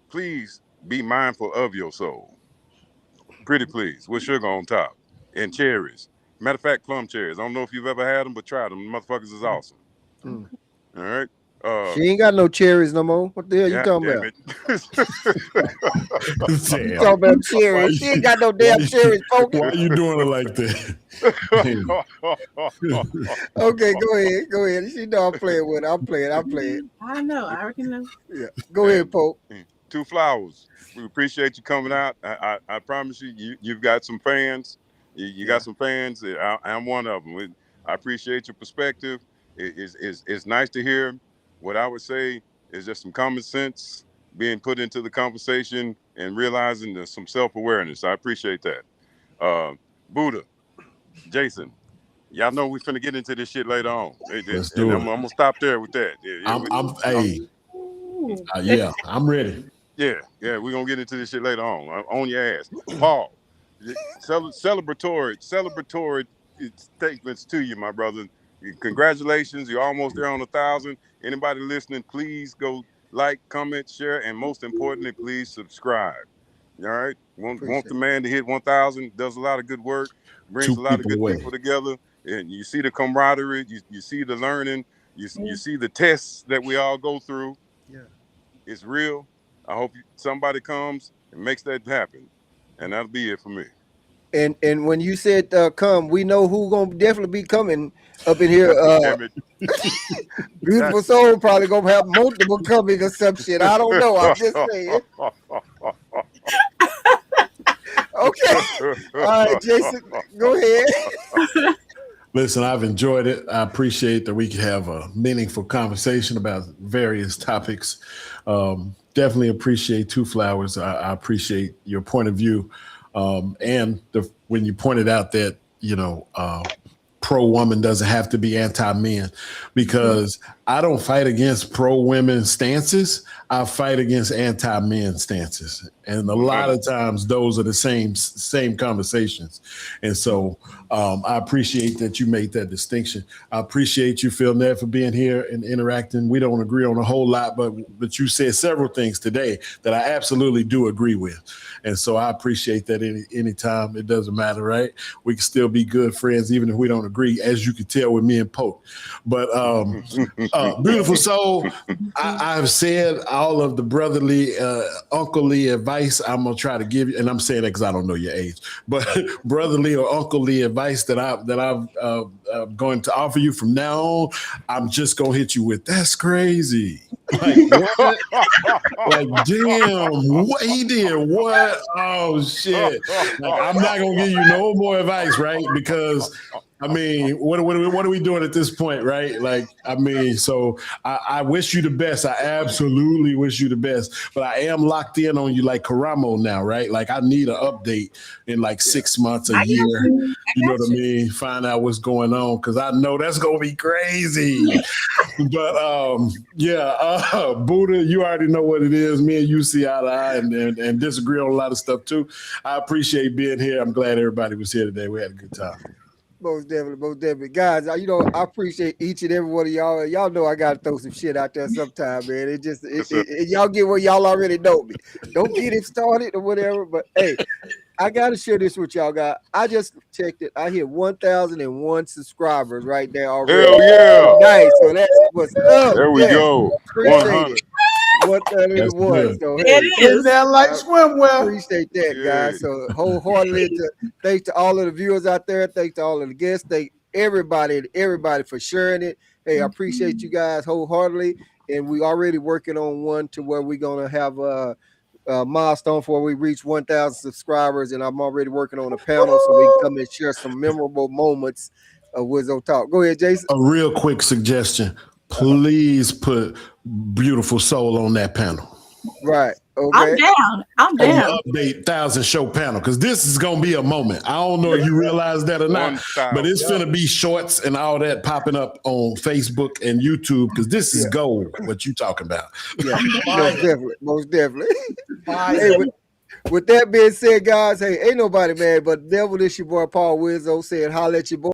please be mindful of your soul. Pretty please, with sugar on top and cherries. Matter of fact, plum cherries. I don't know if you've ever had them, but try them. Motherfuckers is awesome. Mm. All right. She ain't got no cherries no more. What the hell you talking about? You talking about cherries? She ain't got no damn cherries, folks. Why are you doing it like that? Okay, go ahead. She know I'm playing with her. I'm playing. I know. I already know. Yeah, go ahead, Pope. Two Flowers. We appreciate you coming out. I promise you've got some fans. You got some fans. I'm one of them. I appreciate your perspective. It's nice to hear. What I would say is just some common sense being put into the conversation and realizing there's some self-awareness. I appreciate that. Buddha, Jason, y'all know we finna get into this shit later on. Let's do it. I'm gonna stop there with that. I'm ready. Yeah, we're gonna get into this shit later on your ass. Paul, celebratory statements to you, my brother. Congratulations, you're almost there on 1,000. Anybody listening, please go like, comment, share, and most importantly, please subscribe. All right, want the man to hit 1,000. Does a lot of good work, brings a lot of good people together, and you see the camaraderie, you see the learning, you see the tests that we all go through. Yeah, it's real. I hope somebody comes and makes that happen, and that'll be it for me. And when you said come, we know who gonna definitely be coming up in here. Beautiful Soul probably gonna have multiple coming or some shit. I don't know. I'm just saying. Okay. All right, Jason, go ahead. Listen, I've enjoyed it. I appreciate that we can have a meaningful conversation about various topics. Definitely appreciate Two Flowers. I appreciate your point of view. And when you pointed out that, pro-woman doesn't have to be anti-men, because I don't fight against pro-women stances. I fight against anti-men stances. And a lot of times those are the same conversations. And so I appreciate that you made that distinction. I appreciate you, Phil Ned, for being here and interacting. We don't agree on a whole lot, but you said several things today that I absolutely do agree with. And so I appreciate that anytime. It doesn't matter, right? We can still be good friends even if we don't agree, as you can tell with me and Pope. But Beautiful Soul, I've said all of the brotherly, unclely advice I'm going to try to give you, and I'm saying that because I don't know your age, but brotherly or unclely advice that I'm going to offer you from now on, I'm just going to hit you with, that's crazy. Like, what? Like, damn, what he did? What? Oh, shit. Like, I'm not going to give you no more advice, right? Because, I mean, what are we doing at this point, right? Like, I mean, so I wish you the best. I absolutely wish you the best. But I am locked in on you like Karamo now, right? Like, I need an update in like 6 months, a year. You know what I mean? Find out what's going on, because I know that's going to be crazy. But, Buddha, you already know what it is. Me and you see eye to eye and disagree on a lot of stuff, too. I appreciate being here. I'm glad everybody was here today. We had a good time. Most definitely. Guys, I appreciate each and every one of y'all. Y'all know I gotta throw some shit out there sometime, man. Y'all get where y'all already know me. Don't get it started or whatever, but hey, I gotta share this with y'all, guys. I just checked it. I hit 1,001 subscribers right there already. Hell yeah. Nice. So that's what's up. There we go. Appreciate it. 1,001. So hey, is that like swimwear? Appreciate that, guys. So wholeheartedly, thanks to all of the viewers out there. Thanks to all of the guests. Thank everybody for sharing it. Hey, I appreciate you guys wholeheartedly. And we already working on one to where we're gonna have a milestone before we reach 1,000 subscribers. And I'm already working on a panel so we can come and share some memorable moments of Wizzo Talk. Go ahead, Jason. A real quick suggestion. Please put Beautiful Soul on that panel. Right. Okay. I'm down. Update 1,000 show panel, because this is gonna be a moment. I don't know if you realize that or not, but it's gonna be shorts and all that popping up on Facebook and YouTube, because this is gold. What you talking about? Yeah, most definitely. Hey, With that being said, guys, hey, ain't nobody mad but the devil. This your boy Paul Wizzo saying, holla at your boy.